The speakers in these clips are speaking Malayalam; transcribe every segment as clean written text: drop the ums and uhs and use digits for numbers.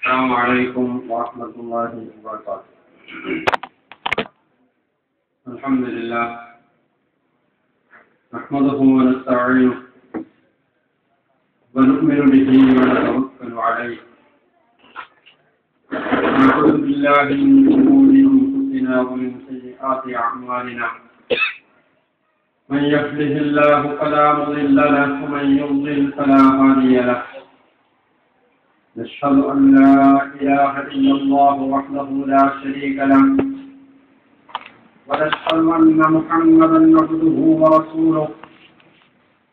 السلام عليكم ورحمة الله وبركاته. الحمد لله نحمده ونستعينه ونؤمن به ونتوكل عليه ونعوذ بالله من شرور أنفسنا ومن سيئات أعمالنا من يهده الله فلا مضل له ومن يضلل فلا هادي له. نشهد أن لا إله إلا الله وحده لا شريك له ونشهد أن محمدا عبده ورسوله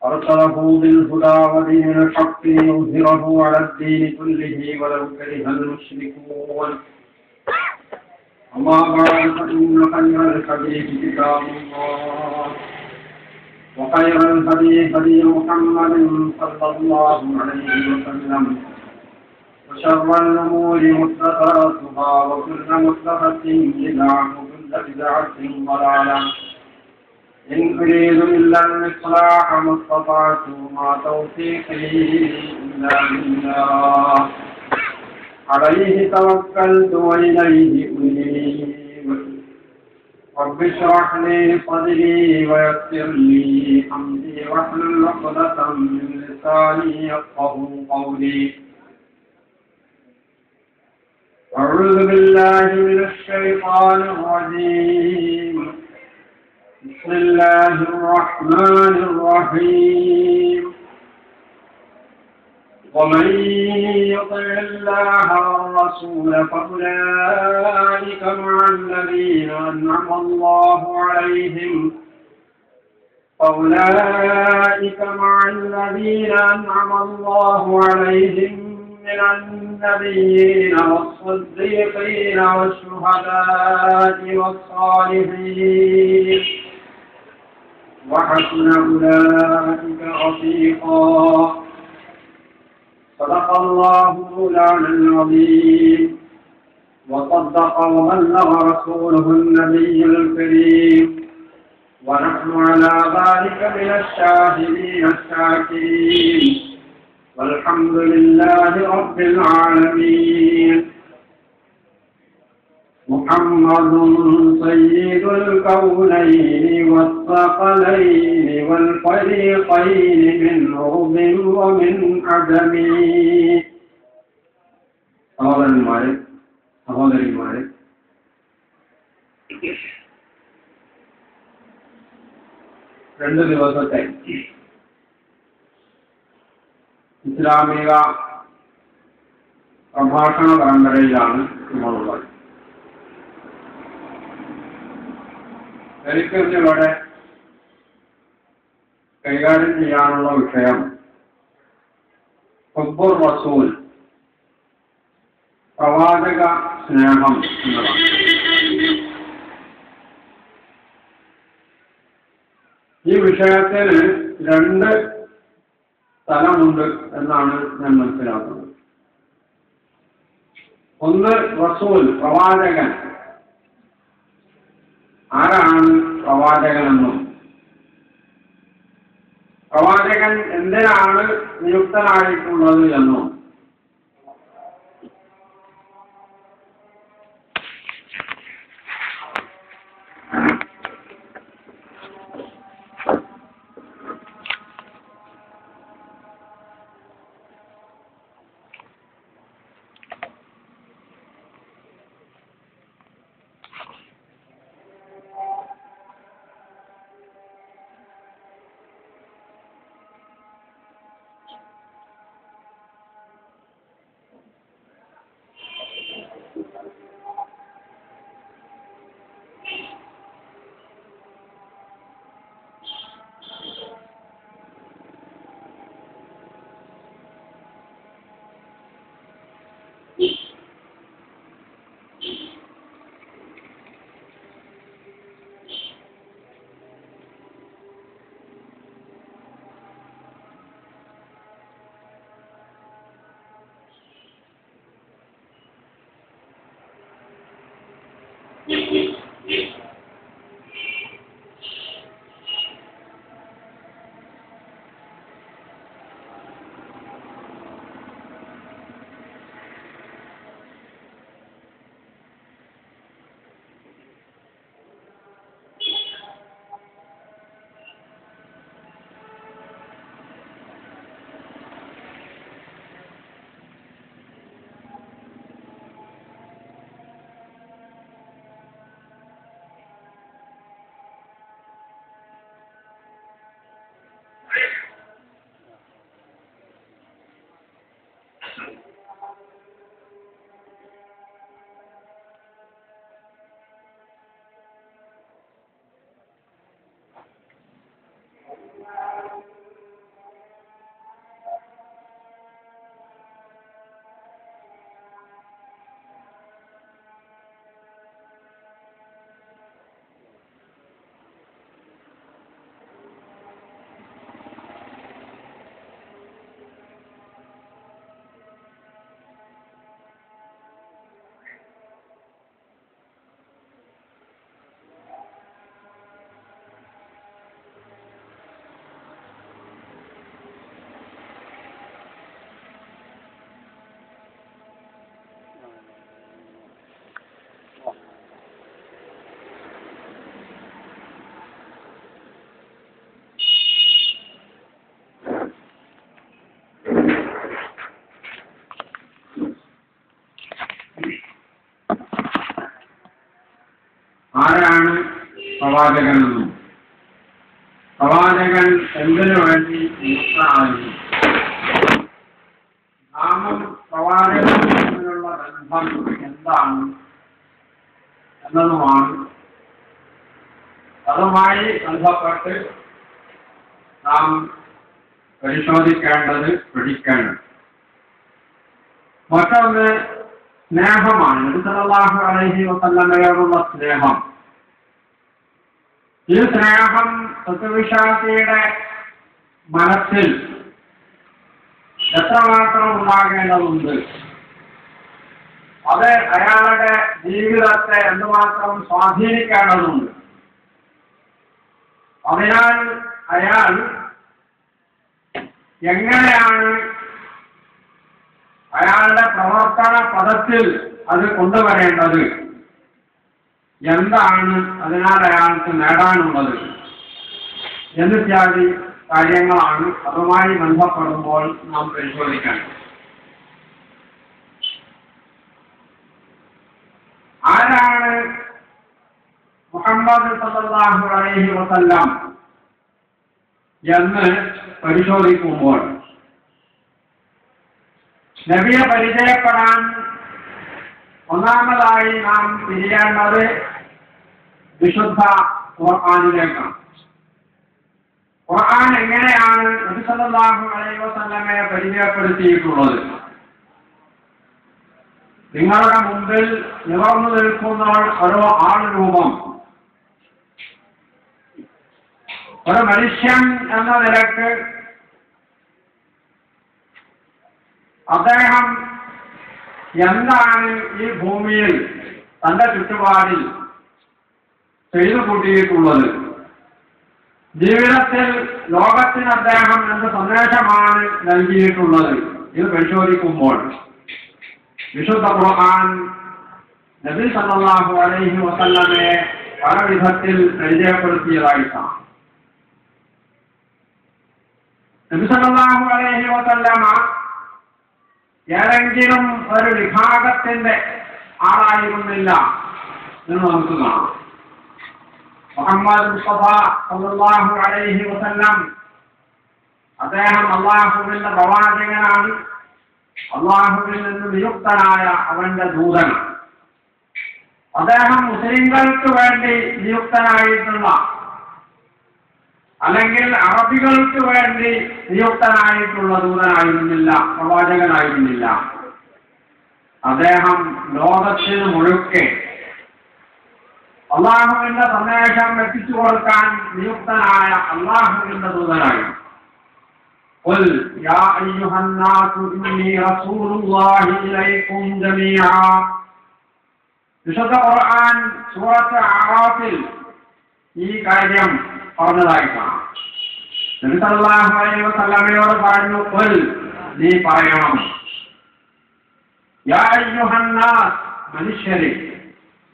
أرسله بالهدى ودين الحق ليظهره على الدين كله ولو كره المشركون. أما بعد فإن خير الحديث كتاب الله وخير الهدي هدي محمد صلى الله عليه وسلم وشر الأمور محدثاتها وكل محدثة بدعة وكل بدعة ضلالة. إن أريد إلا الإصلاح ما استطعت وما توفيقي إلا بالله عليه توكلت وإليه أنيب. رب اشرح لي صدري ويسر لي أمري واحلل عقدة من لساني يفقهوا قولي. أعوذ بالله من الشيطان الرجيم. بسم الله الرحمن الرحيم. ومن يطع الله والرسول فأولئك مع الذين أنعم الله عليهم من النبيين والصديقين والشهداء والصالحين وحسن أولئك رفيقا. صدق الله مولانا العظيم وصدق وبلغ رسوله النبي الكريم ونحن على ذلك من الشاهدين الشاكرين والحمد لله رب العالمين. محمد سيد الكونين والثقلين والفريقين من عرب ومن عجم. സഹോദരന്മാരെ രണ്ട് ദിവസത്തെ ഇസ്ലാമിക പ്രഭാഷണ പരമ്പരയിലാണ് നമ്മളുള്ളത്. എനിക്കിവിടെ കൈകാര്യം ചെയ്യാനുള്ള വിഷയം ഹുബ്ബുർ റസൂൽ, പ്രവാചക സ്നേഹം എന്നതാണ്. ഈ വിഷയത്തിന് രണ്ട് സ്ഥലമുണ്ട് എന്നാണ് ഞാൻ മനസ്സിലാക്കുന്നത്. ഒന്ന് റസൂൽ, പ്രവാചകൻ. ആരാണ് പ്രവാചകനെന്നും പ്രവാചകൻ എന്തിനാണ് നിയുക്തനായിട്ടുള്ളത് എന്നും ആരാണ് പ്രവാചകനെന്നും പ്രവാചകൻ എന്തിനു വേണ്ടി നിയുക്തനായി, നാമും പ്രവാചകനും തമ്മിലുള്ള ബന്ധം എന്താണ് എന്നതുമാണ് അതുമായി ബന്ധപ്പെട്ട് നാം പരിശോധിക്കേണ്ടത്, പഠിക്കേണ്ടത്. മറ്റൊന്ന് സ്നേഹമാണ്. നബി സല്ലല്ലാഹു അലൈഹി വസല്ലമയോടുള്ള സ്നേഹം. ഈ സ്നേഹം സത്യവിശ്വാസിയുടെ മനസ്സിൽ എത്രമാത്രം ഉണ്ടാകേണ്ടതുണ്ട്, അത് അയാളുടെ ജീവിതത്തെ എന്തുമാത്രം സ്വാധീനിക്കേണ്ടതുണ്ട്. അതിനാൽ അയാൾ എങ്ങനെയാണ് അയാളുടെ പ്രവർത്തന പദത്തിൽ അത് കൊണ്ടുവരേണ്ടത്, എന്താണ് അതിനാൽ അയാൾക്ക് നേടാനുള്ളത് എന്നിത്യാദി കാര്യങ്ങളാണ് അതുമായി ബന്ധപ്പെടുമ്പോൾ നാം പരിശോധിക്കണം. ആരാണ് മുഹമ്മദ് സല്ലല്ലാഹു അലൈഹി വസല്ലം എന്ന് പരിശോധിക്കുമ്പോൾ നബിയെ പരിചയപ്പെടാൻ ഒന്നാമതായി നാം തിരിയേണ്ടത് വിശുദ്ധ ഖുർആനിലേക്കാണ്. ഖുർആൻ എങ്ങനെയാണ് നബി സല്ലല്ലാഹു അലൈഹി വസല്ലമയെ പരിചയപ്പെടുത്തിയിട്ടുള്ളത്? നിങ്ങളുടെ മുമ്പിൽ നിവർന്നു നിൽക്കുന്ന ഓരോ ആൾ രൂപം ഒരു മനുഷ്യൻ എന്ന നിലക്ക് അദ്ദേഹം എന്താണ് ഈ ഭൂമിയിൽ തന്റെ ചുറ്റുപാടിൽ ചെയ്തു കൂട്ടിയിട്ടുള്ളത്, ജീവിതത്തിൽ ലോകത്തിന് അദ്ദേഹം എന്ത് സന്ദേശമാണ് നൽകിയിട്ടുള്ളത്, ഇത് പരിശോധിക്കുമ്പോൾ വിശുദ്ധ ഖുർആൻ നബി സല്ലല്ലാഹു അലൈഹി വസല്ലമയെ പല വിധത്തിൽ പരിചയപ്പെടുത്തിയതായിട്ടാണ്. നബി സല്ലല്ലാഹു അലൈഹി വസല്ലമ ഏതെങ്കിലും ഒരു വിഭാഗത്തിന്റെ ആളായിരുന്നില്ല എന്ന് നമുക്ക് കാണാം. മുഹമ്മദ് മുസ്തഫ സല്ലല്ലാഹു അലൈഹി വസല്ലം അദ്ദേഹം അല്ലാഹുവിന്റെ പ്രവാചകനാണ്, അല്ലാഹുവിൽ നിന്ന് നിയുക്തനായ അവന്റെ ദൂതനാണ്. അദ്ദേഹം മുസ്ലിങ്ങൾക്ക് വേണ്ടി നിയുക്തനായിട്ടുള്ള അല്ലെങ്കിൽ അറബികൾക്ക് വേണ്ടി നിയുക്തനായിട്ടുള്ള ദൂതനായിരുന്നില്ല, പ്രവാചകനായിരുന്നില്ല. അദ്ദേഹം ലോകത്തിന് മുഴുക്കെ അള്ളാഹുവിന്റെ സന്ദേശം എത്തിച്ചു കൊടുക്കാൻ നിയുക്തനായ അള്ളാഹുവിന്റെ ദൂതനായിരുന്നു. ഖുൽ യാ അയ്യുഹന്നാസു ഇന്നി റസൂലുള്ളാഹി ഇലൈക്കും ജമീഅ. വിശുദ്ധ ഖുർആൻ സൂറത്ത് അറാഫിൽ ഈ കാര്യം പറഞ്ഞതായിട്ടാണ്. നബി സല്ലല്ലാഹു അലൈഹി വസല്ലമയോട് പറഞ്ഞു, ഖുൽ നീ പറയണം, യാ അയ്യുഹന്നാസ് മനുഷ്യരെ,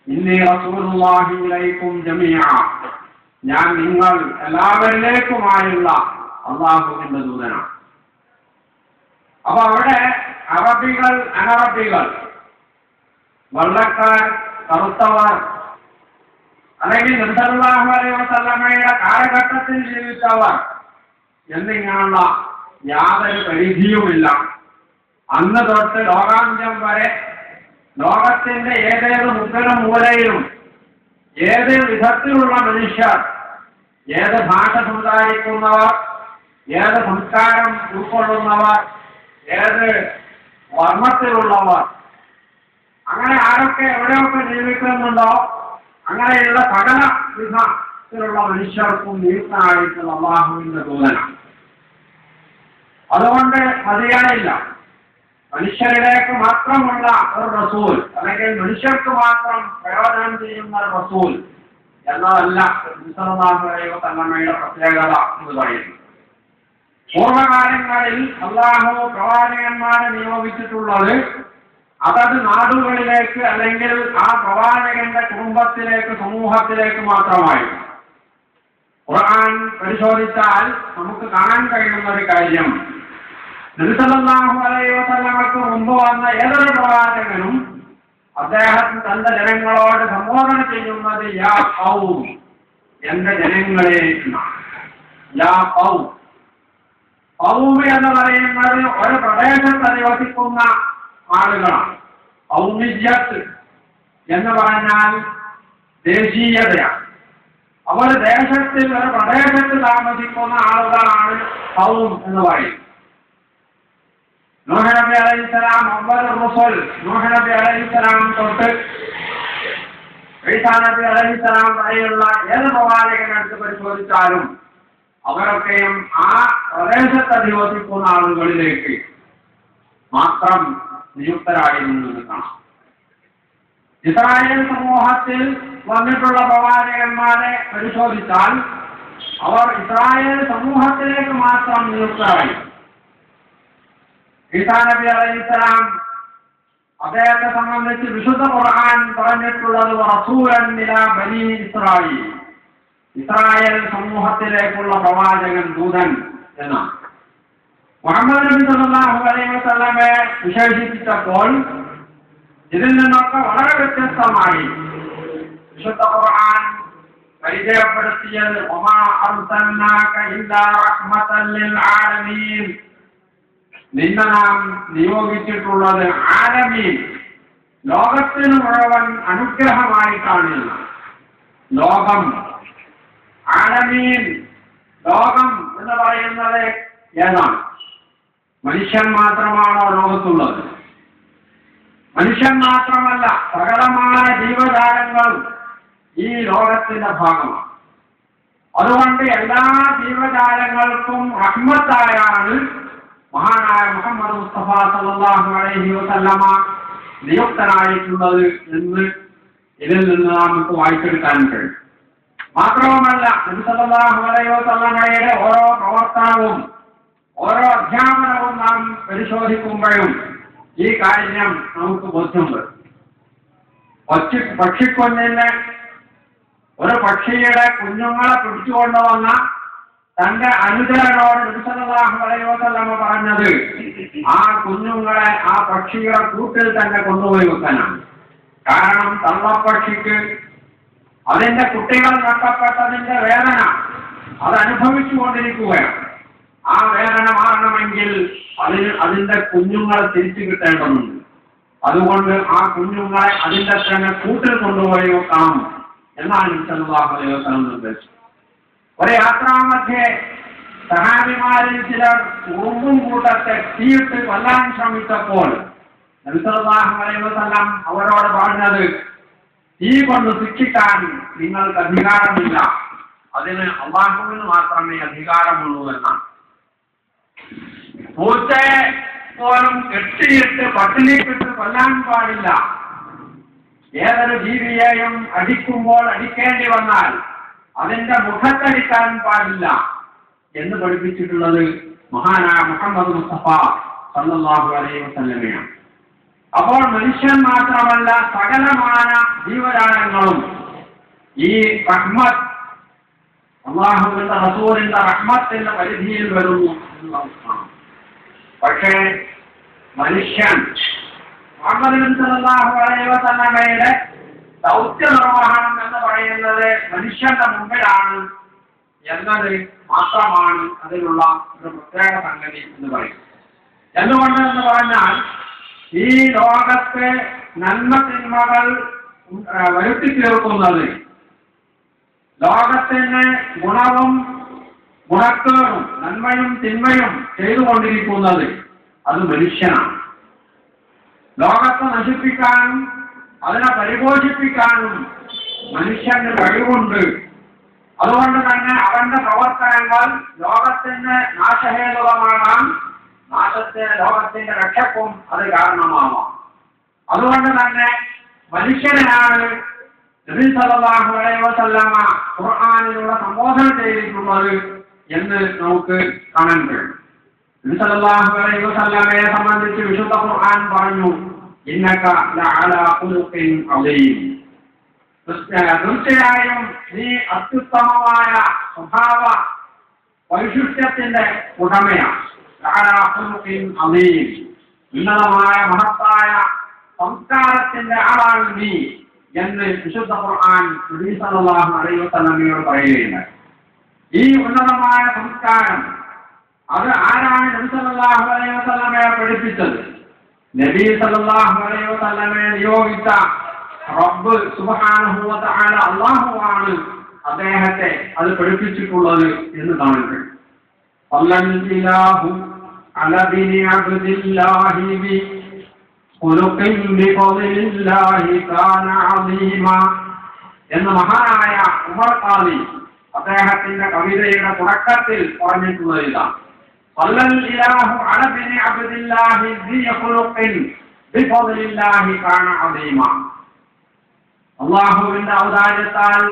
ഇന്നി റസൂലുള്ളാഹി ഇലൈക്കും ജമീഅ, ഞാൻ നിങ്ങൾ എല്ലാവരിലേക്കുമായുള്ള അള്ളാഹുവിന്റെ ദൂതനാണ്. അപ്പൊ അവിടെ അറബികൾ, അനറബികൾ, വെള്ളക്കാർ, കറുത്തവർ, അല്ലെങ്കിൽ നബി സല്ലല്ലാഹു അലൈഹി വസല്ലമയുടെ കാലഘട്ടത്തിൽ ജീവിച്ചവർ, എന്നിങ്ങനെയുള്ള യാതൊരു പരിധിയുമില്ല. അന്ന് തൊട്ട് ലോകാന്ത്യം വരെ ലോകത്തിന്റെ ഏതേത് മുക്കിലും മൂലയിലും ഏത് വിധത്തിലുള്ള മനുഷ്യർ, ഏത് ഭാഷ സംസാരിക്കുന്നവർ, ഏത് സംസ്കാരം ഉൾക്കൊള്ളുന്നവർ, ഏത് വർണ്ണത്തിലുള്ളവർ, അങ്ങനെ ആരൊക്കെ എവിടെയൊക്കെ ജീവിക്കുന്നുണ്ടോ അങ്ങനെയുള്ള സകല വിധത്തിലുള്ള മനുഷ്യർക്കും നിയുക്തനായിട്ടുള്ള അല്ലാഹുവിന്റെ ദൂതനാണ്. അതുകൊണ്ട് മതിയായില്ല. മനുഷ്യരിലേക്ക് മാത്രമുള്ള ഒരു റസൂൽ, അല്ലെങ്കിൽ മനുഷ്യർക്ക് മാത്രം പ്രയോജനം ചെയ്യുന്ന റസൂൽ എന്നതല്ല തങ്ങളുടെ പ്രത്യേകത എന്ന് പറയുന്നത്. പൂർവകാലങ്ങളിൽ അല്ലാഹു പ്രവാചകന്മാരെ നിയോഗിച്ചിട്ടുള്ളത് അതത് നാടുകളിലേക്ക് അല്ലെങ്കിൽ ആ പ്രവാചകന്റെ കുടുംബത്തിലേക്ക്, സമൂഹത്തിലേക്ക് മാത്രമായിരുന്നു. ഖുർആൻ പരിശോധിച്ചാൽ നമുക്ക് കാണാൻ കഴിയുന്ന ഒരു കാര്യം, നബി സല്ലല്ലാഹു അലൈഹി വസല്ലമക്ക് മുമ്പ് വന്ന ഏതൊരു പ്രവാചകനും അദ്ദേഹം തന്റെ ജനങ്ങളോട് സംബോധന ചെയ്യുന്നത് യാ ഖൗം, എന്റെ ജനങ്ങളെ എന്നാണ്. യാ ഖൗം, ഖൗം എന്ന് പറയുന്നത് ഒരു പ്രദേശത്ത് അധിവസിക്കുന്ന ആളുകളാണ്. ഖൗമിയ്യത്ത് എന്ന് പറഞ്ഞാൽ ദേശീയതയാണ്. അവർ ദേശത്തിൽ ഒരു പ്രദേശത്ത് താമസിക്കുന്ന ആളുകളാണ് ഖൗം എന്ന് പറയുന്നത്. നൂഹ് നബി അലൈഹിസ്സലാം റസൂൽ, നൂഹ് നബി അലൈഹിസ്സലാം തൊട്ട് ഈസാ നബി അലൈഹിസ്സലാം വരെയുള്ള ഏത് പ്രവാചകനെടുത്ത് പരിശോധിച്ചാലും അവരൊക്കെയും ആ പ്രദേശത്ത് അധിവസിക്കുന്ന ആളുകളിലേക്ക് മാത്രം നിയുക്തരായിരുന്നു കാണാം. ഇസ്രായേൽ സമൂഹത്തിൽ വന്നിട്ടുള്ള പ്രവാചകന്മാരെ പരിശോധിച്ചാൽ അവർ ഇസ്രായേൽ സമൂഹത്തിലേക്ക് മാത്രം നിയുക്തരായി. ഈസാ നബി അലൈഹിസ്സലാം അദ്ദേഹത്തെ സംബന്ധിച്ച് വിശുദ്ധ ഖുർആൻ പറഞ്ഞിട്ടുള്ളത് റസൂലൻ ഇലാ ബനീ ഇസ്രായീൽ, ഇസ്രായേൽ സമൂഹത്തിലേക്കുള്ള പ്രവാചകൻ, ദൂതൻ എന്നാണ്. മുഹമ്മദ് നബി സല്ലല്ലാഹു അലൈഹി വസല്ലമയെ വിശേഷിപ്പിച്ചപ്പോൾ ഇതിൽ നിന്നൊക്കെ വളരെ വ്യത്യസ്തമായി വിശുദ്ധ ഖുർആൻ പരിചയപ്പെടുത്തിയത് വമാ അർസൽനാക ഇല്ലാ റഹ്മതൻ ലിൽ ആലമീൻ, നിന്നെ നാം നിയോഗിച്ചിട്ടുള്ളത് ആലമീൻ, ലോകത്തിന് മുഴുവൻ അനുഗ്രഹമായിട്ടാണ്. ലോകം, ആലമീൻ, ലോകം എന്ന് പറയുന്നത് ഏതാണ്? മനുഷ്യൻ മാത്രമാണോ ലോകത്തുള്ളത്? മനുഷ്യൻ മാത്രമല്ല, സകലമായ ജീവജാലങ്ങൾ ഈ ലോകത്തിന്റെ ഭാഗമാണ്. അതുകൊണ്ട് എല്ലാ ജീവജാലങ്ങൾക്കും റഹ്മത്തായാണ് മഹാനായ മുഹമ്മദ് മുസ്തഫ സല്ലല്ലാഹു അലൈഹി വസല്ലമ നിയുക്തനായിട്ടുള്ളത് എന്ന് ഇതിൽ നിന്ന് നമുക്ക് വായിച്ചെടുക്കാൻ കഴിയും. മാത്രവുമല്ല, നബി സല്ലല്ലാഹു അലൈഹി വസല്ലമയുടെ ഓരോ പ്രവർത്തനവും ഓരോ അധ്യാപനവും നാം പരിശോധിക്കുമ്പോഴും ഈ കാര്യം നമുക്ക് ബോധ്യമുണ്ട്. പക്ഷിക്കുഞ്ഞിന് ഒരു പക്ഷിയുടെ കുഞ്ഞുങ്ങളെ പിടിച്ചുകൊണ്ടുവന്ന തന്റെ അനുചരനോട് നബി സല്ലല്ലാഹു അലൈഹി വസല്ലമ പറഞ്ഞത് ആ കുഞ്ഞുങ്ങളെ ആ പക്ഷിയുടെ കൂട്ടിൽ തന്നെ കൊണ്ടുപോയി വെക്കാനാണ്. കാരണം തള്ളപ്പക്ഷിക്ക് അതിന്റെ കുട്ടികൾ നഷ്ടപ്പെട്ടതിന്റെ വേദന അത് അനുഭവിച്ചുകൊണ്ടിരിക്കുകയാണ്. ആ വേദന മാറണമെങ്കിൽ അതിന്റെ കുഞ്ഞുങ്ങളെ തിരിച്ചു കിട്ടേണ്ടതുണ്ട്. അതുകൊണ്ട് ആ കുഞ്ഞുങ്ങളെ അതിന്റെ തന്നെ കൂട്ടിൽ കൊണ്ടുപോയി വെക്കണം എന്നാണ് നബി സല്ലല്ലാഹു അലൈഹി വസല്ലം നിർദ്ദേശിച്ചത്. ഒരു യാത്രാമധ്യേ സഹാബിമാരിൽ ചിലർ ഉറുമ്പും കൂട്ടത്തെ തീയിട്ട് കൊല്ലാൻ ശ്രമിച്ചപ്പോൾ നബി സല്ലല്ലാഹു അലൈഹി വസല്ലം അവരോട് പറഞ്ഞത്, തീ കൊണ്ട് ശിക്ഷിക്കാൻ നിങ്ങൾക്ക് അധികാരമില്ല, അതിന് അല്ലാഹുവിന് മാത്രമേ അധികാരമുള്ളൂ എന്നാണ്. പൂച്ചയെ പോലും കെട്ടിയിട്ട് പട്ടിണിക്കിട്ട് കൊല്ലാൻ പാടില്ല. ഏതൊരു ജീവിയെയും അടിക്കുമ്പോൾ അടിക്കേണ്ടി വന്നാൽ അതിന്റെ മുഖത്തടിക്കാൻ പാടില്ല എന്ന് പഠിപ്പിച്ചിട്ടുള്ളത് മഹാനായ മുഹമ്മദ് മുസ്തഫ സല്ലല്ലാഹു അലൈഹി വസല്ലമയാണ്. അപ്പോൾ മനുഷ്യൻ മാത്രമല്ല, സകലമായ ജീവജാലങ്ങളും ഈ റഹ്മത്ത്, അല്ലാഹുവിന്റെ റസൂലിന്റെ റഹ്മത്തിന്റെ പരിധിയിൽ വരുന്നു എന്ന് നമുക്ക് കാണാം. പക്ഷേ മനുഷ്യൻ മുഹമ്മദ് നബി സല്ലല്ലാഹു അലൈഹി വസല്ലമയുടെ ദൗത്യ നിർവഹണം എന്ന് പറയുന്നത് മനുഷ്യന്റെ മുമ്പിലാണ് എന്നത് മാത്രമാണ് അതിലുള്ള ഒരു പ്രത്യേക സംഗതി എന്ന് പറയുന്നത്. എന്തുകൊണ്ടെന്ന് പറഞ്ഞാൽ ഈ ലോകത്തെ നന്മ തിന്മകൾ വരുത്തി തീർക്കുന്നത്, ലോകത്തിന് ഗുണവും ഗുണക്കേടും നന്മയും തിന്മയും ചെയ്തുകൊണ്ടിരിക്കുന്നത് അത് മനുഷ്യനാണ്. ലോകത്തെ നശിപ്പിക്കാനും അതിനെ പരിപോഷിപ്പിക്കാനും മനുഷ്യന് കഴിവുണ്ട്. അതുകൊണ്ട് തന്നെ അവന്റെ പ്രവർത്തനങ്ങൾ ലോകത്തിന് നാശഹേതുകമാകാം, ലോകത്തിന്റെ രക്ഷക്കും അത് കാരണമാവാം. അതുകൊണ്ട് തന്നെ മനുഷ്യനാണ് നബി സല്ലല്ലാഹു അലൈഹി വസല്ലമ ഖുർആനിലൂടെ സംബോധന ചെയ്തിട്ടുള്ളത് എന്ന് നമുക്ക് കാണാൻ കഴിയും. നബി സല്ലല്ലാഹു അലൈഹി വസല്ലമയെ സംബന്ധിച്ച് വിശുദ്ധ ഖുർആൻ പറഞ്ഞു, ഇന്നക ലഅലാ ഖുലുഖിൻ അദീം. തീർച്ചയായും നീ അത്യുത്തമമായ സ്വഭാവ വൈശിഷ്ട്യത്തിന്റെ ഉടമയാണ്. ലഅലാ ഖുലുഖിൻ അദീം, ഉന്നതമായ മഹത്തായ സംസ്കാരത്തിന്റെ ആളാണ് നീ എന്ന് വിശുദ്ധ ഖുർആൻ നബി സല്ലല്ലാഹു അലൈഹി വസല്ലമയോട് പറയുകയുണ്ടായി. ഈ ഉന്നതമായ സംസ്കാരം അത് ആരാണ് നബി സല്ലല്ലാഹു അലൈഹി വസല്ലമയെ പഠിപ്പിച്ചത്? നബി സല്ലല്ലാഹു അലൈഹി വസല്ലമയെ നിയോഗിച്ച റബ്ബ് സുബ്ഹാനഹു വ തആല അല്ലാഹുവാണ് അദ്ദേഹത്തെ അത് പഠിപ്പിച്ചിട്ടുള്ളത് എന്ന് കാണുന്നു. അല്ലാഹു അലാ ബിനി അബ്ദില്ലാഹി ബി ഖുലുഖിൻ ബിഫളില്ലാഹി കാന അദീമാ എന്ന മഹാനായ ഉമർ ഖാദി അദ്ദേഹത്തിന്റെ കവിതയുടെ തുടക്കത്തിൽ പറഞ്ഞിട്ടുള്ളത് ഇതാണ്. സല്ലല്ലാഹു അലാ ബിനി അബ്ദില്ലാഹി ബി ഖുലുഖിൻ ബിഫളില്ലാഹി കാന അദീമാ. അല്ലാഹുവിന്റെ ഔദാര്യത്താൽ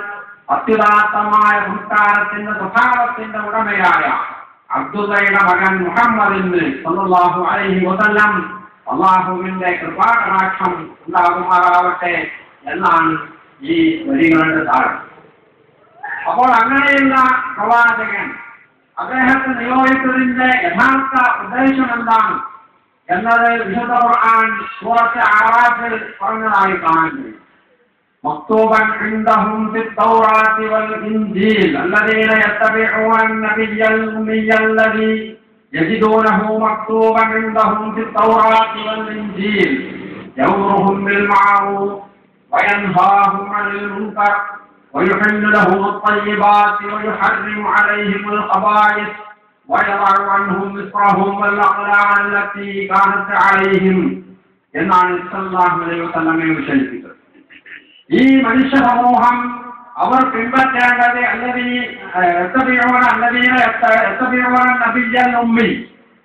അത്യുദാത്തമായ സംസ്കാരത്തിന്റെ സ്വഭാവത്തിന്റെ ഉടമയായ അബ്ദുള്ളയുടെ മകൻ മുഹമ്മദിന് സല്ലല്ലാഹു അലൈഹി വസല്ലം അല്ലാഹുവിന്റെ കൃപാകടാക്ഷം ഉണ്ടാകുമാറാവട്ടെ എന്നാണ് ഈ വരികളുടെ താരം. അപ്പോൾ അങ്ങനെയുള്ള പ്രവാചകൻ അദ്ദേഹത്തെ നിയോഗിച്ചതിന്റെ യഥാർത്ഥ ഉദ്ദേശം എന്താണ് എന്നത് വിശുദ്ധ ഖുർആൻ സൂറത്ത് അറാഫിൽ പറഞ്ഞതായി കാണാൻ കഴിയും. مكتوبا عندهم في التوراة والإنجيل الذين يتبعون النبي الأمي الذي يجدونه مكتوبا عندهم في التوراة والإنجيل يأمرهم بالمعروف وينهاهم عن المنكر ويحل لهم الطيبات ويحرم عليهم الخبائث ويضع عنهم إصرهم والأغلال التي كانت عليهم എന്നാണ് സല്ലല്ലാഹു അലൈഹി വസല്ലമയെ വിശേഷിപ്പിച്ചത്. ഈ മനുഷ്യ സമൂഹം അവർ പിൻപറ്റേണ്ടത്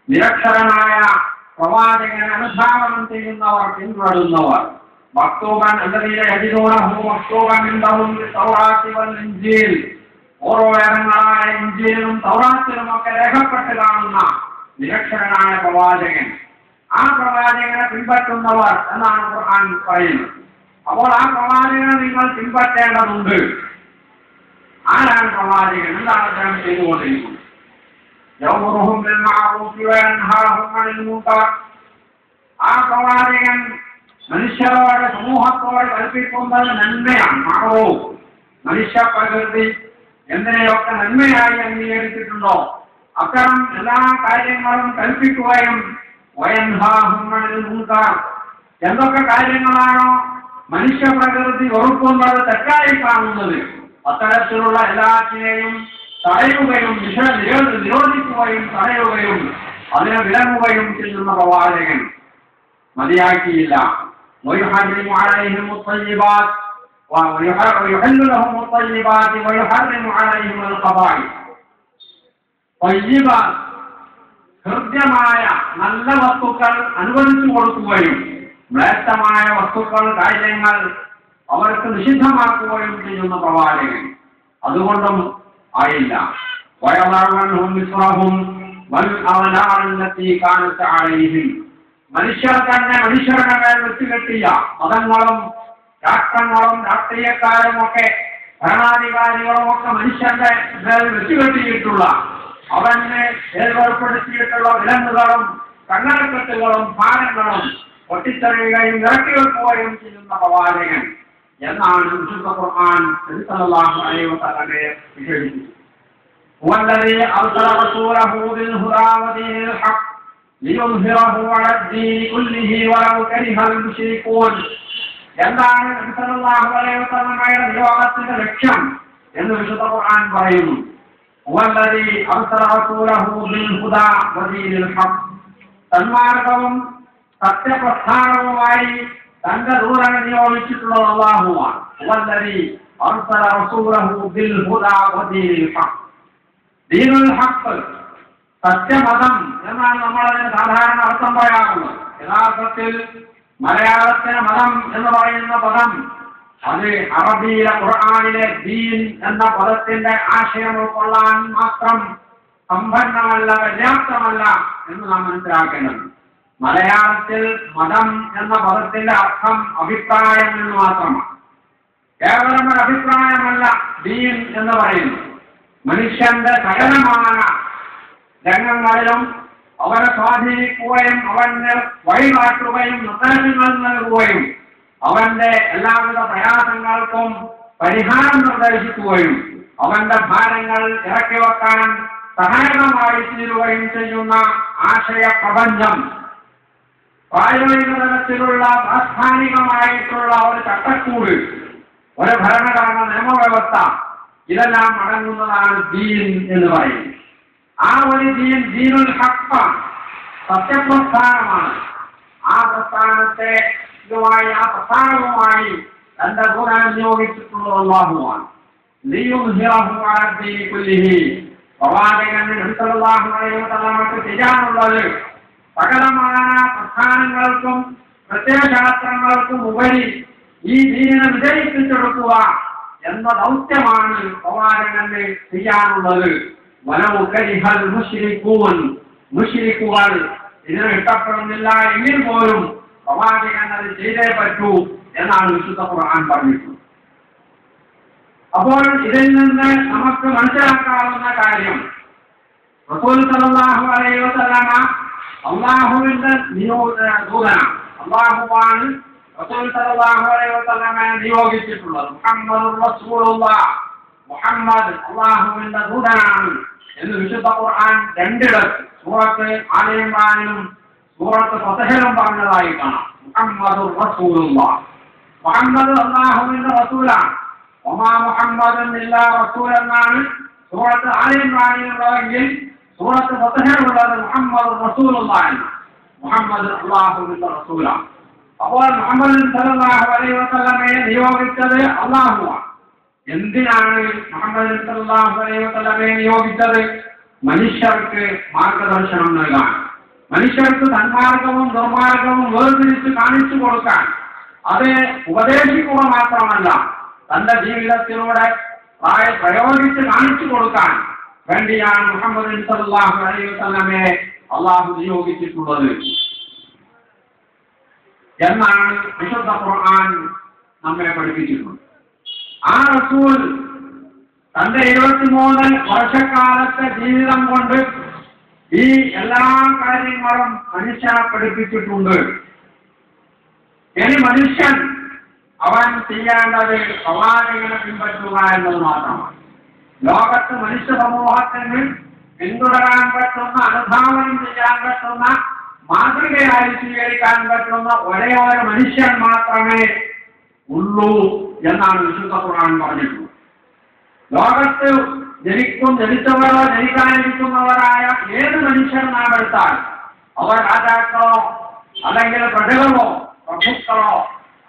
നിരക്ഷരനായ പ്രവാചകനെ അനുധാവനം ചെയ്യുന്നവർ, പിന്തുടരുന്നവർ. മക്തൂബൻ അല്ലദീന യജിദൂനഹു മക്തൂബൻ ഇൻദഹും ഫിത്തൗറാത്തി വൽ ഇൻജീൽ, ഓരോ വേദങ്ങളായ ഇൻജീലിലും തൗറാത്തിലും ഒക്കെ രേഖപ്പെട്ട് കാണുന്ന നിരക്ഷരനായ പ്രവാചകൻ, ആ പ്രവാചകനെ പിൻപറ്റുന്നവർ എന്നാണ് ഖുർആൻ പറയുന്നത്. അപ്പോൾ ആ പ്രവാചകനെ നിങ്ങൾ പിൻപറ്റേണ്ടതുണ്ട്. ആരാണ് പ്രവാചകൻ? എന്താണ് അദ്ദേഹം ചെയ്തുകൊണ്ടിരിക്കുന്നത്? യഅ്മുറുഹും ബിൽ മഅറൂഫി വയൻഹാഹും അനിൽ മുൻകർ. ആ പ്രവാചകൻ മനുഷ്യരോട്, സമൂഹത്തോട് കൽപ്പിക്കുന്നത് നന്മയാണ്. മഅറൂഫ്, മനുഷ്യ പ്രകൃതി എന്തിനെയൊക്കെ നന്മയായി അംഗീകരിച്ചിട്ടുണ്ടോ അത്തരം എല്ലാ കാര്യങ്ങളും കൽപ്പിക്കുകയും വയൻഹാഹും അനിൽ മുൻകർ, എന്തൊക്കെ കാര്യങ്ങളാണോ മനുഷ്യ പ്രകൃതി വെറുക്കുന്നത്, തെറ്റായി കാണുന്നത്, അത്തരത്തിലുള്ള എല്ലാറ്റിനെയും തടയുകയും നിരോധിക്കുകയും തടയുകയും അതിനെ വിലങ്ങുകയും ചെയ്യുന്ന പ്രവാചകൻ മതിയാക്കിയില്ല. ويحرم عليهم الطيبات ويحل لهم الطيبات ويحرم عليهم الخبائث. طيبات ഹൃദ്യമായ നല്ല വസ്തുക്കൾ അനുവദിച്ചു കൊടുക്കുകയും മ്ലേച്ഛമായ വസ്തുക്കൾ, കാര്യങ്ങൾ അവർക്ക് നിഷിദ്ധമാക്കുകയും ചെയ്യുന്ന പ്രവാചകൻ. അതുകൊണ്ടും ആയില്ല. മനുഷ്യർ തന്നെ മനുഷ്യരുടെ മേൽ വെച്ചുകെട്ടിയ മതങ്ങളും രാഷ്ട്രങ്ങളും രാഷ്ട്രീയക്കാരും ഒക്കെ ഭരണാധികാരികളും ഒക്കെ മനുഷ്യന്റെ മേൽ വെച്ചുകെട്ടിയിട്ടുള്ള, അവനെ ഏർപ്പെടുത്തിയിട്ടുള്ള വിലങ്ങുകളും കണ്ണടക്കെട്ടുകളും ഭാരങ്ങളും പൊട്ടിത്തെറിയുകയും ഇറക്കി വെക്കുകയും ചെയ്യുന്ന പ്രവാചകൻ എന്നാണ് വിശുദ്ധ ഖുർആൻ സല്ലല്ലാഹു അലൈഹി വസല്ലമയെ വിശേഷിപ്പിച്ചത്. ഹുവല്ലദീ അർസല റസൂലഹു ബിൽ ഹുദാ വദീനിൽ ഹഖ് ليظهره على الدين كله ولو كره المشركون. എന്താണ് നബി സല്ലല്ലാഹു അലൈഹി വസല്ലമയുടെ നിയോഗത്തിന്റെ ലക്ഷ്യം എന്ന് വിശുദ്ധ ഖുർആൻ പറയുന്നു. വല്ലദീ അർസല റസൂലഹു ബിൽ ഹുദാ വദീനിൽ ഹഖ്. സന്മാർഗ്ഗവും സത്യപ്രസ്ഥാനവുമായി തന്റെ ദൂതനെ നിയോഗിച്ചിട്ടുള്ളത് അല്ലാഹുവാണ്. വല്ലദീ അർസല റസൂലഹു ബിൽ ഹുദാ വദീനിൽ ഹഖ്. ദീനുൽ ഹഖ് സത്യമതം എന്നാണ് നമ്മളതിന് സാധാരണ അർത്ഥം പറയാറുള്ളത്. യഥാർത്ഥത്തിൽ മലയാളത്തിലെ മതം എന്ന് പറയുന്ന പദം അത് അറബിയിലെ ഖുർആനിലെ ദീൻ എന്ന പദത്തിന്റെ ആശയം ഉൾക്കൊള്ളാൻ മാത്രം സമ്പന്നമല്ല, പര്യാപ്തമല്ല എന്ന് നാം മനസ്സിലാക്കേണ്ടത്. മലയാളത്തിൽ മതം എന്ന പദത്തിന്റെ അർത്ഥം അഭിപ്രായം എന്ന് മാത്രമാണ്. കേവലം ഒരു അഭിപ്രായമല്ല ദീൻ എന്ന് പറയുന്നത്. മനുഷ്യന്റെ സകലമായ രംഗങ്ങളിലും അവനെ സ്വാധീനിക്കുകയും അവന് വഴികാട്ടുകയും നിർദ്ദേശങ്ങൾ നൽകുകയും അവന്റെ എല്ലാവിധ പ്രയാസങ്ങൾക്കും പരിഹാരം നിർദ്ദേശിക്കുകയും അവന്റെ ഭാരങ്ങൾ ഇറക്കി വെക്കാൻ സഹായകമായി തീരുകയും ചെയ്യുന്ന ആശയ പ്രപഞ്ചം, പ്രായോഗിക തലത്തിലുള്ള പ്രാസ്ഥാനികമായിട്ടുള്ള ഒരു ചട്ടക്കൂട്, ഒരു ഭരണഘടന, നിയമവ്യവസ്ഥ, ഇതെല്ലാം അടങ്ങുന്നതാണ് ദീൻ എന്ന് പറയുന്നത്. ആ ഒരു ദീൻ ദീനുൽ ഹഖ് സത്യപ്രസ്ഥാനമാണ്. ആ പ്രസ്ഥാനത്തെ ആ പ്രസ്ഥാനവുമായി തന്റെ ദൂതനെ നിയോഗിച്ചിട്ടുള്ളത് അല്ലാഹുവാണ്. ലിയുദ്ഹിറഹു അലാ ദീനി കുല്ലിഹി. പ്രവാചകൻ നബി സല്ലല്ലാഹു അലൈഹി വസല്ലമക്ക് ചെയ്യാനുള്ളത് സകലമായ പ്രസ്ഥാനങ്ങൾക്കും പ്രത്യയശാസ്ത്രങ്ങൾക്കും ഉപരി ഈ ദീനിനെ വിജയിപ്പിച്ചെടുക്കുക എന്ന ദൗത്യമാണ് പ്രവാചകന് ചെയ്യാനുള്ളത്. വലൗ കരിഹൽ മുശ്രികൂൻ. മുശ്രിക്കുകൾ ഇതിനെ ഇഷ്ടപ്പെടുന്നില്ല എങ്കിൽ പോലും പ്രവാചകൻ അത് ചെയ്തേ പറ്റൂ എന്നാണ് വിശുദ്ധ ഖുർആൻ പറഞ്ഞിട്ടുള്ളത്. അപ്പോൾ ഇതിൽ നിന്ന് നമുക്ക് മനസ്സിലാക്കാവുന്ന കാര്യം, റസൂൽ സല്ലല്ലാഹു അലൈഹി വസല്ലമ അല്ലാഹുവിന്റെ ദൂതനാണ്. അല്ലാഹുവാണ് റസൂൽ സല്ലല്ലാഹു അലൈഹി വസല്ലമയെ നിയോഗിച്ചിട്ടുള്ളത്. മുഹമ്മദുർ റസൂലുള്ളാഹ്, മുഹമ്മദ് അല്ലാഹുവിന്റെ ദൂതനാണ് എന്ന് വിശുദ്ധ ഖുർആൻ രണ്ടിടത്ത് സൂറത്ത് ആലി ഇംറാനിലും സൂറത്ത് ഫതഹിലും പറഞ്ഞതായി കാണാം. മുഹമ്മദുർ റസൂലുള്ളാഹ്, മുഹമ്മദ് അല്ലാഹുവിന്റെ റസൂലാണ്. വമാ മുഹമ്മദുൻ ഇല്ലാ റസൂൽ എന്നാണ് സൂറത്ത് ആലി ഇംറാനിലുള്ളതെങ്കിൽ സൂറത്ത് ഫതഹിലുള്ളത് മുഹമ്മദുർ റസൂലുള്ളാഹ്. മുഹമ്മദ് അല്ലാഹുവിന്റെ റസൂലാണ്. അപ്പോൾ മുഹമ്മദ് സല്ലല്ലാഹു അലൈഹി വസല്ലമയെ നിയോഗിച്ചത് അല്ലാഹുവാണ്. എന്തിനാണ് മുഹമ്മദ് സല്ലല്ലാഹു അലൈഹി വസല്ലമയെ നിയോഗിച്ചത്? മനുഷ്യർക്ക് മാർഗദർശനം നൽകാൻ, മനുഷ്യർക്ക് സന്മാർഗവും ദുർമാർഗവും വേർതിരിച്ച് കാണിച്ചു കൊടുക്കാൻ, അത് ഉപദേശിക്കുക മാത്രമല്ല തന്റെ ജീവിതത്തിലൂടെ പ്രയോഗിച്ച് കാണിച്ചു കൊടുക്കാൻ വേണ്ടിയാണ് മുഹമ്മദ് സല്ലല്ലാഹു അലൈഹി വസല്ലമയെ അല്ലാഹു നിയോഗിച്ചിട്ടുള്ളത് എന്നാണ് വിശുദ്ധ ഖുർആൻ നമ്മെ പഠിപ്പിച്ചിട്ടുള്ളത്. ആ റസൂൽ തന്റെ 23 വർഷക്കാലത്തെ ജീവിതം കൊണ്ട് ഈ എല്ലാ കാര്യങ്ങളും മനുഷ്യനെ പഠിപ്പിച്ചിട്ടുണ്ട്. ഇനി മനുഷ്യൻ അവൻ ചെയ്യേണ്ടത് പ്രവാചകനെ പിൻപറ്റുക എന്നത് മാത്രമാണ്. ലോകത്ത് മനുഷ്യ സമൂഹത്തിന് പിന്തുടരാൻ പറ്റുന്ന, അനുധാവനം ചെയ്യാൻ പറ്റുന്ന, മാതൃകയായി സ്വീകരിക്കാൻ പറ്റുന്ന ഒരേ ഒരു മനുഷ്യൻ മാത്രമേ ഉള്ളൂ എന്നാണ് വിശുദ്ധ ഖുർആൻ പറഞ്ഞിട്ടുള്ളത്. ലോകത്ത് ജനിച്ചവരോ ജനിക്കാനിരിക്കുന്നവരായ ഏത് മനുഷ്യർ നാം എടുത്താൽ അവർ രാജാക്കളോ അല്ലെങ്കിൽ പ്രജകളോ പ്രഭുക്കളോ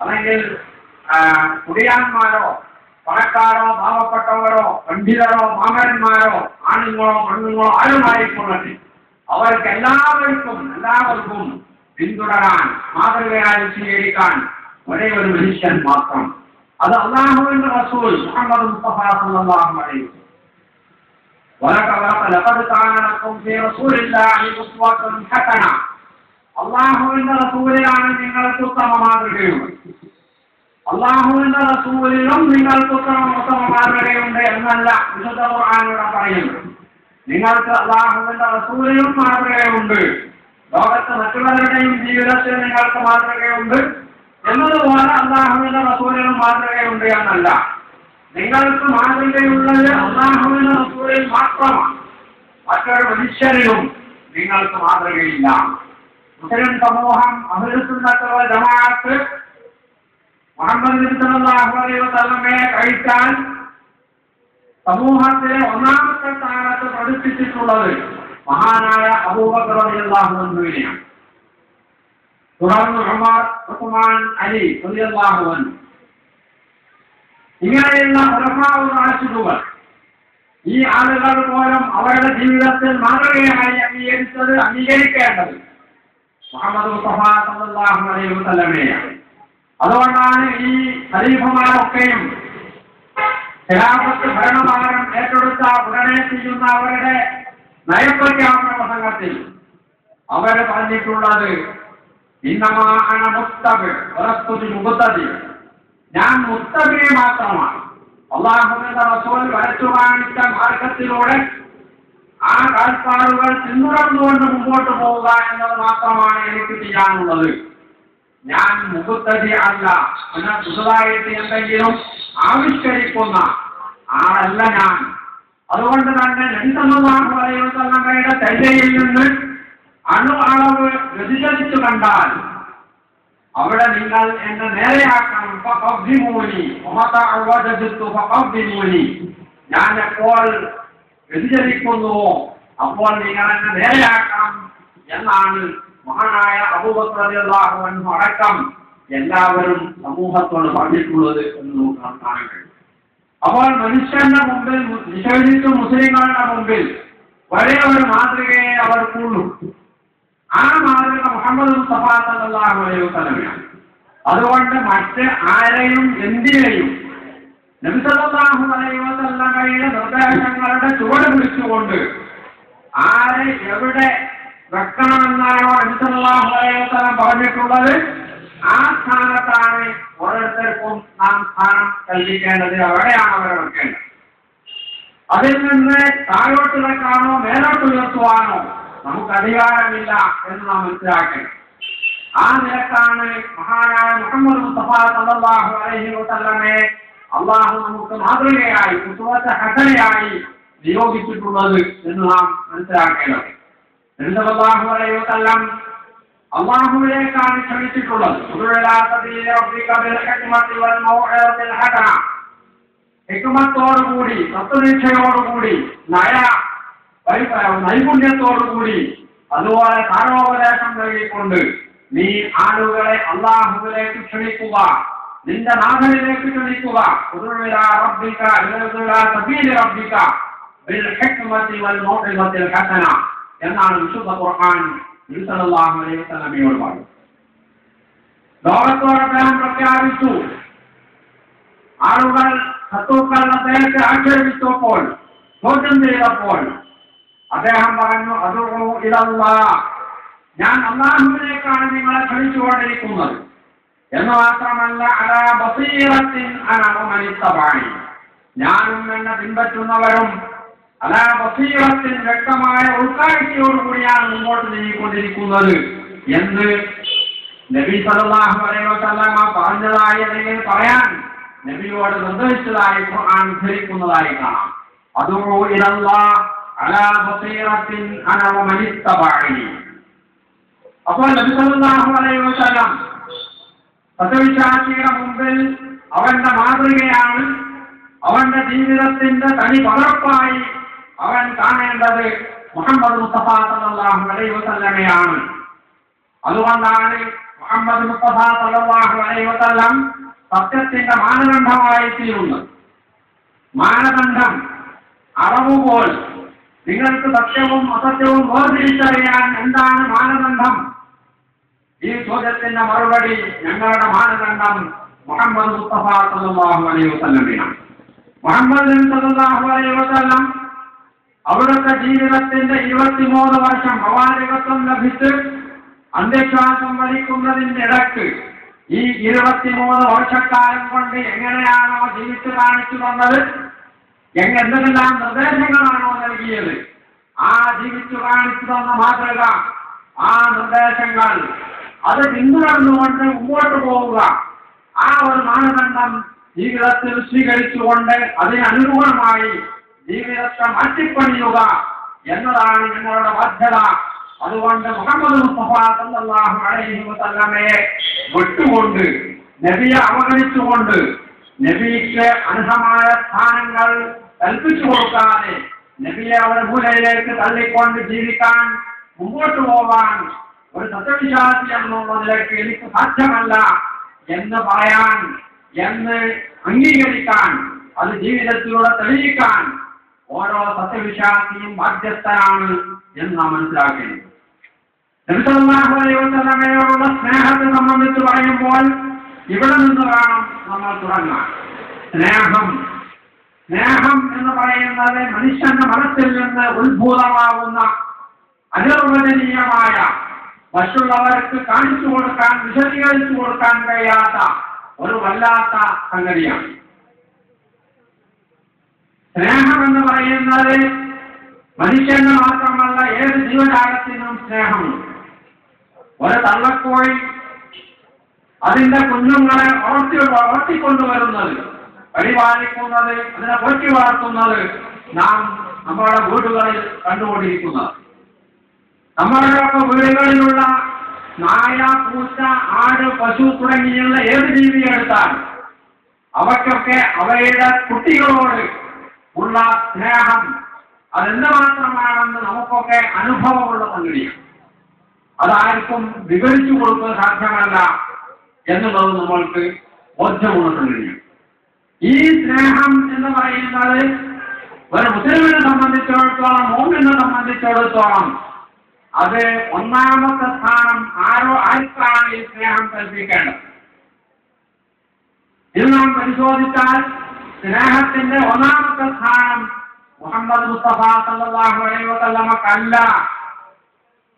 അല്ലെങ്കിൽ കുടിയാന്മാരോ പണക്കാരോ പാവപ്പെട്ടവരോ പണ്ഡിതരോ പാമരന്മാരോ ആണുങ്ങളോ പെണ്ണുങ്ങളോ ആരുമായിക്കൊള്ളട്ടെ, അവർക്ക് എല്ലാവർക്കും പിന്തുടരാൻ, മാതൃകയായി സ്വീകരിക്കാൻ ഒരേ ഒരു മനുഷ്യൻ മാത്രം, അത് അല്ലാഹുവിന്റെ റസൂൽ മുഹമ്മദ് മുസ്തഫ സല്ലല്ലാഹു അലൈഹി വസല്ലം. ലഖദ് കാന ലക്കും ഫീ റസൂലില്ലാഹി ഉസ്വത്തുൻ ഹസന. അല്ലാഹുവിന്റെ റസൂലിലാണ് നിങ്ങൾക്ക് ഉത്തമ മാതൃകയുണ്ട്. അല്ലാഹുവിന്റെ റസൂലിലും നിങ്ങൾക്ക് ഉത്തമ മാതൃകയുണ്ട് എന്നല്ല വിശുദ്ധ ഖുർആനിലൂടെ പറയുന്നത്. നിങ്ങൾക്ക് അല്ലാഹുവിന്റെ റസൂലിലും മാതൃകയുണ്ട്. ലോകത്ത് മറ്റുള്ളവരുടെയും ജീവിതത്തിൽ നിങ്ങൾക്ക് മാതൃകയുണ്ട് എന്നതുപോലെ അല്ലാഹുവിന്റെ റസൂലിനും മാതൃകയുണ്ട് എന്നല്ല. നിങ്ങൾക്ക് മാതൃകയുള്ളത് അല്ലാഹുവിന്റെ റസൂലിൽ മാത്രമാണ്. മറ്റൊരു മനുഷ്യരിലും നിങ്ങൾക്ക് മാതൃകയില്ല. മുസ്ലിം സമൂഹം അഹ്ലുസുന്നത്ത് വൽ ജമാഅത്ത് മുഹമ്മദ് നബി സല്ലല്ലാഹു അലൈഹി വസല്ലമയെ കഴിച്ചാൽ സമൂഹത്തിലെ ഒന്നാമത്തെ സ്ഥാനത്ത് പ്രതിഷ്ഠിച്ചിട്ടുള്ളത് മഹാനായ അബൂബക്കർ റളിയല്ലാഹു അൻഹുവിനെയാണ്. തുടർന്ന് ഉമർ, ഉസ്മാൻ, അലി റളിയല്ലാഹു അൻഹു, ഇങ്ങനെയുള്ള ഖുലഫാഉർ റാഷിദുകൾ, ഈ ആളുകൾ പോലും അവരുടെ ജീവിതത്തിൽ മാതൃകയായി അംഗീകരിക്കേണ്ടത് മുഹമ്മദ് മുസ്തഫ സല്ലല്ലാഹു അലൈഹി വസല്ലമയാണ്. അതുകൊണ്ടാണ് ഈ ഖലീഫമാരൊക്കെയും ഖിലാഫത്ത് ഭരണഭാരം ഏറ്റെടുത്ത ഉടനെ ചെയ്യുന്ന അവരുടെ നയപ്രഖ്യാപന പ്രസംഗത്തിൽ അവർ പറഞ്ഞിട്ടുള്ളത് ഇന്നമാ അന മുത്തബിഅ് വലസ്തു ബിമുഖ്തദി, ഞാൻ മുത്തബിഅ് മാത്രമാണ്. അല്ലാഹുവിന്റെ റസൂൽ വരച്ചു കാണിച്ച മാർഗത്തിലൂടെ ആ കാൽപ്പാടുകൾ പിന്തുടർന്നുകൊണ്ട് മുമ്പോട്ട് പോവുക എന്നത് മാത്രമാണ് എനിക്ക് ചെയ്യാനുള്ളത്. ഞാൻ മുഖത്തതി അല്ല, എന്നാൽ പുതുതായിട്ട് എന്തെങ്കിലും ആവിഷ്കരിക്കുന്ന ആളല്ല ഞാൻ. അതുകൊണ്ട് തന്നെ നബി സല്ലല്ലാഹു അലൈഹി വസല്ലമയുടെ ചര്യയിൽ നിന്ന് അണു അളവ് വ്യതിചലിച്ചു കണ്ടാൽ അവിടെ നിങ്ങൾ എന്നെ നേരെയാക്കണം. ഞാൻ എപ്പോൾ വ്യതിചലിക്കുന്നുവോ അപ്പോൾ നിങ്ങൾ എന്നെ നേരെയാക്കണം എന്നാണ് മഹാനായ അബൂബക്കർ റളിയല്ലാഹു അൻഹു അടക്കം എല്ലാവരും സമൂഹത്തോട് പറഞ്ഞിട്ടുള്ളത് എന്ന് നമുക്ക് കാണാൻ കഴിയും. അപ്പോൾ മനുഷ്യന്റെ മുമ്പിൽ, വിശേഷിച്ചും മുസ്ലിങ്ങളുടെ മുമ്പിൽ ഒരേ ഒരു മാതൃകയെ അവർക്കുള്ളൂ. ആ മാതൃക മുഹമ്മദ് മുസ്തഫ സല്ലല്ലാഹു അലൈഹി വസല്ലമയാണ്. അതുകൊണ്ട് മറ്റ് ആരെയും എന്തിനേയും നബി സല്ലല്ലാഹു അലൈഹി വസല്ലമയുടെ നിർദ്ദേശങ്ങളുടെ ചുവട് പിടിച്ചുകൊണ്ട് ആരെ എവിടെ വെക്കണമെന്നാണോ നബി സല്ലല്ലാഹു അലൈഹി വസല്ലം പറഞ്ഞിട്ടുള്ളത് ആ സ്ഥാനത്താണ് ഓരോരുത്തർക്കും നാം സ്ഥാനം കൽപ്പിക്കേണ്ടത്. അവിടെയാണ് അവരെ വെക്കേണ്ടത്. അതിൽ നിന്ന് താഴോട്ട് വെക്കാനോ മേലോട്ട് ഉയർത്തുവാനോ നമുക്ക് അധികാരമില്ല എന്ന് നാം മനസ്സിലാക്കണം. ആ നിലക്കാണ് മഹാനായ മുഹമ്മദ് മുസ്തഫ സല്ലല്ലാഹു അലൈഹി വസല്ലമയെ അള്ളാഹു നമുക്ക് മാതൃകയായി, ഉസ്വത്തുൻ ഹസനയായി നിയോഗിച്ചിട്ടുള്ളത് എന്ന് നാം മനസ്സിലാക്കേണ്ടത്. നബി സല്ലല്ലാഹു അലൈഹി വസല്ലം അള്ളാഹുവിലേക്കാണ് ക്ഷണിച്ചിട്ടുള്ളത്. ഹിക്മത്തോടുകൂടി, തത്വനിഷ്ഠയോടുകൂടി, നൈപുണ്യത്തോടുകൂടി, അതുപോലെ സാരോപദേശം നൽകിക്കൊണ്ട് നീ ആളുകളെ അള്ളാഹുവിലേക്ക് ക്ഷണിക്കുക, നിന്റെ നാഥനിലേക്ക് ക്ഷണിക്കുക. എന്നാണ് വിശുദ്ധ ഖുർആൻ നബി സല്ലല്ലാഹു അലൈഹി വസല്ലമയോട് പറഞ്ഞു. ലോകത്തോട് അദ്ദേഹം പ്രഖ്യാപിച്ചു. ആളുകൾ ശത്രുക്കൾ അദ്ദേഹത്തെ ആക്ഷേപിച്ചപ്പോൾ, ചോദ്യം ചെയ്തപ്പോൾ അദ്ദേഹം പറഞ്ഞു, അദുഉ ഇലല്ലാഹ്, ഞാൻ അല്ലാഹുവിലേക്കാണ് നിങ്ങളെ ക്ഷണിച്ചുകൊണ്ടിരിക്കുന്നത്. എന്ന് മാത്രമല്ല, അലാ ബസീറത്തിൻ അന വമൻ ഇത്തബഅനി, ഞാനും എന്നെ പിൻപറ്റുന്നവരും അലാ ബസീറത്തിൻ, വ്യക്തമായ ഉൾക്കാഴ്ചയോടുകൂടിയാണ് മുമ്പോട്ട് നീങ്ങിക്കൊണ്ടിരിക്കുന്നത് എന്ന് നബി സല്ലല്ലാഹു അലൈഹി വസല്ലമ പറഞ്ഞതായി അല്ലെങ്കിൽ പറയാൻ നബിയോട് നിർദ്ദേശിച്ചതായി ഖുർആൻ ഉദ്ധരിക്കുന്നതായി കാണാം. അദുഉ ഇലല്ലാഹ് അലാ ബസീറത്തിൻ അന വമൻ ഇത്തബഅനി. അപ്പോൾ നബി സല്ലല്ലാഹു അലൈഹി വസല്ലം സത്യവിശ്വാസിയുടെ മുമ്പിൽ അവന്റെ മാതൃകയാണ്, അവന്റെ ജീവിതത്തിന്റെ തനി പകർപ്പായി അവൻ കാണേണ്ടത് മുഹമ്മദ് മുസ്തഫ സല്ലല്ലാഹു അലൈഹി വസല്ലമയാണ്. അതുകൊണ്ടാണ് മുഹമ്മദ് മുസ്തഫ സല്ലല്ലാഹു അലൈഹി വസല്ലം സത്യത്തിന്റെ മാനദണ്ഡമായി തീരുന്നത്. മാനദണ്ഡം അളവുകോൽ. നിങ്ങൾക്ക് സത്യവും അസത്യവും വേർതിരിച്ചറിയാൻ എന്താണ് മാനദണ്ഡം? ഈ ചോദ്യത്തിന്റെ മറുപടി ഞങ്ങളുടെ മാനദണ്ഡം മുഹമ്മദ് മുസ്തഫ സല്ലല്ലാഹു അലൈഹി വസല്ലമയാണ്. മുഹമ്മദ് സല്ലല്ലാഹു അലൈഹി വസല്ലം അവിടുത്തെ ജീവിതത്തിന്റെ 23 വർഷം പ്രവാചകത്വം ലഭിച്ച് അന്ത്യശ്വാസം വലിക്കുന്നതിന്റെ ഇടയ്ക്ക് ഈ 23 വർഷക്കാലം കൊണ്ട് എങ്ങനെയാണോ ജീവിച്ചു കാണിച്ചു തന്നത്, എന്തെല്ലാം നിർദ്ദേശങ്ങളാണോ നൽകിയത്, ആ ജീവിച്ചു കാണിച്ചു തന്ന മാതൃക, ആ നിർദ്ദേശങ്ങൾ അത് പിന്തുടർന്നുകൊണ്ട് മുമ്പോട്ട് പോവുക, ആ ഒരു മാനദണ്ഡം ജീവിതത്തിൽ സ്വീകരിച്ചുകൊണ്ട് അതിനനുകൂലമായി ജീവിതത്തെ മാറ്റിപ്പണിയുക എന്നതാണ് ഞങ്ങളുടെ ബാധ്യത അതുകൊണ്ട് മുഹമ്മദ് മുസ്തഫ സല്ലല്ലാഹു അലൈഹി വസല്ലമയെ വിട്ടുകൊണ്ട് നബിയെ അവഗണിച്ചുകൊണ്ട് നബിക്ക് അർഹമായ സ്ഥാനങ്ങൾ കൽപ്പിച്ചു കൊടുക്കാതെ നബിയെ അവരുടെ മൂലയിലേക്ക് തള്ളിക്കൊണ്ട് ജീവിക്കാൻ മുമ്പോട്ട് പോകാൻ ഒരു സത്യവിശ്വാസി എന്നുള്ളതിലേക്ക് എനിക്ക് സാധ്യമല്ല എന്ന് പറയാൻ, എന്ന് അംഗീകരിക്കാൻ, അത് ജീവിതത്തിലൂടെ തെളിയിക്കാൻ ഓരോ സത്യവിശ്വാസിയും ബാധ്യസ്ഥനാണ് എന്ന് നാം മനസ്സിലാക്കേണ്ടത്. നബി സല്ലല്ലാഹു അലൈഹി വസല്ലമയോടുള്ള സ്നേഹത്തെ സംബന്ധിച്ച് പറയുമ്പോൾ ഇവിടെ നിന്ന് വേണം നമ്മൾ തുടങ്ങാൻ. സ്നേഹം എന്ന് പറയുന്നത് മനുഷ്യന്റെ മനസ്സിൽ നിന്ന് ഉത്ഭൂതമാവുന്ന അനിർവചനീയമായ, മറ്റുള്ളവർക്ക് കാണിച്ചു കൊടുക്കാൻ, വിശദീകരിച്ചു കൊടുക്കാൻ കഴിയാത്ത ഒരു വല്ലാത്ത സംഗതിയാണ്. സ്നേഹം എന്ന് പറയുന്നത് മനുഷ്യന് മാത്രമല്ല, ഏത് ജീവജാലത്തിനും സ്നേഹമുണ്ട്. ഒരു തള്ളക്കോഴി അതിന്റെ കുഞ്ഞുങ്ങളെ വളർത്തിക്കൊണ്ടുവരുന്നത്, പരിപാലിക്കുന്നത്, അതിനെ പോറ്റി വളർത്തുന്നത് നാം നമ്മുടെ വീടുകളിൽ കണ്ടുകൊണ്ടിരിക്കുന്നത്. നമ്മുടെയൊക്കെ വീടുകളിലുള്ള നായ, പൂച്ച, ആട്, പശു തുടങ്ങിയുള്ള ഏത് ജീവിയെ എടുത്താൽ അവയ്ക്കൊക്കെ അവയുടെ കുട്ടികളോട് ഉള്ള സ്നേഹം അതെന്തുമാത്രമാണെന്ന് നമുക്കൊക്കെ അനുഭവമുള്ള സംഗതിയാണ്. അതാർക്കും വിവരിച്ചു കൊടുക്കാൻ സാധ്യമല്ല എന്നുള്ളത് നമ്മൾക്ക് ബോധ്യമുള്ള സംഗതിയാണ്. ഈ സ്നേഹം എന്ന് പറയുന്നത് ഒരു മുസ്ലിമിനെ സംബന്ധിച്ചിടത്തോളം, മോമിനെ സംബന്ധിച്ചിടത്തോളം അത് ഒന്നാമത്തെ സ്ഥാനം ആർക്കാണ് ഈ സ്നേഹം കൽപ്പിക്കേണ്ടത്? ഇത് നാം പരിശോധിച്ചാൽ സ്നേഹത്തിന്റെ ഒന്നാമത്തെ സ്ഥാനം മുഹമ്മദ് മുസ്തഫ സല്ലല്ലാഹു അലൈഹി വസല്ലമക്കല്ല,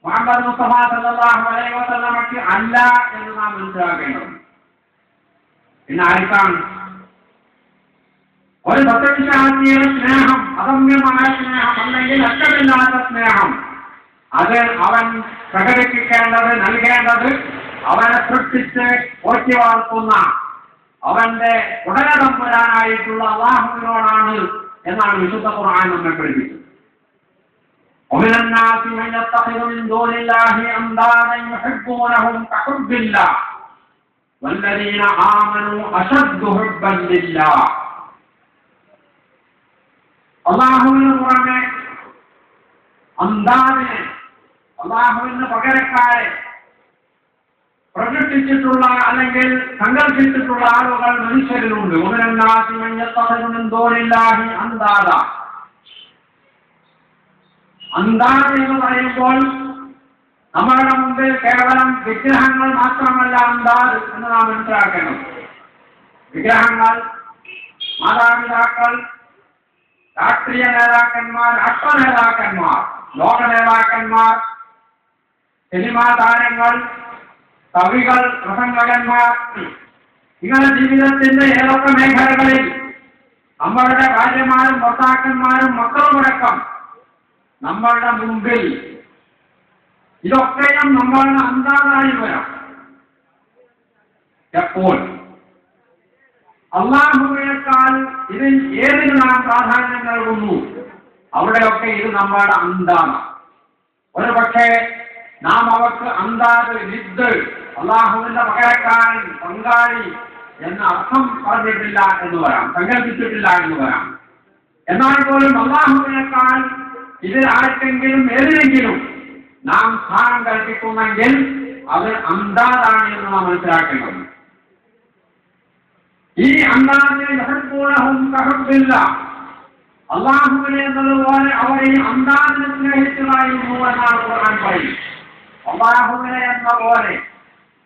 മുഹമ്മദ് മുസ്തഫ സല്ലല്ലാഹു അലൈഹി വസല്ലമക്ക് അല്ല എന്ന് നാം മനസ്സിലാക്കേണ്ടതുണ്ട്. പിന്നെ ആർക്കാണ്? ഒരു സത്യവിശ്വാസിയുടെ സ്നേഹം, അദമ്യമായ സ്നേഹം അല്ലെങ്കിൽ അറ്റമില്ലാത്ത സ്നേഹം, അത് അവൻ പ്രകടിപ്പിക്കേണ്ടത്, നൽകേണ്ടത് അവനെ സൃഷ്ടിച്ച് പോറ്റി വളർത്തുന്ന അവന്റെ ഉടനതമ്പുരാനായിട്ടുള്ള അല്ലാഹുവിനോടാണ് എന്നാണ് വിശുദ്ധ ഖുർആൻ നമ്മെ പഠിപ്പിച്ചത്. ومن الناس من يتخذ من دون الله أندادا يحبونهم كحب الله والذين آمنوا أشد حبا لله. അല്ലാഹുവിന് പുറമെ അന്താദിനെ, അല്ലാഹുവിന് പകരക്കാരെ പ്രകടിപ്പിച്ചിട്ടുള്ള അല്ലെങ്കിൽ സങ്കല്പിച്ചിട്ടുള്ള ആളുകൾ മനുഷ്യരിലുണ്ട്. അന്താദ് എന്ന് പറയുമ്പോൾ നമ്മളുടെ മുമ്പിൽ കേവലം വിഗ്രഹങ്ങൾ മാത്രമല്ല അന്താദ് എന്ന് നാം മനസ്സിലാക്കണം. വിഗ്രഹങ്ങൾ, മാതാപിതാക്കൾ, രാഷ്ട്രീയ നേതാക്കന്മാർ, രാഷ്ട്ര നേതാക്കന്മാർ, ലോക നേതാക്കന്മാർ, സിനിമാ താരങ്ങൾ, കവികൾ, പ്രസംഗകന്മാർ, ഇങ്ങനെ ജീവിതത്തിന്റെ ഏതൊക്കെ മേഖലകളിൽ നമ്മളുടെ ഭാര്യമാരും ഭർത്താക്കന്മാരും മക്കളുമടക്കം നമ്മളുടെ മുമ്പിൽ ഇതൊക്കെയും നമ്മളുടെ അന്താദായി വരാം. എപ്പോൾ അല്ലാഹുവിനേക്കാൾ ഇതിൽ ഏതിന് നാം പ്രാധാന്യം നൽകുന്നു അവിടെയൊക്കെ ഇത് നമ്മളുടെ അന്താണ്. ഒരു പക്ഷേ നാം അവർക്ക് അന്താദ്, നിദ്, അല്ലാഹുവിന്റെ പകരക്കാരൻ, പങ്കാളി എന്ന അർത്ഥം പറഞ്ഞിട്ടില്ല എന്ന് വരാം, സങ്കല്പിച്ചിട്ടില്ല എന്ന് വരാം. എന്നാൽ പോലും അല്ലാഹുവിനേക്കാൾ ഇതിൽ ആർക്കെങ്കിലും ഏതിനെങ്കിലും നാം സ്ഥാനം കൽപ്പിക്കുമെങ്കിൽ അത് അന്താദാണ് എന്ന് നാം മനസ്സിലാക്കേണ്ടത്. ഈ അന്താദിനെ അല്ലാഹുവിനെ എന്നതുപോലെ അവർ ഈ അന്താദിനെ സ്നേഹിച്ചതായിരുന്നു എന്നാണ് ഖുർആൻ പറയുന്നത്. അല്ലാഹുവിനെ എന്ന പോലെ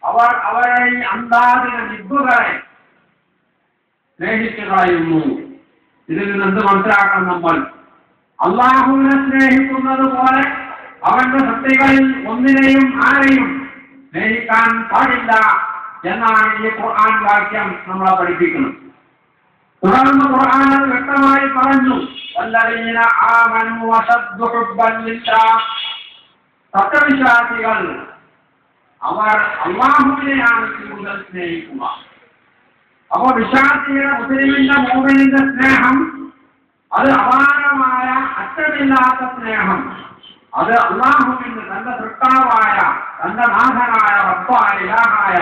അവർ അവരെ ഈ അന്താദിനെ, നിദ്ദുകളെ സ്നേഹിച്ചതായിരുന്നു. ഇതിൽ നിന്ന് എന്ത് മനസ്സിലാക്കണം? നമ്മൾ അല്ലാഹുവിനെ സ്നേഹിക്കുന്നത് പോലെ അവന്റെ സൃഷ്ടികളിൽ ഒന്നിനെയും ആരെയും സ്നേഹിക്കാൻ പാടില്ല എന്നാണ് ഈ ഖുർആൻ വാക്യം നമ്മളെ പഠിപ്പിക്കുന്നത്. തുടർന്ന് ഖുർആൻ വ്യക്തമായി പറഞ്ഞു, വല്ലദീന ആമനൂ അശദ്ദു ഹുബ്ബൻ ലില്ലാഹ്, സത്യവിശ്വാസികൾ അവർ അല്ലാഹുവിനെയാണ് കൂടുതൽ സ്നേഹിക്കുക. അപ്പോൾ വിശ്വാസിയുടെ, മുസ്ലിമിന്റെ, മുഅ്മിനിന്റെ സ്നേഹം അത് അപാരമായ, അറ്റമില്ലാത്ത സ്നേഹം, അത് അള്ളാഹുവിന് തന്റെ സൃഷ്ടാവായ തന്റെ നാഥനായ റബ്ബായ ഇലാഹായ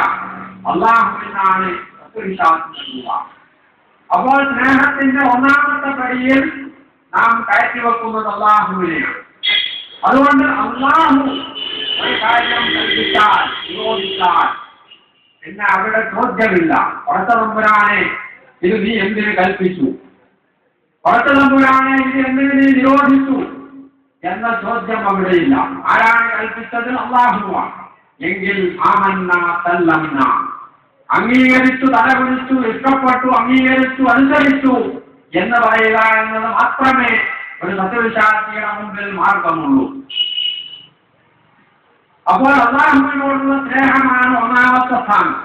അള്ളാഹുവിനാണ് സത്യവിശ്വാസം നൽകുക. അപ്പോൾ സ്നേഹത്തിന്റെ ഒന്നാമത്തെ പടിയിൽ നാം കയറ്റിവെക്കുന്നത് അള്ളാഹുവിനെയാണ്. അതുകൊണ്ട് അള്ളാഹു ഒരു കാര്യം കൽപ്പിച്ചാൽ വിരോധിച്ചാൽ പിന്നെ അവിടെ ചോദ്യമില്ല. പടച്ചതമ്പുരാനെ ഇത് നീ എന്തിന് കൽപ്പിച്ചു, പടച്ചതമ്പുരാനെ ഇത് എന്തിന് നീ നിരോധിച്ചു എന്ന ചോദ്യം അവിടെയില്ല. ആരാണ് കൽപ്പിച്ചത്? അള്ളാഹുവാണ്. എങ്കിൽ ആമന്ന തല്ലന്ന, അംഗീകരിച്ചു, തലകുനിച്ചു, ഇഷ്ടപ്പെട്ടു, അംഗീകരിച്ചു, അനുസരിച്ചു എന്ന് പറയുക എന്നത് മാത്രമേ ഒരു സത്യവിശ്വാസിയുടെ മുമ്പിൽ മാർഗമുള്ളൂ. അപ്പോൾ അള്ളാഹുവിനോടുള്ള സ്നേഹമാണ് ഒന്നാമത്തെ സ്ഥാനം.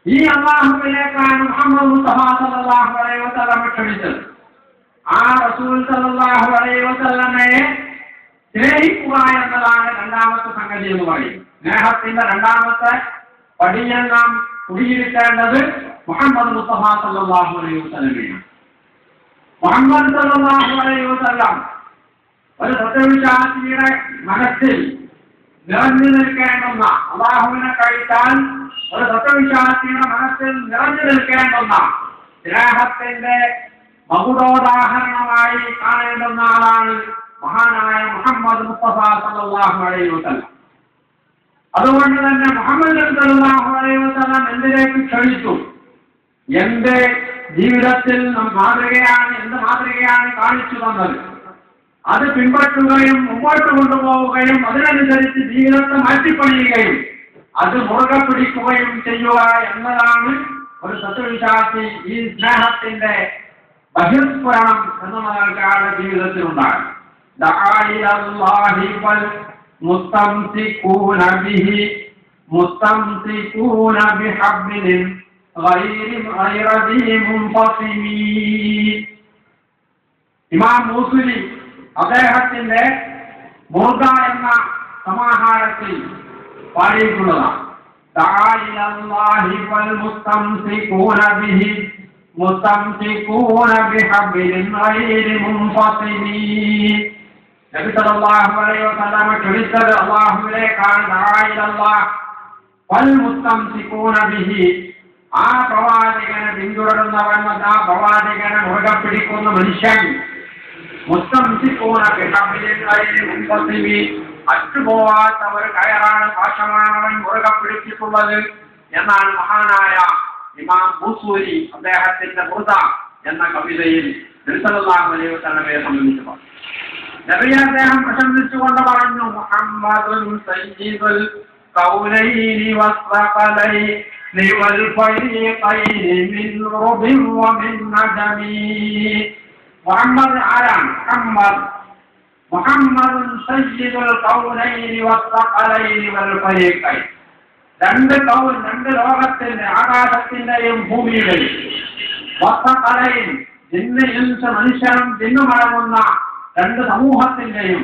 ഈ അള്ളാഹുവിലേക്കാണ് മുഹമ്മദ് മുസ്തഫ സല്ലല്ലാഹു അലൈഹി വസല്ലം ക്ഷണിച്ചത്. ആ റസൂൽ സല്ലല്ലാഹു അലൈഹി വസല്ലമയെ സ്നേഹിക്കുക എന്നതാണ് രണ്ടാമത്തെ സംഗതി എന്ന് പറയും. സ്നേഹത്തിന്റെ രണ്ടാമത്തെ പടിയിൽ നാം കുടിയിരിക്കേണ്ടത് മുഹമ്മദ് മുസ്തഫ സല്ലല്ലാഹു അലൈഹി വസല്ലമയാണ്. മുഹമ്മദ് സല്ലല്ലാഹു അലൈഹി വസല്ലം ഒരു സത്യവിശ്വാസിയുടെ മനസ്സിൽ നിറഞ്ഞു നിൽക്കേണ്ടുന്ന, അള്ളാഹുവിനെ കഴിച്ചാൽ ഒരു സത്യവിശ്വാസിയുടെ മനസ്സിൽ നിറഞ്ഞു നിൽക്കേണ്ടുന്ന സ്നേഹത്തിന്റെ മകുടോദാഹരണമായി കാണേണ്ടുന്ന ആളാണ് മഹാനായ മുഹമ്മദ് മുസ്തഫ സല്ലല്ലാഹു അലൈഹി വസല്ലം. അതുകൊണ്ട് തന്നെ മുഹമ്മദ് സല്ലല്ലാഹു അലൈഹി വസല്ലം എന്തിലേക്ക് ക്ഷണിച്ചു, എന്റെ ജീവിതത്തിൽ എന്ത് മാതൃകയാണ് കാണിച്ചു തന്നത്, അത് പിൻപറ്റുകയും മുമ്പോട്ട് കൊണ്ടുപോവുകയും അതിനനുസരിച്ച് ജീവിതത്തെ മാറ്റിപ്പണിയുകയും അത് മുറുകെ പിടിക്കുകയും ചെയ്യുക എന്നതാണ് ഒരു സത്യവിശ്വാസി ഈ സ്നേഹത്തിന്റെ ബഹിസ്ഫുരണം എന്ന നിലയ്ക്കാണ് ജീവിതത്തിൽ ഉണ്ടാകും. ഇമാം മൂസലി അദ്ദേഹത്തിന്റെ മുർഗ എന്ന സമാഹാരത്തിൽ പാടിയിട്ടുള്ളതാണ്. നബി സല്ലല്ലാഹു അലൈഹി വസല്ലം ക്ഷണിച്ചത് അല്ലാഹുവിലേക്കാണ്. ആ പ്രവാചകനെ പിന്തുടരുന്നവൻ, ആ പ്രവാചകനെ മുറുകെ പിടിക്കുന്ന മനുഷ്യൻ, അറ്റുപോവാത്തവർ കയറാണ്, പാശമാണ് അവൻ മുറുകെ പിടിച്ചിട്ടുള്ളത് എന്നാണ് മഹാനായ ഇമാം ബൂസൂരി അദ്ദേഹത്തിന്റെ മുർദ എന്ന കവിതയിൽ നബി സല്ലല്ലാഹു അലൈഹി വസല്ലമയെ സംബന്ധിച്ച് പറഞ്ഞു. നബിയെ അദ്ദേഹം പ്രശംസിച്ചുകൊണ്ട് പറഞ്ഞു, മുഹമ്മദുൻ സയ്യിദുൽ ഖൗലൈനി വസ്സഖലൈനി വൽ ഫരീഖൈനി മിൻ റുബിൻ വമിൻ നജമി. മുഹമ്മദ് ആരാണ്? മുഹമ്മദുൻ സയ്യിദുൽ ഖൗലൈനി വസ്സഖലൈനി വൽ ഫരീഖൈൻ. രണ്ട് ലോകത്തിന്റെ, ആകാശത്തിന്റെയും ഭൂമിയുടെയും, വസ്സഖലൈൻ ജിന്ന് ഇൻസ് മനുഷ്യനും ജിന്നുമടങ്ങുന്ന രണ്ട് സമൂഹത്തിന്റെയും,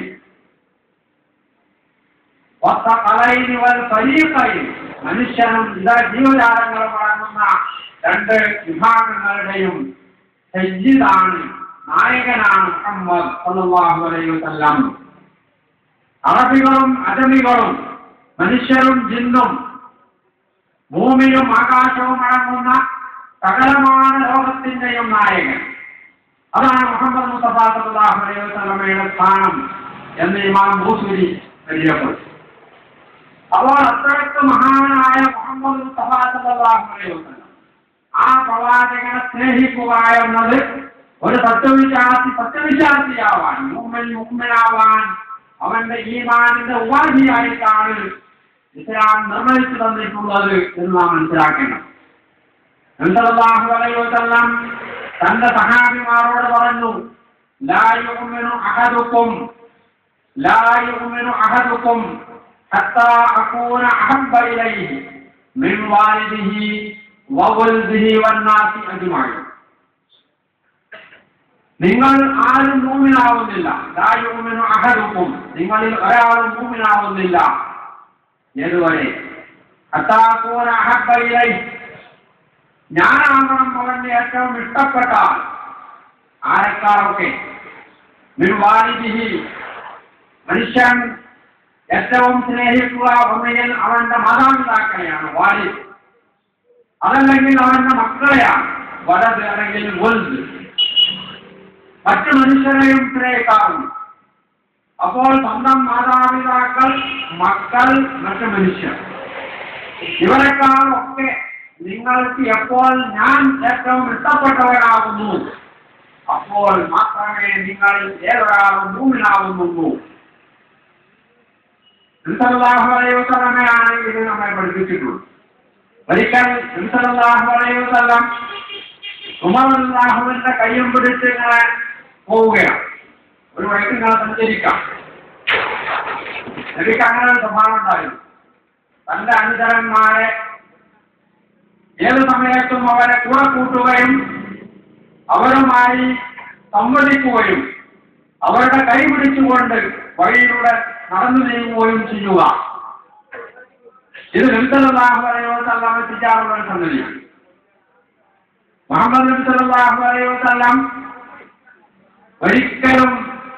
വസ്സഖലൈനി വൽ ഫരീഖൈൻ മനുഷ്യനും ജീവജാലങ്ങളും അടങ്ങുന്ന രണ്ട് വിഭാഗങ്ങളുടെയും സയ്യിദാണ്, നായകനാണ് മുഹമ്മദ് സല്ലല്ലാഹു അലൈഹി വസല്ലം. അറബികളും അജമികളും മനുഷ്യരും ജിന്നും ഭൂമിയും ആകാശവും അടങ്ങുന്ന സകലമായ ലോകത്തിന്റെയും നായകൻ. അതാണ് മുഹമ്മദ് മുസ്തഫ സല്ലല്ലാഹു അലൈഹി വസല്ലമയുടെ സ്ഥാനം എന്ന് ഇമാം ബൂസൂരി പരിചയപ്പെട്ടു. അപ്പോൾ അത്രയ്ക്ക് മഹാനായ മുഹമ്മദ് മുസ്തഫ സല്ലല്ലാഹു അലൈഹി വസല്ലം, ആ പ്രവാചകനെ സ്നേഹിക്കുക എന്നത് ഒരു സത്യവിശ്വാസിയാവാൻ, മുഅ്മിനാവാൻ, അവന്റെ ഈമാനിന്റെ ഉപാധിയായിട്ടാണ് ഇസ്ലാം നിർണയിച്ചു തന്നിട്ടുള്ളത് എന്ന് നാം മനസ്സിലാക്കണം. നബി സല്ലല്ലാഹു അലൈഹി വസല്ലം തന്റെ സഹാബിമാരോട് പറഞ്ഞു, ലാ യുഅ്മിനു അഹദുക്കും ഹത്താ അകൂന അഹബ്ബ ഇലൈഹി മിൻ വാലിദിഹി വവൽദിഹി വന്നാസി അജ്മഈൻ. നിങ്ങൾ ആരും മൂമിനാവുന്നില്ല. ലാ യുഅ്മിനു അഹദുക്കും, നിങ്ങളിൽ ഒരാളും മൂമിനാവുന്നില്ല. ഏതുവരെ? ഹത്താ അകൂന അഹബ്ബ ഇലൈഹി, ഞാനാകണം അവന്റെ ഏറ്റവും ഇഷ്ടപ്പെട്ട ആൾക്കാരൊക്കെ. മിൻ വാലിദിഹി, മനുഷ്യൻ ഏറ്റവും സ്നേഹിക്കുക ഒന്നുകിൽ അവന്റെ മാതാപിതാക്കളെയാണ്, വാലിദ്, അതല്ലെങ്കിൽ അവന്റെ മക്കളെയാണ്, വലത് അല്ലെങ്കിൽ വൽദ്. മറ്റു മനുഷ്യരെയും സ്നേഹിക്കാറുണ്ട്. അപ്പോൾ സ്വന്തം മാതാപിതാക്കൾ, മക്കൾ, മറ്റു മനുഷ്യർ, ഇവരെക്കാളൊക്കെ നിങ്ങൾക്ക് എപ്പോൾ ഞാൻ ഏറ്റവും ഇഷ്ടപ്പെട്ടവരാകുന്നു അപ്പോൾ മാത്രമേ നിങ്ങൾ ഏതൊരാളും മുഅ്മിനാകുന്നുള്ളൂ. സല്ലല്ലാഹു അലൈഹി വസല്ലമയാണ് ഇത് നമ്മെ പഠിപ്പിച്ചിട്ടുള്ളത്. ഒരിക്കൽ സല്ലല്ലാഹു അലൈഹി വസല്ലം ഉമർ റളിയല്ലാഹുവിന്റെ കയ്യും പിടിച്ച് ഇങ്ങനെ പോവുകയാണ്. ഒരു വഴിക്ക് ഇങ്ങനെ സഞ്ചരിക്കാം. എനിക്ക് അങ്ങനെ ഒരു സ്വഭാവം ഉണ്ടായിരുന്നു. തന്റെ അനുചരന്മാരെ ഏത് സമയത്തും അവരെ കൂടെ കൂട്ടുകയും അവരുമായി സംവദിക്കുകയും അവരുടെ കൈ പിടിച്ചുകൊണ്ട് വഴിയിലൂടെ നടന്നു നീങ്ങുകയും ചെയ്യുക. ഇത് നബി സല്ലല്ലാഹു അലൈഹി വസല്ലം എത്തിക്കാറുള്ള ഒരു സംഗതിയാണ്. മുഹമ്മദ് നബി സല്ലല്ലാഹു അലൈഹി വസല്ലം ഒരിക്കലും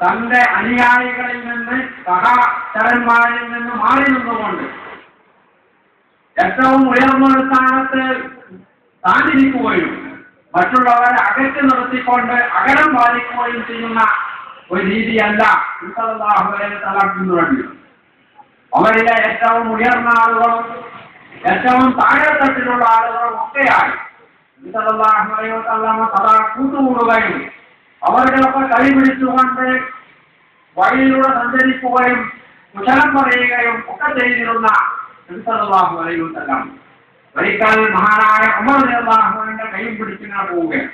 തന്റെ അനുയായികളിൽ നിന്ന്, സഹചരന്മാരിൽ നിന്ന് മാറി നിന്നുകൊണ്ട് ഏറ്റവും ഉയർന്നൊരു സ്ഥാനത്ത് താനിരിക്കുകയും മറ്റുള്ളവരെ അകറ്റി നിർത്തിക്കൊണ്ട് അകലം പാലിക്കുകയും ചെയ്യുന്ന ഒരു രീതിയല്ല സല്ലല്ലാഹു അലൈഹി വസല്ലം പിന്തുടരുന്നത്. അവരിലെ ഏറ്റവും ഉയർന്ന ആളുകളും ഏറ്റവും താഴെത്തട്ടിലുള്ള ആളുകളും ഒക്കെയായി സല്ലല്ലാഹു അലൈഹി വസല്ലം സദാ കൂട്ടുകൂടുകയും അവരുടെയൊക്കെ കൈ പിടിച്ചുകൊണ്ട് വഴിയിലൂടെ സഞ്ചരിക്കുകയും കുശലം പറയുകയും ഒക്കെ ചെയ്തിരുന്ന സല്ലല്ലാഹു അലൈഹി വസല്ലം ഒരിക്കൽ മഹാനായ ഉമർ റളിയല്ലാഹുവിന്റെ കൈയും പിടിച്ചിങ്ങനെ പോവുകയാണ്.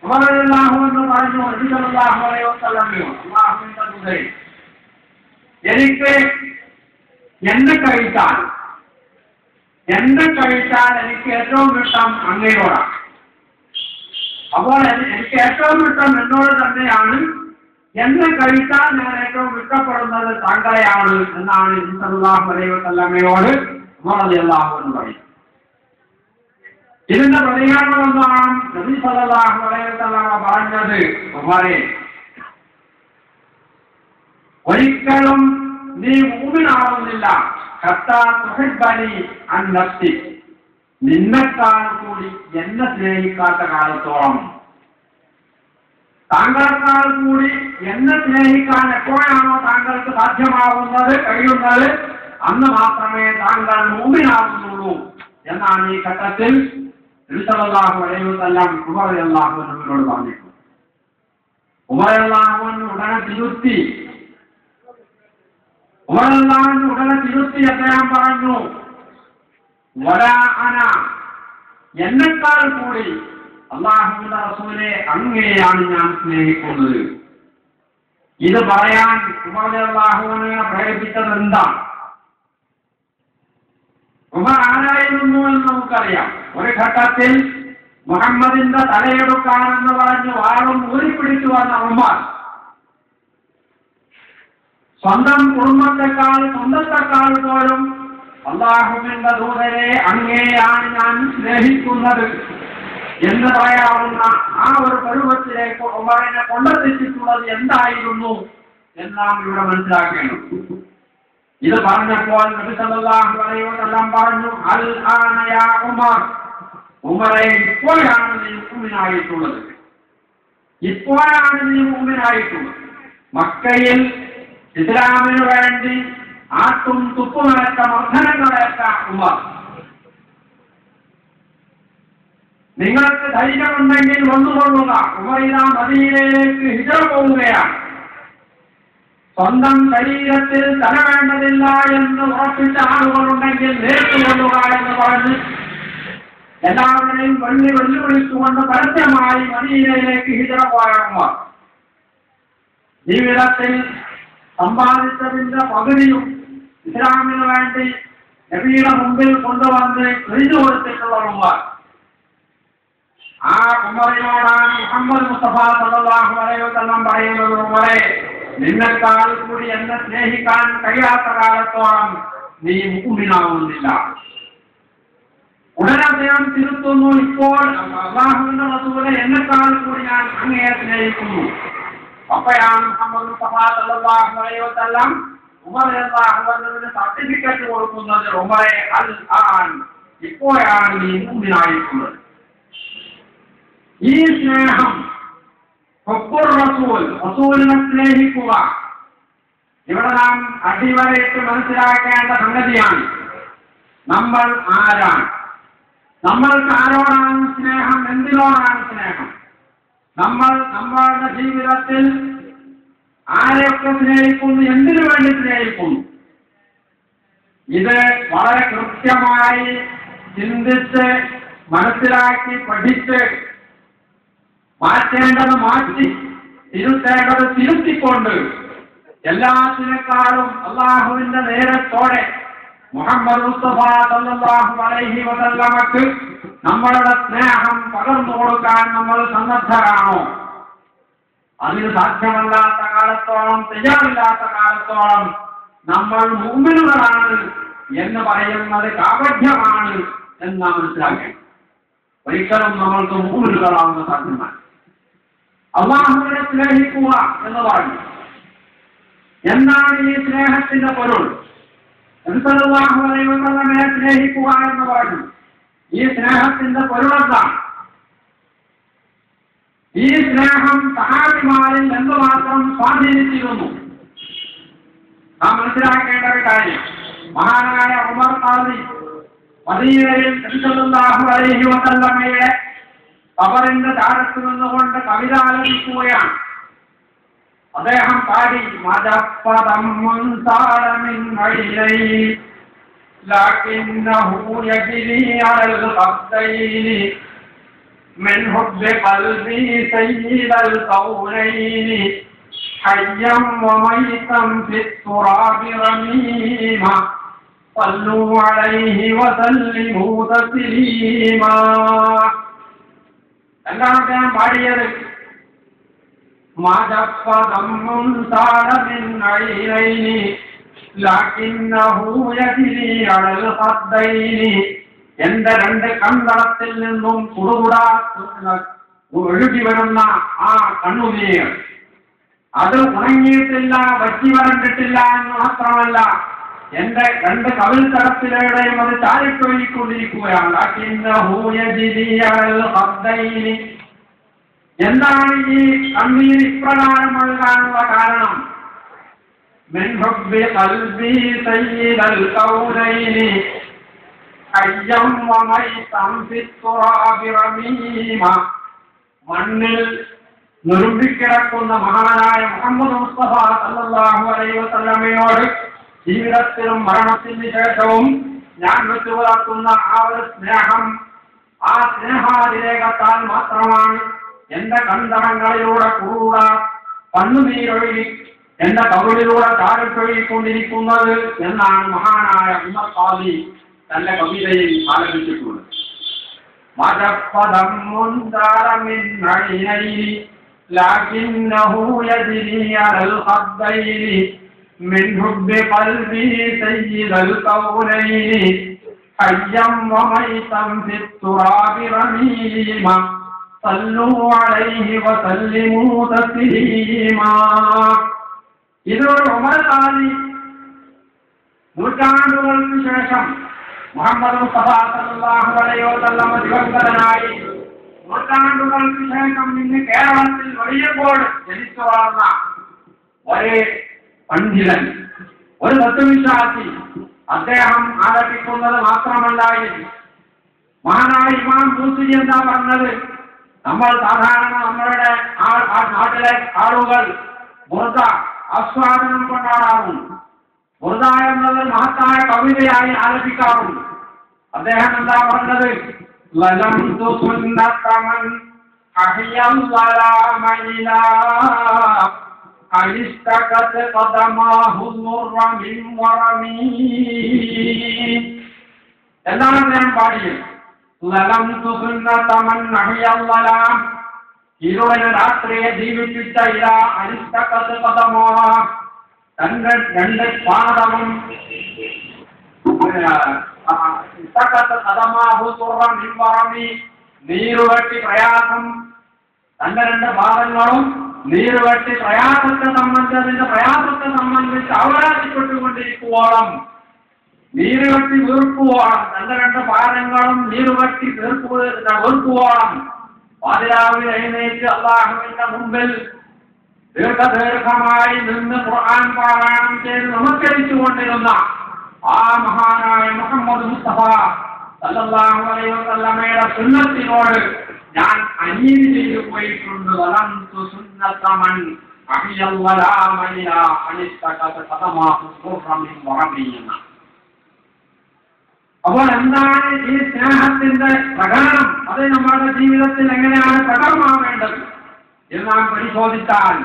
ഉമർ റളിയല്ലാഹു അൻഹു പറഞ്ഞു, നബി സല്ലല്ലാഹു അലൈഹി വസല്ലമയോട്, അല്ലാഹുവിന്റെ ദൂതരെ, എനിക്ക് എന്നെ കഴിച്ചാൽ എനിക്ക് ഏറ്റവും ഇഷ്ടം അങ്ങയോടാണ്. അപ്പോൾ എനിക്ക് ഏറ്റവും ഇഷ്ടം എന്നോട് തന്നെയാണ്. എന്നെ കഴിച്ചാൽ ഞാൻ ഏറ്റവും ഇഷ്ടപ്പെടുന്നത് താങ്കളെയാണ് എന്നാണ് നബി സല്ലല്ലാഹു അലൈഹി വസല്ലമയോട് ഉമർ റളിയല്ലാഹു അൻഹു പറയുന്നത്. ഇതിന്റെ പ്രതികരണമെന്നാണ് നബി സല്ലല്ലാഹു അലൈഹി വസല്ലമ പറഞ്ഞത്, ഉമറേ, ഒരിക്കലും നീ മുഅ്മിനാവുന്നില്ല ഹത്താ തുഹിബ്ബനി അൻ നഫ്സി, നിന്നെക്കാൾ കൂടി എന്നെ സ്നേഹിക്കാത്ത കാലത്തോളം. താങ്കളെക്കാൾ കൂടി എന്നെ സ്നേഹിക്കാൻ എപ്പോഴാണോ താങ്കൾക്ക് സാധ്യമാവുന്നത്, കഴിയുന്നത്, അന്ന് മാത്രമേ താങ്കൾ മുഅ്മിനാവുന്നുള്ളൂ എന്നാണ് ഈ ഘട്ടത്തിൽ നബി സല്ലല്ലാഹു അലൈഹി വസല്ലം ഉമർ റളിയല്ലാഹു അൻഹുവിനോട് പറഞ്ഞിട്ടുണ്ട്. ഉമർ റളിയല്ലാഹു അൻഹു ഉടനെ തിരുത്തി അദ്ദേഹം പറഞ്ഞു, വലാ അന, എന്നെക്കാൾ കൂടി അല്ലാഹുവിന്റെ റസൂലെ അങ്ങയെയാണ് ഞാൻ സ്നേഹിക്കുന്നത്. ഇത് പറയാൻ ഉമർ റളിയല്ലാഹു അൻഹുവിനെ പ്രേരിപ്പിച്ചത് എന്താണ്? ഉമർ ആരായിരുന്നു എന്ന് നമുക്കറിയാം. ഒരു ഘട്ടത്തിൽ മുഹമ്മദിന്റെ തലയെടുക്കാനെന്ന് പറഞ്ഞ് വാളും ഊരിപ്പിടിച്ചു വന്ന ഉമർ സ്വന്തം കുടുംബത്തെക്കാൾ, സ്വന്തത്തെക്കാൾ പോലും അല്ലാഹുവിന്റെ ദൂതരെ അങ്ങയെയാണ് ഞാൻ സ്നേഹിക്കുന്നത് എന്ന് പറയാവുന്ന ആ ഒരു പരുവത്തിലേക്ക് ഉമറിനെ കൊണ്ടെത്തിച്ചിട്ടുള്ളത് എന്തായിരുന്നു എന്നാണ് ഇവിടെ മനസ്സിലാക്കേണ്ടത്. ഇത് പറഞ്ഞപ്പോൾ നബി സല്ലല്ലാഹു അലൈഹി വസല്ലം പറഞ്ഞു, അൽ ആന യാ ഉമർ, ഉമറേ, ഇപ്പോഴാണ് നീ മുഅ്മിനായിട്ടുള്ളത്. മക്കയിൽ ഇസ്ലാമിനു വേണ്ടി ആട്ടും തുപ്പുമേറ്റ മർദ്ദനങ്ങളേറ്റ ഉമർ, നിങ്ങൾക്ക് ധൈര്യമുണ്ടെങ്കിൽ വന്നുകൊള്ളുക. ഉമർ ഇതാ മദീനയിലേക്ക് ഹിജ്റ പോവുകയാണ്. സ്വന്തം ശരീരത്തിൽ തല വേണ്ടതില്ല എന്ന് ഉറപ്പിച്ച ആളുകളുണ്ടെങ്കിൽ നേരിട്ടുകൊള്ളുക എന്ന് പറഞ്ഞ് എല്ലാവരെയും വെല്ലുവിളിച്ചുകൊണ്ട് പരസ്യമായി മദീനയിലേക്ക് ഹിജ്റ പോയ ഉമർ ജീവിതത്തിൽ സമ്പാദിച്ചതിന്റെ പകുതിയും ഇസ്ലാമിന് വേണ്ടി നബിയുടെ മുമ്പിൽ കൊണ്ടുവന്ന് എഴുതി കൊടുത്തിട്ടുള്ള ഉമർ. ആ ഉമറിനോടാണ് മുഹമ്മദ് മുസ്തഫ സല്ലല്ലാഹു അലൈഹി വസല്ലം പറയുന്നത്, ഉമറേ, നിന്നെക്കാൾ കൂടി എന്നെ സ്നേഹിക്കാൻ കഴിയാത്ത കാലത്തോളം നീ മുഅ്മിനാവുന്നില്ല. ഉടനെ അദ്ദേഹം തിരുത്തുന്നു, ഇപ്പോൾ അല്ലാഹുവിന്റെ റസൂലെ, എന്നെക്കാൾ കൂടി ഞാൻ അങ്ങയെ സ്നേഹിക്കുന്നു. അപ്പോഴാണ് മുഹമ്മദ് മുസ്തഫ സല്ലല്ലാഹു അലൈഹി വസല്ലം ഉമർ റളിയല്ലാഹു അൻഹുവിന് സർട്ടിഫിക്കറ്റ് കൊടുക്കുന്നത്, ഉമറെ അൽ ആൻ, ഇപ്പോഴാണ് നീ മുഅ്മിനായിരിക്കുന്നത്. ഈ സ്നേഹം ഹുബ്ബുർ റസൂൽ, റസൂലിനെ സ്നേഹിക്കുക, ഇവിടെ നാം അടിവരയിട്ട് മനസ്സിലാക്കേണ്ട സംഗതിയാണ്. നമ്മൾ ആരാണ്? നമ്മൾക്ക് ആരോടാണ് സ്നേഹം? എന്തിനോടാണ് സ്നേഹം? നമ്മൾ നമ്മളുടെ ജീവിതത്തിൽ ആരെയൊക്കെ സ്നേഹിക്കുന്നു, എന്തിനു വേണ്ടി സ്നേഹിക്കുന്നു? ഇത് വളരെ കൃത്യമായി ചിന്തിച്ച് മനസ്സിലാക്കി പഠിച്ച് മാറ്റേണ്ടത് മാറ്റി തിരുത്തേണ്ടത് തിരുത്തിക്കൊണ്ട് എല്ലാത്തിനേക്കാളും അള്ളാഹുവിന്റെ നേരത്തോടെ മുഹമ്മദ് മുസ്തഫ സല്ലല്ലാഹു അലൈഹി വസല്ലമക്ക് നമ്മളുടെ സ്നേഹം പകർന്നു കൊടുക്കാൻ നമ്മൾ സന്നദ്ധരാണോ? അതിന് സാധ്യമല്ലാത്ത കാലത്തോളം, തയ്യാറില്ലാത്ത കാലത്തോളം നമ്മൾ മുഅ്മിനുകളാണ് എന്ന് പറയുന്നത് കാപഢ്യമാണ് എന്ന് നാം മനസ്സിലാക്കണം. ഒരിക്കലും നമ്മൾക്ക് മുഅ്മിനുകളാവുന്ന സാധ്യമല്ല. അള്ളാഹുവിനെ സ്നേഹിക്കുക എന്ന് പറഞ്ഞു. എന്താണ് ഈ സ്നേഹത്തിന്റെ പൊരുൾ? നബി സല്ലല്ലാഹു അലൈഹി വസല്ലമയെ സ്നേഹിക്കുക എന്ന് പറഞ്ഞു. ഈ സ്നേഹത്തിന്റെ പൊരുളെന്താണ്? ഈ സ്നേഹം സഹാബിമാരിൽ എന്തുമാത്രം സ്വാധീനിച്ചിരുന്നു നാം മനസ്സിലാക്കേണ്ട ഒരു കാര്യം. മഹാനായ ഉമർ ഖാദി മദീനയിൽ നബി സല്ലല്ലാഹു അലൈഹി വസല്ലമയുടെ ഖബറിന്റെ താഴത്ത് നിന്നുകൊണ്ട് കവിത ആലപിക്കുകയാണ്. അദ്ദേഹം പാടി, മദപ്പദം മുൻസാലമിൻ ഐലൈ ലകിന്നഹു യജ്രി അലൽ ഖബ്ദൈനി മിൻ ഹുബ്ബി ഖൽബി സയ്യിദൽ ഖൗലൈനി ഹയ്യം വമൈതം ഫിത്തുറാബി റമീമ സല്ലു അലൈഹി വസല്ലിമു തസ്ലീമാ. എന്താണ് അദ്ദേഹം പാടിയത്? മദപ്പദം മുൻസാലമിൻ ഐലൈനി ലകിന്നഹു യജ്രി അലൽ ഖബ്ദൈനി. എന്റെ രണ്ട് കൺതളത്തിൽ നിന്നും കുടുകുടാ ഒഴുകി വരുന്ന ആ കണ്ണുനീർ, അത് ഉണങ്ങിയിട്ടില്ല, വറ്റി വരണ്ടിട്ടില്ല എന്ന് മാത്രമല്ല, എന്റെ രണ്ട് കവിൾത്തടത്തിലൂടെയും അത് ചാരിക്കൊഴിക്കൊണ്ടിരിക്കുകയാണ്. എന്താണ് ഈ കണ്ണീർ ഇപ്രകാരം ഒഴുകാനുള്ള കാരണം? മണ്ണിൽ നുരുമ്പിക്കിടക്കുന്ന മഹാനായ മുഹമ്മദ് മുസ്തഫ സല്ലല്ലാഹു അലൈഹി വസല്ലമയോട് ജീവിതത്തിലും മരണത്തിന് ശേഷവും ഞാൻ വെച്ചു പുലർത്തുന്ന ആ ഒരു സ്നേഹം, ആ സ്നേഹാതിരേകത്താൽ മാത്രമാണ് എന്റെ കൺതടങ്ങളിലൂടെ കൂടെ കണ്ണുനീരൊഴുകി എന്റെ കവിളിലൂടെ ചാടിക്കൊഴുകിക്കൊണ്ടിരിക്കുന്നത് എന്നാണ് മഹാനായ ഉമർ ഖാദി തന്റെ കവിതയിൽ ആലപിച്ചിട്ടുള്ളത്. മദപ്പദം മുൻസാലമിൻ ഐലൈനി ലകിന്നഹു യജ്രി അലൽ ഖബ്ദൈനി മിൻ ഹുബ്ബി ഖൽബി സയ്യിദൽ ഖൗലൈനി ഹയ്യം വമൈതം ഫിത്തുറാബി റമീമ സല്ലു അലൈഹി വസല്ലിമു തസ്ലീമാ. ഇതൊരു ഉമർ ഖാദി നൂറ്റാണ്ടുകൾക്ക് ശേഷം മുഹമ്മദ് മുസ്തഫ സല്ലല്ലാഹു അലൈഹി വസല്ലം ദിവംഗതനായി നൂറ്റാണ്ടുകൾക്ക് ശേഷം ഇന്ന് കേരളത്തിൽ വലിയപ്പോൾ ജനിച്ചു വളർന്ന ഒരു പണ്ഡിതൻ, ഒരു തത്വവിശ്വാസി, അദ്ദേഹം ആലപിക്കുന്നത് മാത്രമല്ലായിരുന്നു. മഹാനായ ഇമാം ബൂസരി എന്താ പറഞ്ഞത്? നമ്മൾ സാധാരണ നമ്മളുടെ നാട്ടിലെ ആളുകൾ ബുർദ ആസ്വാദനം കൊണ്ടാടാറുണ്ട്. ബുർദ എന്നത് മഹത്തായ കവിതയായി ആലപിക്കാറുണ്ട്. അദ്ദേഹം എന്താ പറഞ്ഞത്? ലലംതു സുന്നതമൻ അഹിയം വലാമയിലാ അലിസ്തകത ഖദമാഹു മുറമിൻ വറമീ. എന്താണ് അദ്ദേഹം പാടിയത്? ലലംതു സുന്നതമൻ അഹിയം വലാം, ഇരുവന രാത്രിയെ ജീവിപ്പിച്ച ഇലാ അലിസ്തകത ഖദമാ, തന്റെ രണ്ട് പാദവും നീരുവട്ടി പ്രയാസം, തന്റെ രണ്ട് പാദങ്ങളും നീരുവെട്ടി പ്രയാസത്തെ സംബന്ധിച്ച് അവരാധിപ്പെട്ടുകൊണ്ടിരിക്കുവോളം, നീരുവെട്ടി വീർക്കുവോളം, രണ്ട് പാദങ്ങളും നീരുവെട്ടി വീർക്കുവോളം പാതിരാവിലെ എഴുന്നേറ്റ് അള്ളാഹുവിന്റെ മുമ്പിൽ ദീർഘമായി നിന്ന് ഖുർആൻ പാരായണം ചെയ്ത് നമസ്കരിച്ചുകൊണ്ടിരുന്ന ആ മഹാനായ മുഹമ്മദ് മുസ്തഫ സല്ലല്ലാഹു അലൈഹി വസല്ലമയുടെ സുന്നത്തിനോട് ഞാൻ അനീതി ചെയ്തു പോയിട്ടുണ്ട്. വലന്തു സുന്നത്തമൻ അഹിയൽ വലാമനില അനിസ്തഖത ഖദമാഹു സുറമിൻ വറബിയന. അപ്പോൾ എന്താണ് ഈ സ്നേഹത്തിന്റെ പ്രകടനം? അത് നമ്മുടെ ജീവിതത്തിൽ എങ്ങനെയാണ് പ്രകടമാവേണ്ടത് എന്ന് നാം പരിശോധിച്ചാൽ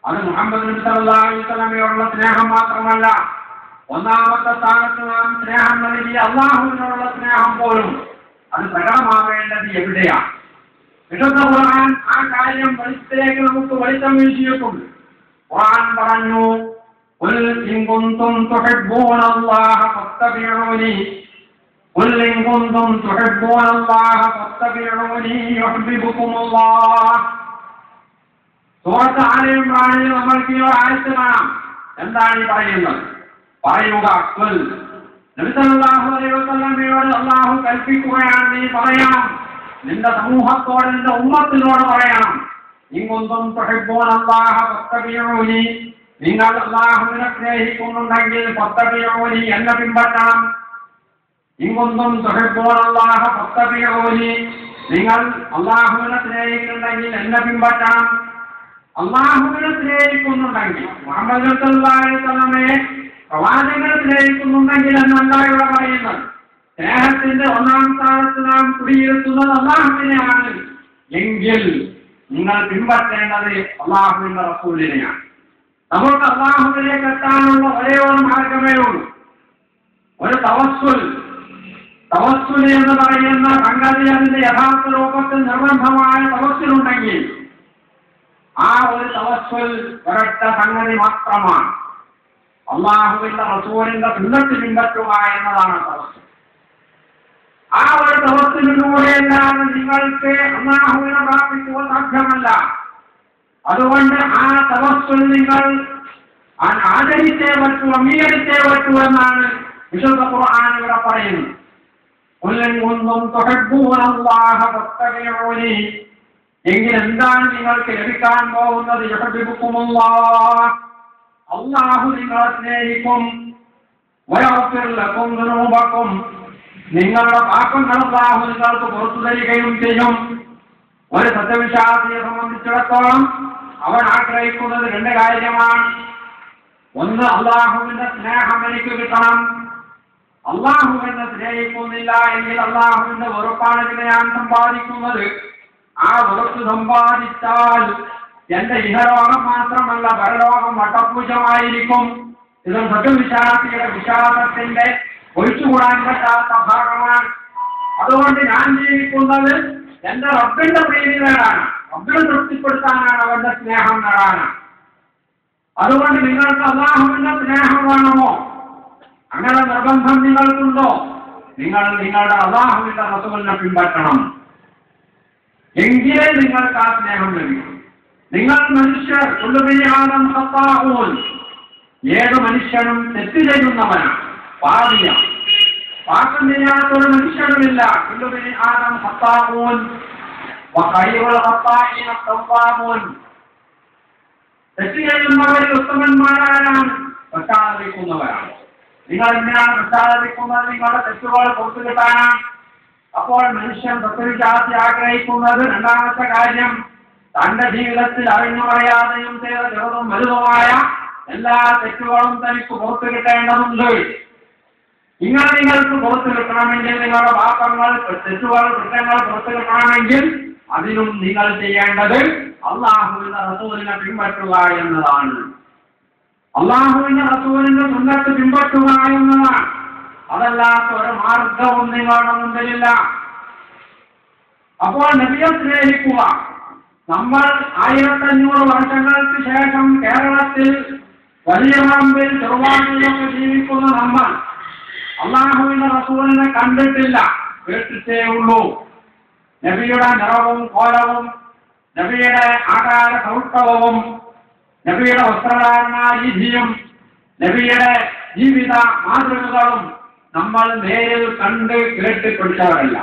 അത് മുഹമ്മദ് നബി സല്ലല്ലാഹു അലൈഹി വസല്ലമയോടുള്ള സ്നേഹം മാത്രമല്ല, ഒന്നാമത്തെ സ്ഥാനത്ത് നാം സ്നേഹം നൽകിയ അള്ളാഹുവിനോടുള്ള സ്നേഹം പോലും അത് പ്രകടമാവേണ്ടത് എവിടെയാണ്? വിശുദ്ധ ഖുർആൻ ആ കാര്യം വെളിച്ചത്തിലേക്ക് നമുക്ക് വെളിച്ചം വീശിയിട്ടുണ്ട്. ഖുർആൻ പറഞ്ഞു, ഖുൽ ഇൻ കുൻതും തുഹിബ്ബൂനല്ലാഹ ഫത്തബിഊനി ഖുൽ ഇൻ കുൻതും തുഹിബ്ബൂനല്ലാഹ ഫത്തബിഊനി യുഹിബ്ബുകുമുല്ലാഹ്. സൂറത്ത് ആല ഇംറാനിൽ നമ്മൾക്ക് ഈ ആയത്ത് കാണാം. എന്താണ് ഈ പറയുന്നത്? പറയുക, ഖുൽ, നബി സല്ലല്ലാഹു അലൈഹി വസല്ലമയോട് അല്ലാഹു കൽപ്പിക്കുകയാണ്, നീ പറയണം, നിന്റെ സമൂഹത്തോട്, നിന്റെ ഉമ്മത്തിനോട് പറയണം, ഇൻ കുൻതും തുഹിബ്ബൂനല്ലാഹ ഫത്തബിഊനി, നിങ്ങൾ അല്ലാഹുവിനെ സ്നേഹിക്കുന്നുണ്ടെങ്കിൽ ഫത്തബിഊനി, എന്നെ പിൻപറ്റണം. ഇൻ കുൻതും തുഹിബ്ബൂനല്ലാഹ ഫത്തബിഊനി, നിങ്ങൾ അല്ലാഹുവിനെ സ്നേഹിക്കുന്നുണ്ടെങ്കിൽ എന്നെ പിൻപറ്റണം. അല്ലാഹുവിനെ സ്നേഹിക്കുന്നുണ്ടെങ്കിൽ, മുഹമ്മദ് സല്ലല്ലാഹു അലൈഹി വസല്ലമയെ പ്രവാചകനെ സ്നേഹിക്കുന്നുണ്ടെങ്കിൽ എന്നല്ല ഇവിടെ പറയുന്നത്. സ്നേഹത്തിന്റെ ഒന്നാം സ്ഥാനത്ത് നാം കുടിയിരുത്തുന്നത് അല്ലാഹുവിനെയാണ് എങ്കിൽ നിങ്ങൾ പിൻപറ്റേണ്ടത് അല്ലാഹുവിന്റെ റസൂലിനെയാണ്. നമുക്ക് അല്ലാഹുവിലേക്ക് എത്താനുള്ള ഒരേ ഒരു മാർഗമേ ഉള്ളൂ, ഒരു തവസ്സുൽ. തവസ്സുൽ എന്ന് പറയുന്ന സംഗതി അതിന്റെ യഥാർത്ഥ രൂപത്തിൽ നിർബന്ധമായ തവസ്സുലുണ്ടെങ്കിൽ ആ ഒരു തവസ്സുൽ ഒരൊറ്റ സംഗതി മാത്രമാണ്, അല്ലാഹുവിന്റെ റസൂലിന്റെ സുന്നത്ത് പിൻപറ്റുക എന്നതാണ് തവസ്സുൽ. ആ ഒരു തവസ്സുലിലൂടെയല്ലാതെ നിങ്ങൾക്ക് അല്ലാഹുവിനെ പ്രാപിക്കുക സാധ്യമല്ല. അതുകൊണ്ട് ആ തവസ്സുൽ നിങ്ങൾ ആചരിച്ചേ പറ്റൂ, അംഗീകരിച്ചേ പറ്റൂ എന്നാണ് വിശുദ്ധ ഖുർആൻ ഇവിടെ പറയുന്നത്. ഖുൽ ഇൻ കുൻതും തുഹിബ്ബൂനല്ലാഹ ഫത്തബിഊനി, എങ്കിൽ എന്താണ് നിങ്ങൾക്ക് ലഭിക്കാൻ പോകുന്നത്? യുഹിബ്ബുകുമുല്ലാഹ്, അല്ലാഹു നിങ്ങളെ സ്നേഹിക്കും. വയഗ്ഫിർ ലക്കും ദുനൂബക്കും, നിങ്ങളുടെ പാപങ്ങൾ അല്ലാഹു നിങ്ങൾക്ക് പുറത്തു തരികയും ചെയ്യും. ഒരു സത്യവിശ്വാസിയെ സംബന്ധിച്ചിടത്തോളം അവൻ ആഗ്രഹിക്കുന്നത് രണ്ട് കാര്യമാണ്. ഒന്ന്, അല്ലാഹുവിന്റെ സ്നേഹം എനിക്ക് കിട്ടണം. അല്ലാഹുവിനെ സ്നേഹിക്കുന്നില്ല എങ്കിൽ അല്ലാഹുവിന്റെ വെറുപ്പാണ് ഇതിനെ ഞാൻ സമ്പാദിക്കുന്നത്. ആ വെറുപ്പ് സമ്പാദിച്ചാൽ എന്റെ ഇഹലോകം മാത്രമല്ല പരലോകം വട്ടപൂജമായിരിക്കും. ഇത് സത്യവിശ്വാസിയുടെ വിശ്വാസത്തിന്റെ ഒഴിച്ചുകൂടാൻ പറ്റാത്ത ഭാഗമാണ്. അതുകൊണ്ട് ഞാൻ ജീവിക്കുന്നത് എന്റെ റബ്ബിന്റെ പ്രീതി നേടാനാണ്, റബ്ബിനെ തൃപ്തിപ്പെടുത്താനാണ്, അവന്റെ സ്നേഹം നേടാനാണ്. അതുകൊണ്ട് നിങ്ങൾക്ക് അല്ലാഹുവിന്റെ സ്നേഹം വേണമോ? അങ്ങനെ നിർബന്ധം നിങ്ങൾക്കുണ്ടോ? നിങ്ങൾ നിങ്ങളുടെ അല്ലാഹുവിന്റെ റസൂലിനെ പിൻപറ്റണം, എങ്കിലേ നിങ്ങൾക്ക് ആ സ്നേഹം ലഭിക്കും. നിങ്ങൾ മനുഷ്യർ കുല്ലുബിനിആദം ഖത്താഊൻ, ഏത് മനുഷ്യനും തെറ്റ് ചെയ്യുന്നവനാണ്, പാപിയാണ്. പാപം ചെയ്യാത്തൊരു മനുഷ്യനുമില്ല. കുല്ലുബിനിആദം ഖത്താഊൻ വഖൈറുൽ ഖത്താഈന തവ്വാബൂൻ, തെറ്റ് ചെയ്യുന്നവരിൽ ഉത്തമന്മാരാണ് പ്രസാദിക്കുന്നവരാണ്. നിങ്ങൾ എന്തിനാണ് പ്രസാദിക്കുന്നത്? നിങ്ങളുടെ തെറ്റുകൾ പുറത്തു കിട്ടാനാണ്. അപ്പോൾ മനുഷ്യൻ സത്യവിശ്വാസി ആഗ്രഹിക്കുന്നത് രണ്ടാമത്തെ കാര്യം, തന്റെ ജീവിതത്തിൽ അറിഞ്ഞു പറയാതെയും ചെയ്ത ചെറുതും വലുതുമായ എല്ലാ തെറ്റുകളും തനിക്ക് പുറത്തു കിട്ടേണ്ടതുണ്ട്. ഇങ്ങനെ നിങ്ങൾക്ക് പുറത്തു കിട്ടണമെങ്കിൽ, നിങ്ങളുടെ പാപങ്ങൾ, തെറ്റുകൾ, കുറ്റങ്ങൾ പുറത്തു കിട്ടണമെങ്കിൽ അതിനും നിങ്ങൾ ചെയ്യേണ്ടത് അല്ലാഹുവിന്റെ റസൂലിനെ പിൻപറ്റുക എന്നതാണ്. അല്ലാഹുവിന്റെ റസൂലിന്റെ സുന്നത്ത് പിൻപറ്റുക എന്നതാണ്. അതല്ലാത്ത ഒരു മാർഗവും നിങ്ങളുടെ മുമ്പിലില്ല. അപ്പോൾ നബിയെ സ്നേഹിക്കുക. നമ്മൾ 1500 വർഷങ്ങൾക്ക് ശേഷം കേരളത്തിൽ വലിയ പറമ്പിൽ ചെറുവാടിയിലൊക്കെ ജീവിക്കുന്ന നമ്മൾ അല്ലാഹുവിന്റെ റസൂലിനെ കണ്ടിട്ടില്ല, കേട്ടിട്ടേ ഉള്ളൂ. നബിയുടെ നിറവും കോലവും നബിയുടെ ആകാര സൗഷ്ഠവവും നബിയുടെ വസ്ത്രധാരണ രീതിയും നബിയുടെ ജീവിത മാതൃകകളും നമ്മൾ നേരിൽ കണ്ട് കേട്ട് പഠിച്ചവരല്ല.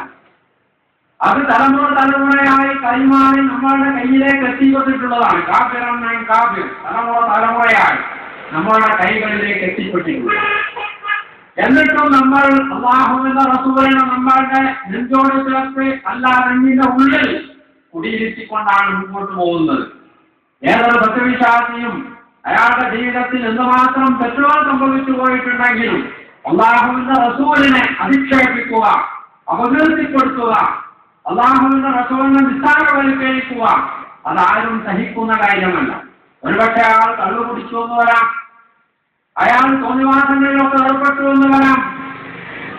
അത് തലമുറയായി കൈമാറി നമ്മളുടെ കയ്യിലേക്ക് എത്തിപ്പെട്ടിട്ടുള്ളതാണ്. കാഫിർ തലമുറയായി നമ്മളുടെ കൈകളിലേക്ക് എത്തിപ്പെട്ടിട്ടുള്ളത്. എന്നിട്ടും നമ്മൾ അല്ലാഹുവിന്റെ റസൂലിനെ നമ്മളുടെ നെഞ്ചോട് ചേർത്ത് നെഞ്ചിന്റെ ഉള്ളിൽ കുടിയിരുത്തിക്കൊണ്ടാണ് മുമ്പോട്ട് പോകുന്നത്. ഏതൊരു സത്യവിശ്വാസിയും അയാളുടെ ജീവിതത്തിൽ എന്തുമാത്രം തെറ്റുകൾ സംഭവിച്ചു പോയിട്ടുണ്ടെങ്കിലും അല്ലാഹുവിന്റെ റസൂലിനെ അധിക്ഷേപിക്കുക, അപകീർത്തിപ്പെടുത്തുക, അല്ലാഹുവിന്റെ റസൂലിനെ നിസ്സാരവൽക്കരിക്കുക അതാരും സഹിക്കുന്ന കാര്യമല്ല. ഒരുപക്ഷെ അയാൾ കള്ളുകുടിച്ചു എന്ന് വരാം, അയാൾ തോന്നിവാസങ്ങളിലൊക്കെ ഏർപ്പെട്ടു എന്ന് വരാം.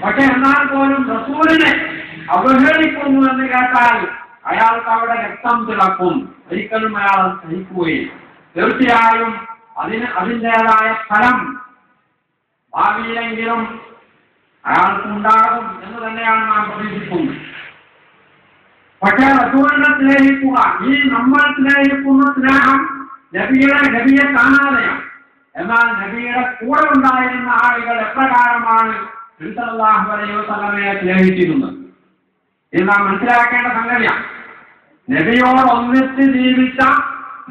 പക്ഷെ എന്നാൽ പോലും റസൂലിനെ അവഹേളിക്കുന്നു എന്ന് കേട്ടാൽ അയാൾക്ക് അവിടെ രക്തം തിളക്കും. ഒരിക്കലും അയാൾ സഹിക്കുകയും തീർച്ചയായും അതിൻ്റെതായ ഫലം ഭാവിയിലെങ്കിലും അയാൾക്കുണ്ടാകും എന്ന് തന്നെയാണ് നാം പ്രതീക്ഷിക്കുന്നത്. പക്ഷേ റസൂലിനെ സ്നേഹിക്കുക, ഈ നമ്മൾ സ്നേഹിക്കുന്ന സ്നേഹം നബിയെ കാണാതെയാണ്. എന്നാൽ നബിയുടെ കൂടെ ഉണ്ടായിരുന്ന ആളുകൾ എപ്രകാരമാണ് നബി സല്ലല്ലാഹു അലൈഹി വസല്ലമയെ സ്നേഹിച്ചിരുന്നത് ഇത് നാം മനസ്സിലാക്കേണ്ട സംഗതിയാണ്. നബിയോട് ഒന്നിച്ച് ജീവിച്ച,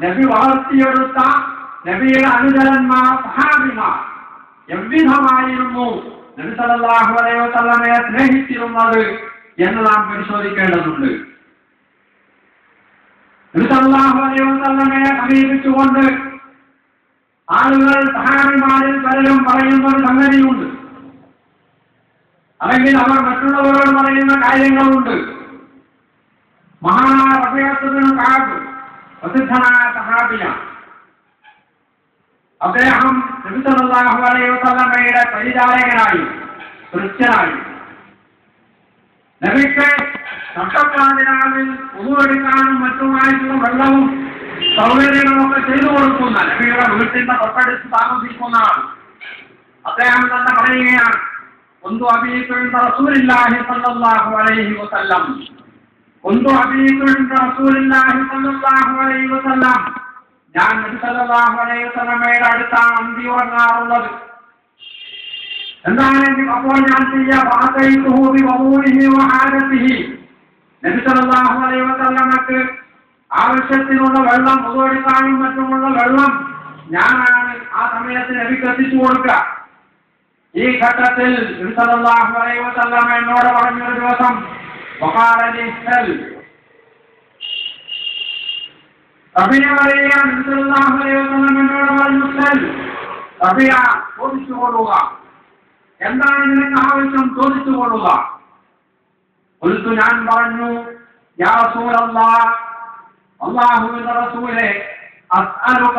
നബി വളർത്തിയെടുത്ത നബിയുടെ അനുചരന്മാർ സഹാബിമാർ എவ்விധമായിരുന്നു നബി സല്ലല്ലാഹു അലൈഹി വസല്ലമയെ സ്നേഹിച്ചിരുന്നത് എന്ന് നാം പരിശോധിക്കേണ്ടതുണ്ട്. നബി സല്ലല്ലാഹു അലൈഹി വസല്ലമയെ സമീപിച്ചുകൊണ്ട് ആളുകൾ സഹാബിമാരിൽ പലരും പറയുന്ന ഒരു സംഗതിയുണ്ട്, അല്ലെങ്കിൽ അവർ മറ്റുള്ളവരോട് പറയുന്ന കാര്യങ്ങളുണ്ട്. മഹാനായ റബീഅത്ത് ഇബ്നു കഅബ് പ്രസിദ്ധനായ സഹാബിയാണ്. അദ്ദേഹം നബി സല്ലല്ലാഹു അലൈഹി വസല്ലമയുടെ പരിചാരകനായി ക്രിസ്ത്യനായി. നബിക്ക് നഷ്ടപ്പാതിരാവിൽ ഉടുവെടുക്കാനും മറ്റുമായിട്ടുള്ള വെള്ളവും സൗകര്യങ്ങളൊക്കെ ചെയ്തു കൊടുക്കുന്ന, നബിയുടെ വീട്ടിന്റെ തൊട്ടടുത്ത് താമസിക്കുന്ന ആൾ. അദ്ദേഹം തന്നെ പറയുകയാണ്, കുന്തു അബീതു ഇൻദ റസൂലില്ലാഹി സ്വല്ലല്ലാഹു അലൈഹി വസല്ലം, കുന്തു അബീതു ഇൻദ റസൂലില്ലാഹി സ്വല്ലല്ലാഹു അലൈഹി വസല്ലം, ഞാൻ നബി സല്ലല്ലാഹു അലൈഹി വസല്ലമയുടെ അടുത്താണ് അന്തി ഉറങ്ങാറുള്ളത്. എന്താണെങ്കിൽ അപ്പോൾ ഞാൻ നബി സല്ലല്ലാഹു അലൈഹി വസല്ലമക്ക് ആവശ്യത്തിനുള്ള വെള്ളം, ഉപയോഗിക്കാനും മറ്റുമുള്ള വെള്ളം ഞാനാണ് ആ സമയത്ത് നബിക്ക് എത്തിച്ചു കൊടുക്കുക. ഈ ഘട്ടത്തിൽ നബി സല്ലല്ലാഹു അലൈഹി വസല്ലം എന്നോട് പറഞ്ഞൊരു ദിവസം ചോദിച്ചുകൊള്ളുക, എന്താണ് നിനക്ക് ആവശ്യം ചോദിച്ചുകൊള്ളുക. ഒരിക്കൽ ഞാൻ പറഞ്ഞു, യാ റസൂലല്ലാഹ്, അല്ലാഹുവിന്റെ റസൂലേ, അസ്അലുക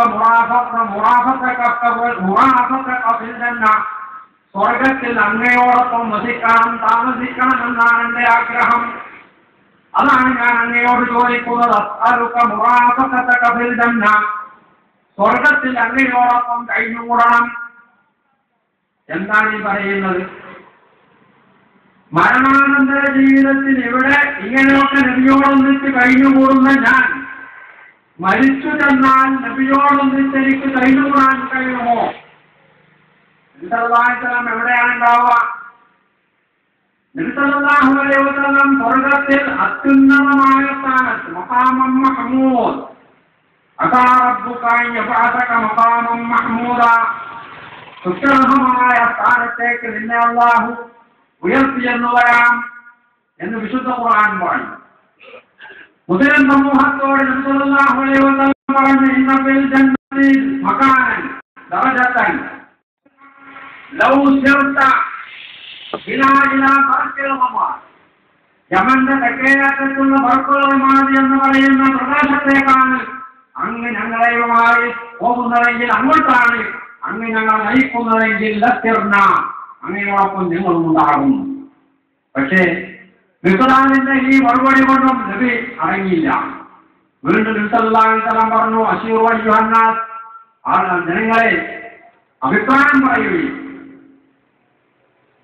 മുറാഫഖക ഫിൽ ജന്ന, സ്വർഗ്ഗത്തിൽ അങ്ങയോടൊപ്പം വസിക്കണം, താമസിക്കണം എന്നാണ് എന്റെ ആഗ്രഹം. അതാണ് ഞാൻ അങ്ങയോട് ചോദിക്കുന്നത്. അസ്അലുക മുറാഫഖക ഫിൽ ജന്ന, സ്വർഗ്ഗത്തിൽ അങ്ങയോടൊപ്പം കഴിഞ്ഞുകൂടണം. എന്താണ് ഈ പറയുന്നത്? മരണാനന്തര ജീവിതത്തിൽ ഇവിടെ ഇങ്ങനെയൊക്കെ നബിയോടൊന്നിച്ച് കഴിഞ്ഞുകൂടുന്ന ഞാൻ മരിച്ചു ചെന്നാൽ നബിയോടൊന്നിച്ച് എനിക്ക് കഴിഞ്ഞുകൂടാൻ കഴിയുമോ? നബി സല്ലല്ലാഹു അലൈഹി വസല്ലം എവിടെയാണ് ഉണ്ടാവുക? നബി സല്ലല്ലാഹു അലൈഹി വസല്ലം സ്വർഗ്ഗത്തിൽ അത്യുന്നതമായ സ്ഥാനത്ത്, മഖാമം മഹ്മൂദ്, അതാ റബ്ബുക യബ്അസക മഖാമം മഹ്മൂദ, സുത്യർഹമായ സ്ഥാനത്തേക്ക് നിന്നെ അല്ലാഹു ഉയർത്തിയെന്ന് വരാം എന്ന് വിശുദ്ധ ഖുർആൻ പറഞ്ഞു. മുസ്ലിം സമൂഹത്തോട് നബി സല്ലല്ലാഹു അലൈഹി വസല്ലം പറഞ്ഞു, ഇന്ന ഫിൽ ജന്നതി മകാനൻ ദറജതൻ ലൗ സിർത ഇലാ ബർക്കിൽ ഖമാർ, യമന്റെ തെക്കേയറ്റത്തുള്ള ബർക്കുൽ ഖമാർ എന്ന് പറയുന്ന പ്രദേശത്തേക്കാണ് അങ്ങ് ഞങ്ങളെയുമായി പോകുന്നതെങ്കിൽ, അങ്ങോട്ടാണ് അങ്ങ് ഞങ്ങൾ നയിക്കുന്നതെങ്കിൽ ലത്തിർന, അങ്ങയോടൊപ്പം ഞങ്ങളുണ്ടാകും. പക്ഷേ മിസ്റാനിന്റെ ഈ മറുപടി കൊണ്ടും നബി അടങ്ങിയില്ല. വീണ്ടും നബി സല്ലല്ലാഹു അലൈഹി വസല്ലം പറഞ്ഞു, അശീറു അയ്യുഹന്നാസ്, ജനങ്ങളെ അഭിപ്രായം പറയുകയും.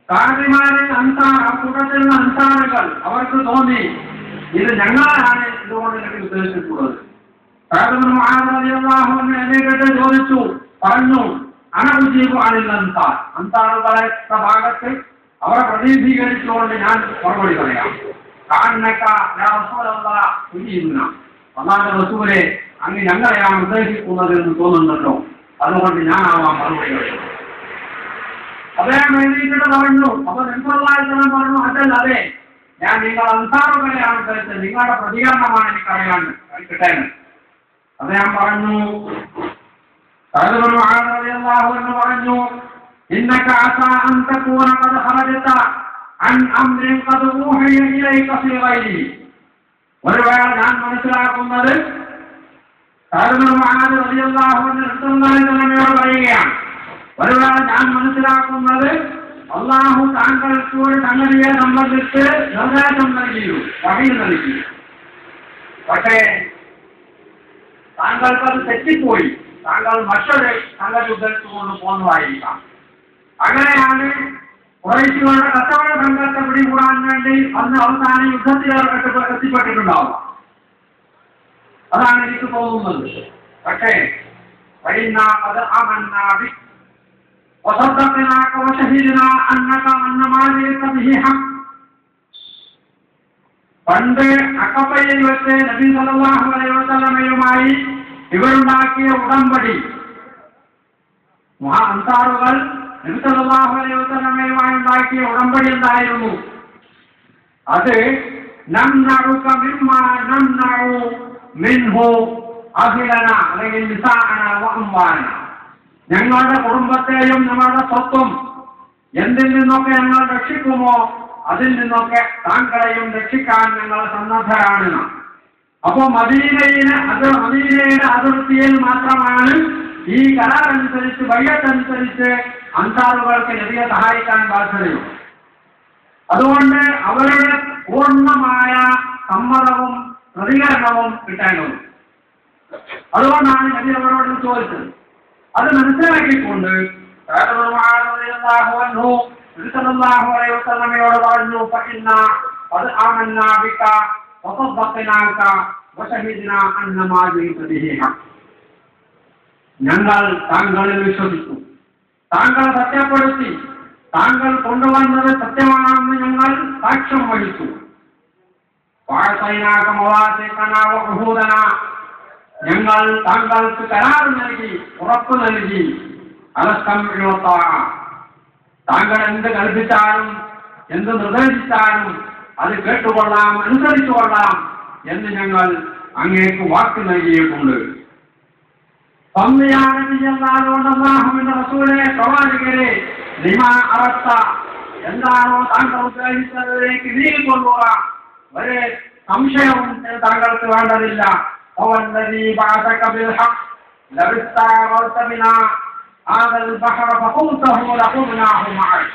കാദിമാരിൽ അൻസാർ, കൂട്ടത്തിൽ അൻസാറുകൾ അവർക്ക് തോന്നി ഇത് ഞങ്ങളാണ് ഇതുകൊണ്ട് നബി ഉദ്ദേശിച്ചിട്ടുള്ളത്. ചോദിച്ചു, പറഞ്ഞു, അനഉജീബു അനിൽ അൻസാർ, അൻസാറുകളെ ഭാഗത്ത് അവരെ പ്രതിനിധീകരിച്ചുകൊണ്ട് ഞാൻ മറുപടി പറയാം. അല്ലാഹുവിന്റെ റസൂലേ, അങ്ങ് ഞങ്ങളെയാണ് ഉദ്ദേശിക്കുന്നത് എന്ന് തോന്നുന്നുണ്ടോ? അതുകൊണ്ട് ഞാനാവാം മറുപടി പറയുന്നത്. അദ്ദേഹം എഴുതിയിട്ട് പറഞ്ഞു. അപ്പൊ നബിസല്ലല്ലാഹു പറഞ്ഞു, അതല്ല, അതെ, ഞാൻ നിങ്ങൾ അൻസാറുകളെയാണ് ഉദ്ദേശിച്ചത്, നിങ്ങളുടെ പ്രതികരണമാണ് എനിക്കറിയാൻ കിട്ടേണ്ടത്. അദ്ദേഹം പറഞ്ഞു, പറഞ്ഞു, ഇന്നക അസാ അൻ തകൂന ഖദ് ഖറജത അൻ അംരിൻ ഖദ് ഊഹിയ ഇലൈക ഫീ ഗൈരി. ഒരുവേള ഞാൻ മനസ്സിലാക്കുന്നത് പറയുകയാണ്, ഒരുവേള ഞാൻ മനസ്സിലാക്കുന്നത് അള്ളാഹു താങ്കൾക്ക് ഒരു സംഗതിയെ സംബന്ധിച്ച് നിർദ്ദേശം നൽകിയോ, വഹി നൽകി. പക്ഷേ താങ്കൾക്കത് തെറ്റിപ്പോയി, താങ്കൾ മറ്റൊരു സംഗതി ഉദ്ധരിച്ചുകൊണ്ട് പോകുന്നതായിരിക്കാം. അങ്ങനെയാണ് ഖുറൈശികളുടെ കച്ചവട സംഘത്തെ പിടികൂടാൻ വേണ്ടി അന്ന് അവസാന യുദ്ധത്തിൽ എത്തിപ്പെട്ടിട്ടുണ്ടാവുക. അതാണ് എനിക്ക് തോന്നുന്നത്. പക്ഷേ അത് പണ്ട് അഖബയിൽ വെച്ച് നബി സല്ലല്ലാഹു അലൈഹി വസല്ലമയുമായി ഇവരുണ്ടാക്കിയ ഉടമ്പടി, അൻസാറുകൾ നബി സല്ലല്ലാഹു അലൈഹി വസല്ലമയുമായി ഉണ്ടാക്കിയ ഉടമ്പടി എന്തായിരുന്നു? അത് നംനഉക മിമ്മാ നംനഉ മിൻഹു അഹ്ലന അല്ലെങ്കിൽ നിസാഅന വഅംവാന, ഞങ്ങളുടെ കുടുംബത്തെയും ഞങ്ങളുടെ സ്വത്തും എന്തിൽ നിന്നൊക്കെ ഞങ്ങൾ രക്ഷിക്കുമോ അതിൽ നിന്നൊക്കെ താങ്കളെയും രക്ഷിക്കാൻ ഞങ്ങൾ സന്നദ്ധരാണ്. അപ്പോ മദീനയുടെ അതിർത്തിയിൽ മാത്രമാണ് ഈ കരാറനുസരിച്ച്, ബൈഅത്തനുസരിച്ച് അൻസാറുകൾക്ക് നബിയെ സഹായിക്കാൻ ബാധ്യതയുള്ളൂ. അതുകൊണ്ട് അവരുടെ പൂർണ്ണമായ സമ്മതവും പ്രതികരണവും കിട്ടേണ്ടതും. അതുകൊണ്ടാണ് നബി അവരോട് ചോദിച്ചത്. അത് മനസ്സിലാക്കിക്കൊണ്ട് ോട് പറഞ്ഞു, അത് ആമന്നാ ബിക വസദ്ദഖനാക വശഹിദ്നാ അന്നമാ ജിഇത ബിഹി ഹഖ്, ഞങ്ങൾ താങ്കളിൽ വിശ്വസിച്ചു, താങ്കളെ സത്യപ്പെടുത്തി, താങ്കൾ കൊണ്ടുവന്നത് സത്യമാണെന്ന് ഞങ്ങൾ സാക്ഷ്യം വഹിച്ചു. വഅതൈനാക മവാസിഖനാ വഉഹൂദനാ, ഞങ്ങൾ താങ്കൾക്ക് കരാർ നൽകി, ഉറപ്പ് നൽകി. അലസ്സംഇ വത്വാഅ, താങ്കൾ എന്ത് കൽപ്പിച്ചാലും എന്ത് നിർദ്ദേശിച്ചാലും അത് കേട്ടുകൊള്ളാം, അനുസരിച്ചു കൊള്ളാം എന്ന് ഞങ്ങൾ അങ്ങേക്ക് വാക്ക് നൽകിയിട്ടുണ്ട്. അല്ലാഹുവിന്റെ റസൂലേ, പ്രവാചകരെ, ലിമാ അറത്ത, എന്താണോ താങ്കൾ ഉദ്ദേശിച്ചതിലേക്ക് നീങ്ങിക്കൊള്ളുക, ഒരു സംശയവും താങ്കൾക്ക് വേണ്ടതില്ല. അവല്ലദീ ബഅസക ബിൽ ഹഖ് ലൗ ഇസ്തഅറത ബിനാ ഹാദൽ ബഹറ ഫഖുൽതഹു ലഖുനാഹു മഅക്,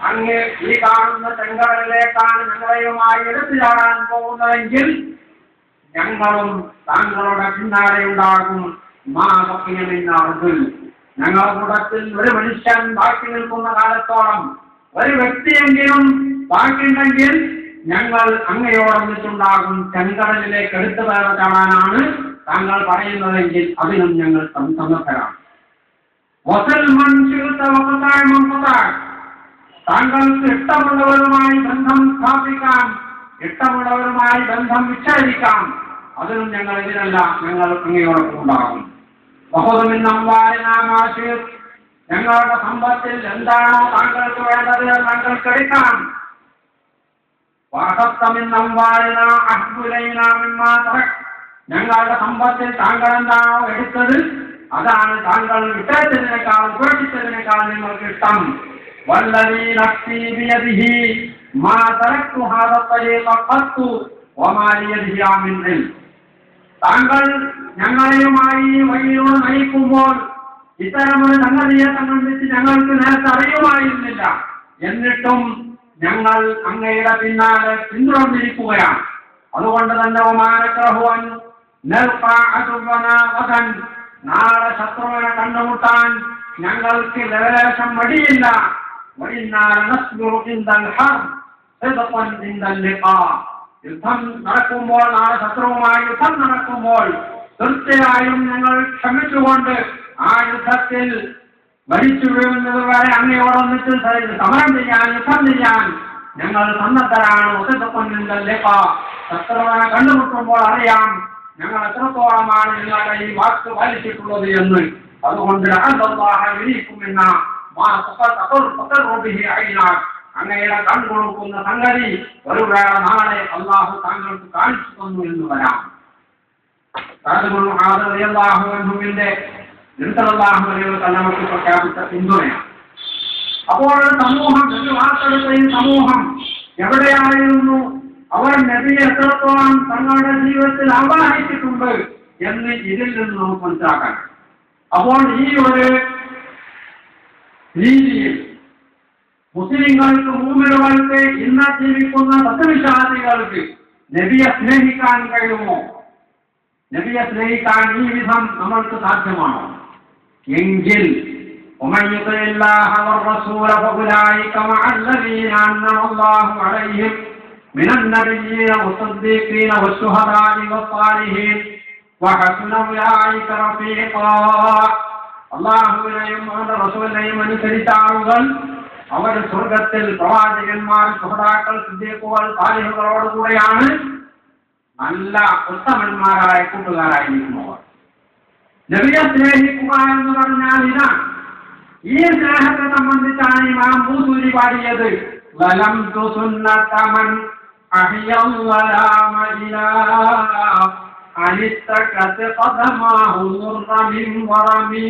അങ്ങ് ഈ കാണുന്ന ചെങ്കടലിലേക്കാണ് ഞങ്ങളെയുമായി എടുത്തു ചാടാൻ പോകുന്നതെങ്കിൽ ഞങ്ങളും താങ്കളുടെ പിന്നാലെ ഉണ്ടാകും. ഞങ്ങളുടെ കൂട്ടത്തിൽ ഒരു മനുഷ്യൻ ബാക്കി നിൽക്കുന്ന കാലത്തോളം, ഒരു വ്യക്തിയെങ്കിലും ബാക്കിയുണ്ടെങ്കിൽ ഞങ്ങൾ അങ്ങയോടൊന്നിച്ചുണ്ടാകും. ചെങ്കടലിലേക്ക് എടുത്തു കാണാനാണ് താങ്കൾ പറയുന്നതെങ്കിൽ അതിനും ഞങ്ങൾ സന്നദ്ധരാണ്. താങ്കൾക്ക് ഇഷ്ടമുള്ളവരുമായി ബന്ധം സ്ഥാപിക്കാം, ഇഷ്ടമുള്ളവരുമായി ബന്ധം വിച്ഛേദിക്കാം, അതിനും ഞങ്ങൾ എതിരല്ല, ഞങ്ങൾ അങ്ങയോടൊപ്പം ഉണ്ടാകും. ഞങ്ങളുടെ സമ്പത്തിൽ എന്താണോ താങ്കൾക്ക് വേണ്ടത് താങ്കൾക്ക് എടുക്കാം. ഞങ്ങളുടെ സമ്പത്തിൽ താങ്കൾ എന്താണോ എടുത്തത് അതാണ് താങ്കൾ വിട്ടതിനേക്കാൾ ഉപേക്ഷിച്ചതിനേക്കാൾ നിങ്ങൾക്ക് ഇഷ്ടം. വല്ലദീ നഫ്സീ ബിയദിഹി മാ തറക്തു ഹാദാ തരീഖ ഖത്തു വമാ ലിയദിഹി മിൻ ഇൽം, താങ്കൾ ഞങ്ങളെയുമായി വഴിയോട് നയിക്കുമ്പോൾ ഇത്തരമൊരു സംഗതിയെ സംബന്ധിച്ച് ഞങ്ങൾക്ക് നേരത്തെ അറിയുമായിരുന്നില്ല, എന്നിട്ടും ഞങ്ങൾ അങ്ങയുടെ പിന്നാലെ പിന്തുടർന്നിരിക്കുകയാണ്. അതുകൊണ്ട് തന്നെ നാളെ ശത്രുവിനെ കണ്ടുമുട്ടാൻ ഞങ്ങൾക്ക് ലേശം മടിയില്ല. യുദ്ധം നടക്കുമ്പോൾ, നാളെ ശത്രുവുമായി യുദ്ധം നടക്കുമ്പോൾ തീർച്ചയായും ഞങ്ങൾ ക്ഷമിച്ചുകൊണ്ട് ആ യുദ്ധത്തിൽ മരിച്ചു വീഴുന്നത് വരെ അങ്ങയോടൊന്നിച്ച് സമരം ചെയ്യാൻ യുദ്ധം ചെയ്യാൻ ഞങ്ങൾ സന്നദ്ധരാണ്. ശത്രുവിനെ കണ്ടുമുട്ടുമ്പോൾ അറിയാം ഞങ്ങൾ എത്രത്തോളമാണ് നിങ്ങളുടെ ഈ വാക്ക് പാലിച്ചിട്ടുള്ളത് എന്ന്. അതുകൊണ്ട് അങ്ങയുടെ കൺകൊടുക്കുന്ന സംഗതി ഒരു വേള നാളെ അള്ളാഹു താങ്കൾക്ക് കാണിച്ചു തന്നു എന്ന് വരാം. നമുക്ക് പ്രഖ്യാപിച്ച പിന്തുണയാണ്. അപ്പോൾ സമൂഹം വാർത്തെടുത്ത ഈ സമൂഹം എവിടെയായിരുന്നു? അവർ നബിയെ എത്രത്തോളം തങ്ങളുടെ ജീവിതത്തിൽ ആവാഹിച്ചിട്ടുണ്ട് എന്ന് ഇതിൽ നിന്ന് നമുക്ക് മനസ്സിലാക്കാൻ. അപ്പോൾ ഈ ഒരു രീതിയിൽ മുസ്ലിങ്ങൾക്ക് മൂമിനുകൾക്ക് ഇന്ന് ജീവിക്കുന്ന സത്യവിശ്വാസികൾക്ക് നബിയെ സ്നേഹിക്കാൻ കഴിയുമോ? നബിയെ സ്നേഹിക്കാൻ ഈ വിധം നമ്മൾക്ക് സാധ്യമാണോ? എങ്കിൽ ومن يطع الله والرسول فأولئك مع الذين أنعم الله عليهم من النبيين والصديقين والشهداء والصالحين وحسن أولئك رفيقا. അല്ലാഹുവിനെയും അവന്റെ റസൂലിനെയും അനുസരിച്ച ആളുകൾ അവർ സ്വർഗത്തിൽ പ്രവാചകന്മാർ, സുഹൃതാക്കൾ, സിദ്ദീഖുകൾ, സാലിഹുകളോടുകൂടെയാണ് നല്ല ഉത്തമന്മാരായ കൂട്ടുകാരായിരിക്കുന്നവർ. നബിയെ സ്നേഹിക്കുക എന്ന് പറഞ്ഞാൽ ഇതാണ്. ഈ സ്നേഹത്തെ സംബന്ധിച്ചാണ് ഇമാം ബൂസൂരി പാടിയത്. വലംതു സുന്നതമൻ അഹിയൽ വലാമ ഇലാ അനിത്തഖത ഖദമാഹു മുർറമിൻ വറമീ.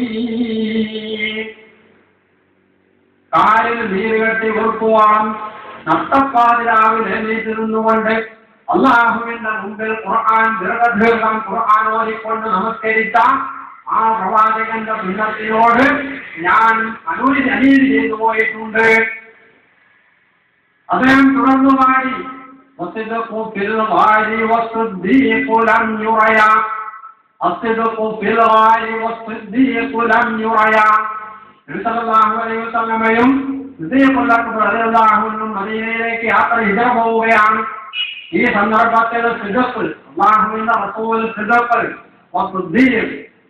കാലിൽ നീരുകെട്ടി ഉറക്കുവാൻ നഷ്ടപ്പാതിരാവിൽ എണീറ്റിരുന്നുകൊണ്ട് അള്ളാഹുവിന്റെ മുമ്പിൽ ഖുർആൻ ദീർഘദീർഘം ഖുർആൻ ഓതിക്കൊണ്ട് നമസ്കരിച്ച ആ പ്രവാചകന്റെ സുന്നത്തിനോട് ഞാൻ അനീതി ചെയ്തു പോയിട്ടുണ്ട്. അദ്ദേഹം തുടർന്നു പാടി മദീനയിലേക്ക് യാത്ര ഹിജറ പോവുകയാണ്. ഈ സന്ദർഭത്തിൽ അല്ലാഹുവിന്റെ റസൂൽ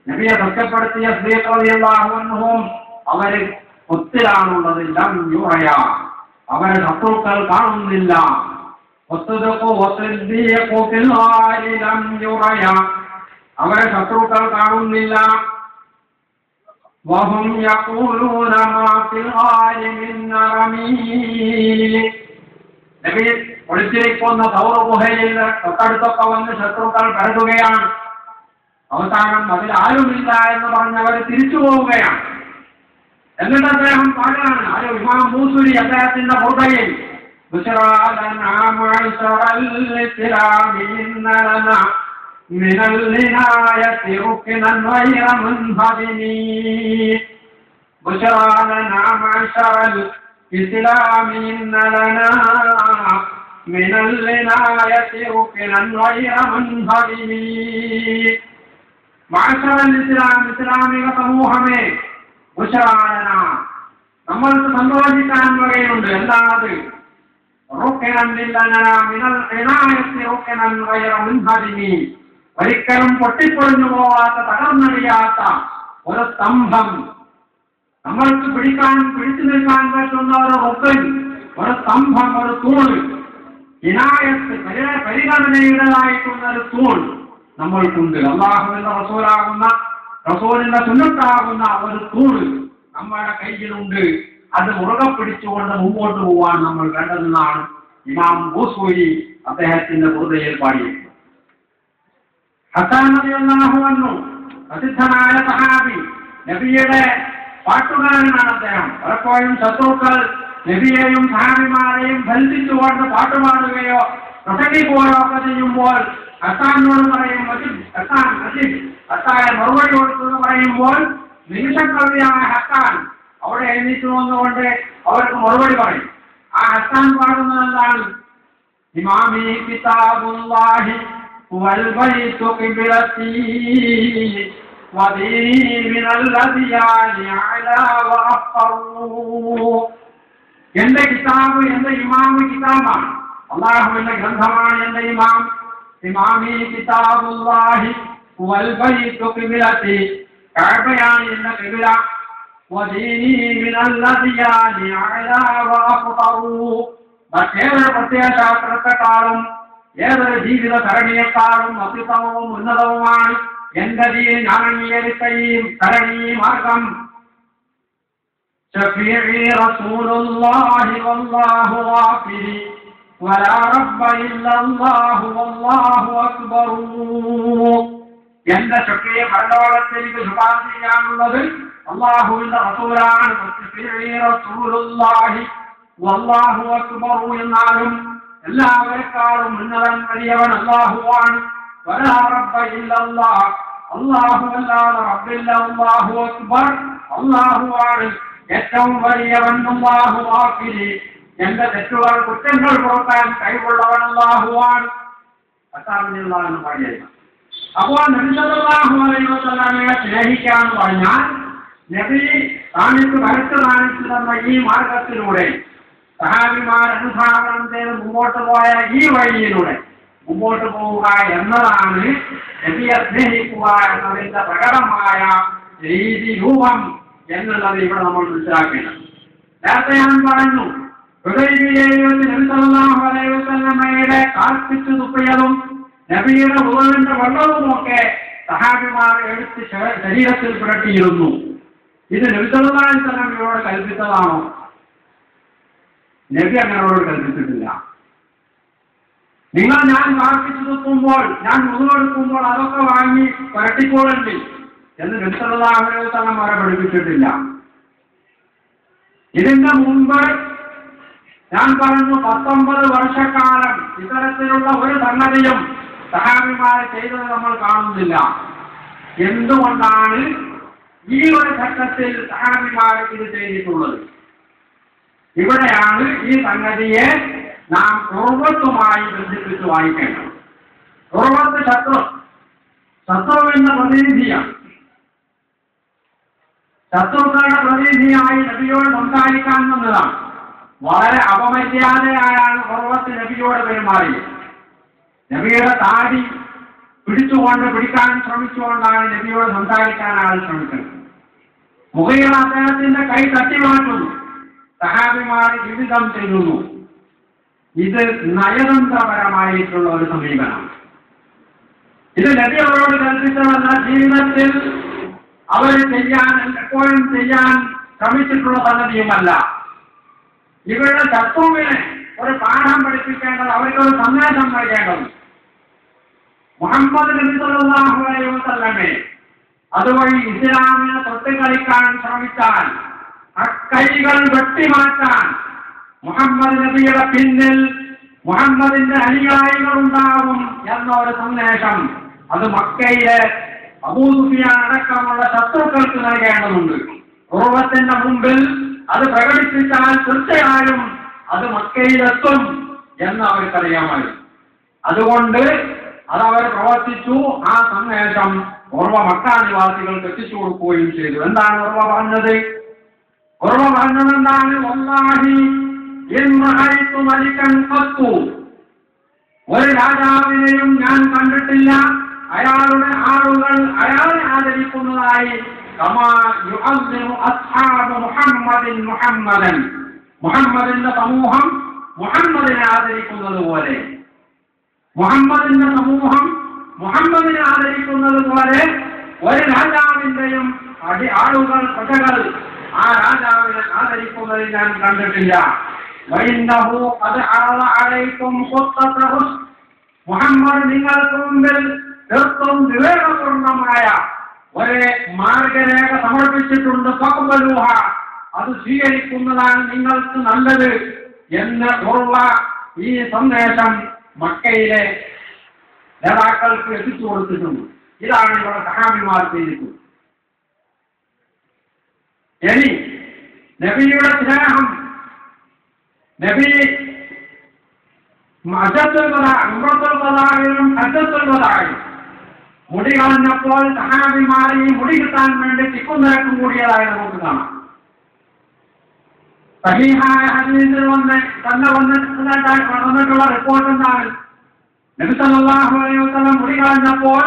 നബിയെ സത്യപ്പെടുത്തിയ സ്ത്രീകളും അവര് ഒത്തിലാണുള്ളത്. ലം യുറയ, അവരെ ശത്രുക്കൾ കാണുന്നില്ല. അവരെ ശത്രുക്കൾ കാണുന്നില്ല. വഹും യഖൂലൂന മാ ഫിൽ ഗാരി മിൻ റമീൽ. നബി ഒളിച്ചിരിക്കുന്ന സൗർ ഗുഹയിൽ തൊട്ടടുത്തൊക്കെ വന്ന് ശത്രുക്കൾ കരുതുകയാണ്. അവസാനം അതിൽ ആരുമില്ല എന്ന് പറഞ്ഞവർ തിരിച്ചു പോവുകയാണ്. എന്നിട്ട് അദ്ദേഹം പാടാണ്. ആരോ ഇമാം ബൂസൂരി അദ്ദേഹത്തിന്റെ ബുർദയിൽ ഇസ്ലാമിക സമൂഹമേ, ബുശറാന, നമ്മൾക്ക് സന്തോഷിക്കാൻ വകയുണ്ട്. എന്താണ്? ഒരിക്കലും പൊട്ടിപ്പൊളിഞ്ഞു പോവാത്ത, തകർന്നടിയാത്ത ഒരു സ്തംഭം, നമ്മൾക്ക് പിടിച്ചു നിൽക്കാൻ പറ്റുന്ന ഒരു റൊക്കൻ, ഒരു സ്തംഭം, ഒരു തൂണ്, ഇനായത്ത് പരിഗണനയുടേതായിട്ടുള്ള ഒരു തൂൺ നമ്മൾക്കുണ്ട്. അല്ലാഹുവിന്റെ റസൂലിന്റെ സുന്നത്താകുന്ന ഒരു തൂണ് നമ്മുടെ കയ്യിലുണ്ട്. അത് മുറുകെ പിടിച്ചുകൊണ്ട് മുമ്പോട്ട് പോവാൻ നമ്മൾ വേണ്ടതെന്നാണ് ഇമാം ബൂസൂരി അദ്ദേഹത്തിന്റെ ബുർദയിൽ പാടിയത്. ഹസ്സൻ റളിയല്ലാഹു അൻഹു പ്രസിദ്ധനായ സഹാബി, നബിയുടെ പാട്ടുകാരനാണ് അദ്ദേഹം. പലപ്പോഴും ശത്രുക്കൾ നബിയെയും സഹാബിമാരെയും ബന്ധിച്ചുകൊണ്ട് പാട്ടുപാടുകയോ പ്രസംഗിക്കുകയോ ഒക്കെ ചെയ്യുമ്പോൾ ഹസ്സാനോട് പറയും ഹസ്സാൻ മറുപടി കൊടുത്തെന്ന് പറയുമ്പോൾ നിമിഷക്കവിയായ ഹസ്സാൻ അവിടെ എഴുന്നേറ്റ് വന്നുകൊണ്ട് അവർക്ക് മറുപടി പറയും. ആ ഹസ്സാൻ പാടുന്നത് എന്താണ്? ഇമാമി കിതാബുല്ലാഹി വൽ ബൈതു ഖിബ്ലതി വദീനി മിനൽ അദിയാനി അലാ വഅഫറു. എന്റെ കിതാബ്, എന്റെ ഇമാമ് കിതാബാണ്, അല്ലാഹുവിന്റെ ഗ്രന്ഥമാണ് എന്റെ ഇമാം. ഇമാമി കിതാബുല്ലാഹി والبيت قبلتي كعبيان قبلة وديني من الذيان أعلى وأفضل മറ്റേതൊരു പ്രത്യേക ശാസ്ത്രത്തെക്കാളും ഏതൊരു ജീവിത ധരണിയെക്കാളും അത്യുത്തമവും ഉന്നതവുമാണ് എന്റെ ദീൻ ഞാൻ അംഗീകരിച്ച ഈ ധരണീ മാർഗം. ശഫീഇ റസൂലുള്ളാഹി വല്ലാഹു ഗാഫിരി വലാ റബ്ബ ഇല്ലല്ലാഹു വല്ലാഹു അക്ബർ. എന്റെ ശഫീഇ പരലോകത്തിൽ എനിക്ക് ശുപാർശ ചെയ്യാനുള്ളത് അല്ലാഹുവിന്റെ റസൂലാണ്. ശഫീഇ റസൂലുള്ളാഹി വല്ലാഹു അക്ബർ എന്നാലും എല്ലാവരെക്കാളും ഉന്നതൻ വലിയവൻ അല്ലാഹുവാണ്. വലാ റബ്ബ ഇല്ലല്ലാഹ് അല്ലാഹുവല്ലാതെ റബ്ബില്ല. അല്ലാഹു അക്ബർ അല്ലാഹുവാണ് ഏറ്റവും വലിയവൻ. അല്ലാഹു ഗാഫിരി എന്റെ തെറ്റുകൾ കുറ്റങ്ങൾ പുറത്താൻ കഴിവുള്ളവൻ അല്ലാഹുവാണ്. അല്ലാഹു പാടിയത്. അപ്പോൾ നബി സല്ലല്ലാഹു അലൈഹി വസല്ലമയെ സ്നേഹിക്കാന്ന് പറഞ്ഞാൽ നബി കാണിച്ചു തന്ന ഈ മാർഗത്തിലൂടെ സഹാബിമാർ അനുധാവനം ചെയ്ത് മുമ്പോട്ട് പോയ ഈ വഴിയിലൂടെ മുമ്പോട്ട് പോവുക എന്നതാണ് നബിയെ സ്നേഹിക്കുക എന്നതിന്റെ പ്രകടമായ രീതി രൂപം എന്നുള്ളത് ഇവിടെ നമ്മൾ മനസ്സിലാക്കേണ്ടത്. നേരത്തെ ഞാൻ പറഞ്ഞു, ഹുദൈബിയയിൽ നബി സല്ലല്ലാഹു അലൈഹി വസല്ലമയുടെ കാൽപ്പിച്ചു തുപ്പിയതും നബിയുടെ ഉദവിന്റെ വെള്ളവുമൊക്കെ സഹാബിമാർ എടുത്ത് ശരീരത്തിൽ പുരട്ടിയിരുന്നു. ഇത് നബി സല്ലല്ലാഹു അലൈഹി വസല്ലമയോട് കൽപ്പിച്ചതാണോ? നബി അങ്ങനോട് കൽപ്പിച്ചിട്ടില്ല. നിങ്ങൾ ഞാൻ കാൽപ്പിച്ചു തുപ്പുമ്പോൾ, ഞാൻ ഉദവെടുക്കുമ്പോൾ അതൊക്കെ വാങ്ങി പുരട്ടിക്കോളണ്ടി എന്ന് നബി സല്ലല്ലാഹു അലൈഹി വസല്ലം അവരെ പഠിപ്പിച്ചിട്ടില്ല. ഇതിന്റെ മുമ്പ് ഞാൻ പറഞ്ഞു 19 വർഷക്കാലം ഇത്തരത്തിലുള്ള ഒരു സംഗതിയും സഹാബിമാരെ ചെയ്തത് നമ്മൾ കാണുന്നില്ല. എന്തുകൊണ്ടാണ് ഈ ഒരു ഘട്ടത്തിൽ സഹാബിമാർ ഇത് ചെയ്തിട്ടുള്ളത്? ഇവിടെയാണ് ഈ സംഗതിയെ നാം ഉർവത്തുമായി ബന്ധിപ്പിച്ച് വായിക്കേണ്ടത്. ഉർവത്ത് ശത്രുവിന്റെ പ്രതിനിധിയാണ്. ശത്രുക്കളുടെ പ്രതിനിധിയായി നബിയോട് സംസാരിക്കാൻ വന്നതാണ്. വളരെ അപമര്യാദയായാണ് ഉർവത്ത് നബിയോട് പെരുമാറിയത്. നബിയുടെ താടി പിടിക്കാൻ ശ്രമിച്ചുകൊണ്ടാണ് നബിയോട് സംസാരിക്കാൻ ആൾ ശ്രമിക്കുന്നത്. മുഗീറ അദ്ദേഹത്തിന്റെ കൈ തട്ടി മാറ്റുന്നു. സഹാബിമാർ ജീവിതം ചെയ്യുന്നു. ഇത് നയതന്ത്രപരമായിട്ടുള്ള ഒരു സമീപനമാണ്. ഇത് നബി അവരോട് കൽപ്പിച്ചതല്ല. ജീവിതത്തിൽ അവർ എപ്പോഴും ചെയ്യാൻ ശ്രമിച്ചിട്ടുള്ള സംഗതിയുമല്ല. ഇവരുടെ ശത്രുവിനെ ഒരു പാഠം പഠിപ്പിക്കേണ്ടത്, അവർക്കൊരു സന്ദേശം നൽകേണ്ടത്. മുഹമ്മദ് നബി സല്ലല്ലാഹു അലൈഹി വസല്ലമയെ അതുവഴി ഇസ്ലാമിനെ തൊട്ടുകളിക്കാൻ ശ്രമിച്ചാൽ അക്കൈകൾ വെട്ടിമാറ്റാൻ മുഹമ്മദ് നബിയുടെ പിന്നിൽ മുഹമ്മദിന്റെ അനുയായികൾ ഉണ്ടാവും എന്ന ഒരു സന്ദേശം അത് മക്കയിലെ അബൂ സുഫിയാൻ അടക്കമുള്ള ശത്രുക്കൾക്ക് നൽകേണ്ടതുണ്ട്. ഉർവത്തിന്റെ മുമ്പിൽ അത് പ്രകടിപ്പിച്ചാൽ തീർച്ചയായും അത് മക്കയിലെത്തും എന്ന് അവർക്കറിയാമായിരുന്നു. അതുകൊണ്ട് അതവർ പ്രവർത്തിച്ചു. ആ സന്ദേശം ഉർവ മക്ക നിവാസികൾക്ക് എത്തിച്ചു കൊടുക്കുകയും ചെയ്തു. എന്താണ് ഉർവ പറഞ്ഞത്? ഉർവ പറഞ്ഞതെന്താണ്? വല്ലാഹി ഇൻ റഅയ്തു മലികൻ ഖത്തു, ഒരു രാജാവിനെയും ഞാൻ കണ്ടിട്ടില്ല അയാളുടെ ആളുകൾ അയാളെ ആദരിക്കുന്നതായി കമാ യുഅസ്സിമു അസ്ഹാബു മുഹമ്മദിൻ മുഹമ്മദൻ, മുഹമ്മദിന്റെ സമൂഹം മുഹമ്മദിനെ ആദരിക്കുന്നത് പോലെ, മുഹമ്മദിന്റെ സമൂഹം മുഹമ്മദിനെ ആദരിക്കുന്നത് പോലെ ഒരു രാജാവിന്റെയും ആളുകൾ പ്രജകൾ ആ രാജാവിനെ ആദരിക്കുന്നത് ഞാൻ കണ്ടിട്ടില്ല. വഇന്നഹു ഖദ് അറള അലൈക്കും ഖുത്തത റുസ്, മുഹമ്മദ് നിങ്ങൾക്ക് മുമ്പിൽ തീർത്തും വിവേകപൂർണമായ ഒരു മാർഗരേഖ സമർപ്പിച്ചിട്ടുണ്ട്. ഫഖ്ബലുഹ, അത് സ്വീകരിക്കുന്നതാണ് നിങ്ങൾക്ക് നല്ലത് എന്ന് ഉള്ള ഈ സന്ദേശം മക്കയിലെ നേതാക്കൾക്ക് എത്തിച്ചു കൊടുത്തിട്ടുണ്ട്. ഇതാണ് ഇവിടെ സഹാബിമാർ ചെയ്തിട്ടുള്ളത്. ഇനി നബിയുടെ സ്നേഹം, നബി മുടി കളഞ്ഞപ്പോൾ സഹാബിമാർ ഈ മുടി കിട്ടാൻ വേണ്ടി തിക്കുനിരക്കും കൂടിയതായി നമുക്ക് കാണാം. സഹീഹായ ഹദീസിൽ വന്നിട്ടുള്ള റിപ്പോർട്ട് എന്താണ്? നബി സല്ലല്ലാഹു അലൈഹി വസല്ലം മുടി കളഞ്ഞപ്പോൾ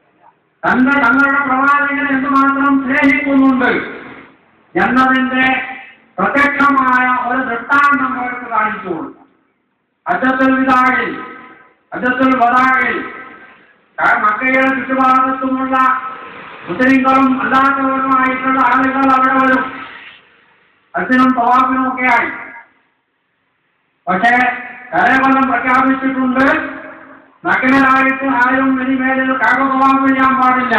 തങ്ങളുടെ പ്രവാചകനെ എന്തുമാത്രം സ്നേഹിക്കുന്നുണ്ട് എന്നതിന്റെ പ്രത്യക്ഷമായ ഒരു ദൃഷ്ടാന്തം അവർക്ക് കാണിച്ചു കൊടുക്കും. ഹജ്ജത്തുൽ വദാഇൽ മക്കയുടെ ചുറ്റുഭാഗത്തുമുള്ള മുസ്ലിങ്ങളും അല്ലാത്തവരുമായിട്ടുള്ള ആളുകൾ അവിടെ വരും, ഹജ്ജിനും തവാഫിനും ഒക്കെയായി. പക്ഷേ കരകൊല്ലം പ്രഖ്യാപിച്ചിട്ടുണ്ട്, നഗ്നരായിട്ട് ആരും ഇനിമേലിൽ കഅബ തവാഫ് ചെയ്യാൻ പാടില്ല,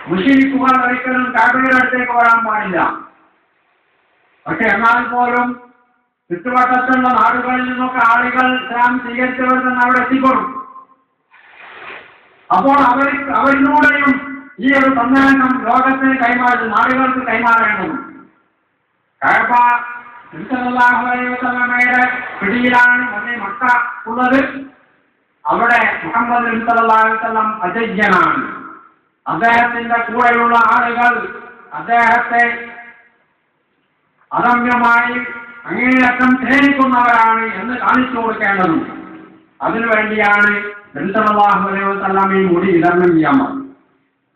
മുശ്രിക്കുകൾ ഒരിക്കലും കഅബയുടെ അടുത്തേക്ക് വരാൻ പാടില്ല. പക്ഷെ എന്നാൽ പോലും ചുറ്റുവട്ടത്തുള്ള നാടുകളിൽ നിന്നൊക്കെ ആളുകൾ ഇസ്ലാം സ്വീകരിച്ചവർ തന്നെ അവിടെ എത്തിക്കൊള്ളും. അപ്പോൾ അവരിലൂടെയും ഈ ഒരു സന്ദേശം ലോകത്തിന് നാടുകൾക്ക് കൈമാറേണ്ടതും. കഅബ സല്ലല്ലാഹു അലൈഹി വസല്ലമയുടെ പിടിയിലാണ് മക്ക ഉള്ളത്. അവിടെ മുഹമ്മദ് സല്ലല്ലാഹു അലൈഹി വസല്ലം അജയ്യനാണ്. അദ്ദേഹത്തിന്റെ കൂടെയുള്ള ആളുകൾ അദ്ദേഹത്തെ അദമ്യമായി അങ്ങേയറ്റം സ്നേഹിക്കുന്നവരാണ് എന്ന് കാണിച്ചു കൊടുക്കേണ്ടതും. അതിനുവേണ്ടിയാണ് സല്ലല്ലാഹു അലൈഹി വസല്ലം ഈ മുടി വിതരണം ചെയ്യാൻ പറഞ്ഞത്.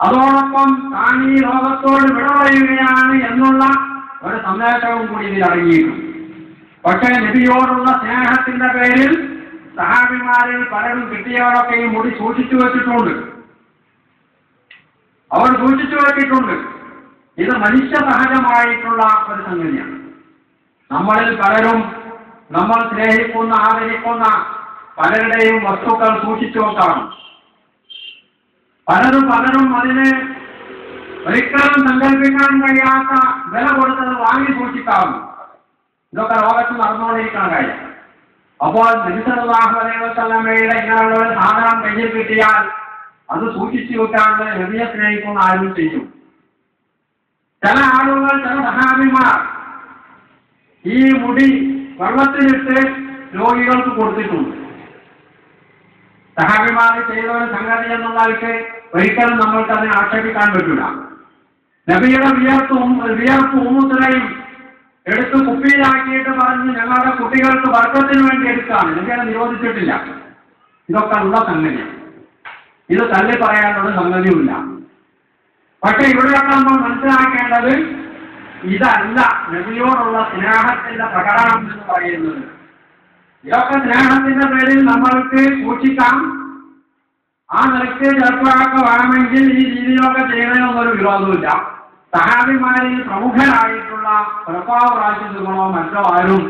അതോടൊപ്പം താൻ ഈ ലോകത്തോട് വിട പറയുകയാണ് എന്നുള്ള ഒരു സന്ദേശവും കൂടി ഇതിൽ അടങ്ങിയിട്ടുണ്ട്. പക്ഷേ നബിയോടുള്ള സ്നേഹത്തിന്റെ പേരിൽ സഹാബിമാരിൽ പലരും കിട്ടിയവരൊക്കെ ഈ മുടി സൂക്ഷിച്ചു വെച്ചിട്ടുണ്ട്. അവർ സൂക്ഷിച്ചു വെച്ചിട്ടുണ്ട്. ഇത് മനുഷ്യ സഹജമായിട്ടുള്ള ഒരു സംഗതിയാണ്. നമ്മളിൽ പലരും നമ്മൾ സ്നേഹിക്കുന്ന ആദരിക്കുന്ന പലരുടെയും വസ്തുക്കൾ സൂക്ഷിച്ചു വെക്കാറും പലരും അതിന് ഒരിക്കലും സങ്കല്പിക്കാൻ കഴിയാത്ത വില കൊടുത്തത് വാങ്ങി സൂക്ഷിക്കാറുണ്ട്. ഇതൊക്കെ ലോകത്ത് നടന്നുകൊണ്ടിരിക്കുന്ന കാര്യം. അപ്പോൾ നബി സല്ലല്ലാഹു അലൈഹി വസല്ലമയുടെ ഇങ്ങനെയുള്ള ഒരു സാധനം കയ്യിൽ കിട്ടിയാൽ അത് സൂക്ഷിച്ചു വെക്കാണ്ട് നബിയെ സ്നേഹിക്കുന്ന ആരും ചെയ്യും. ചില ആളുകൾ, ചില സഹാബിമാർ ഈ മുടി വെള്ളത്തിലിട്ട് രോഗികൾക്ക് കൊടുത്തിട്ടുണ്ട്. സഹാബിമാർ ചെയ്ത ഒരു സംഗതി എന്നുള്ളവർക്ക് ഒരിക്കലും നമ്മൾക്ക് അതിനെ ആക്ഷേപിക്കാൻ പറ്റില്ല. നബിയുടെ വിയർപ്പ് ഉമ്മുസുലൈം എടുത്ത് കുപ്പിയിലാക്കിയിട്ട് പറഞ്ഞ് ഞങ്ങളുടെ കുട്ടികൾക്ക് വർക്കത്തിന് വേണ്ടി എടുക്കുകയാണ്. നബിയെ നിരോധിച്ചിട്ടില്ല. ഇതൊക്കെ ഉള്ള സംഗതിയാണ്. ഇത് തള്ളി പറയാനുള്ള സംഗതിയുമില്ല. പക്ഷെ ഇവിടെയൊക്കെ നമ്മൾ മനസ്സിലാക്കേണ്ടത് ഇതല്ല നബിയോടുള്ള സ്നേഹത്തിന്റെ പ്രകടനം എന്ന് പറയുന്നത്. ഇതൊക്കെ സ്നേഹത്തിന്റെ പേരിൽ നമ്മൾക്ക് സൂക്ഷിക്കാം. ആ നിലയ്ക്ക് ചെറുപ്പമൊക്കെ വേണമെങ്കിൽ ഈ രീതിയിലൊക്കെ ചെയ്യുന്നതിനൊന്നൊരു വിരോധമില്ല. സഹാബിമാരിൽ പ്രമുഖരായിട്ടുള്ള പ്രഭാവ റാഷിദുകളോ മറ്റോ ആരും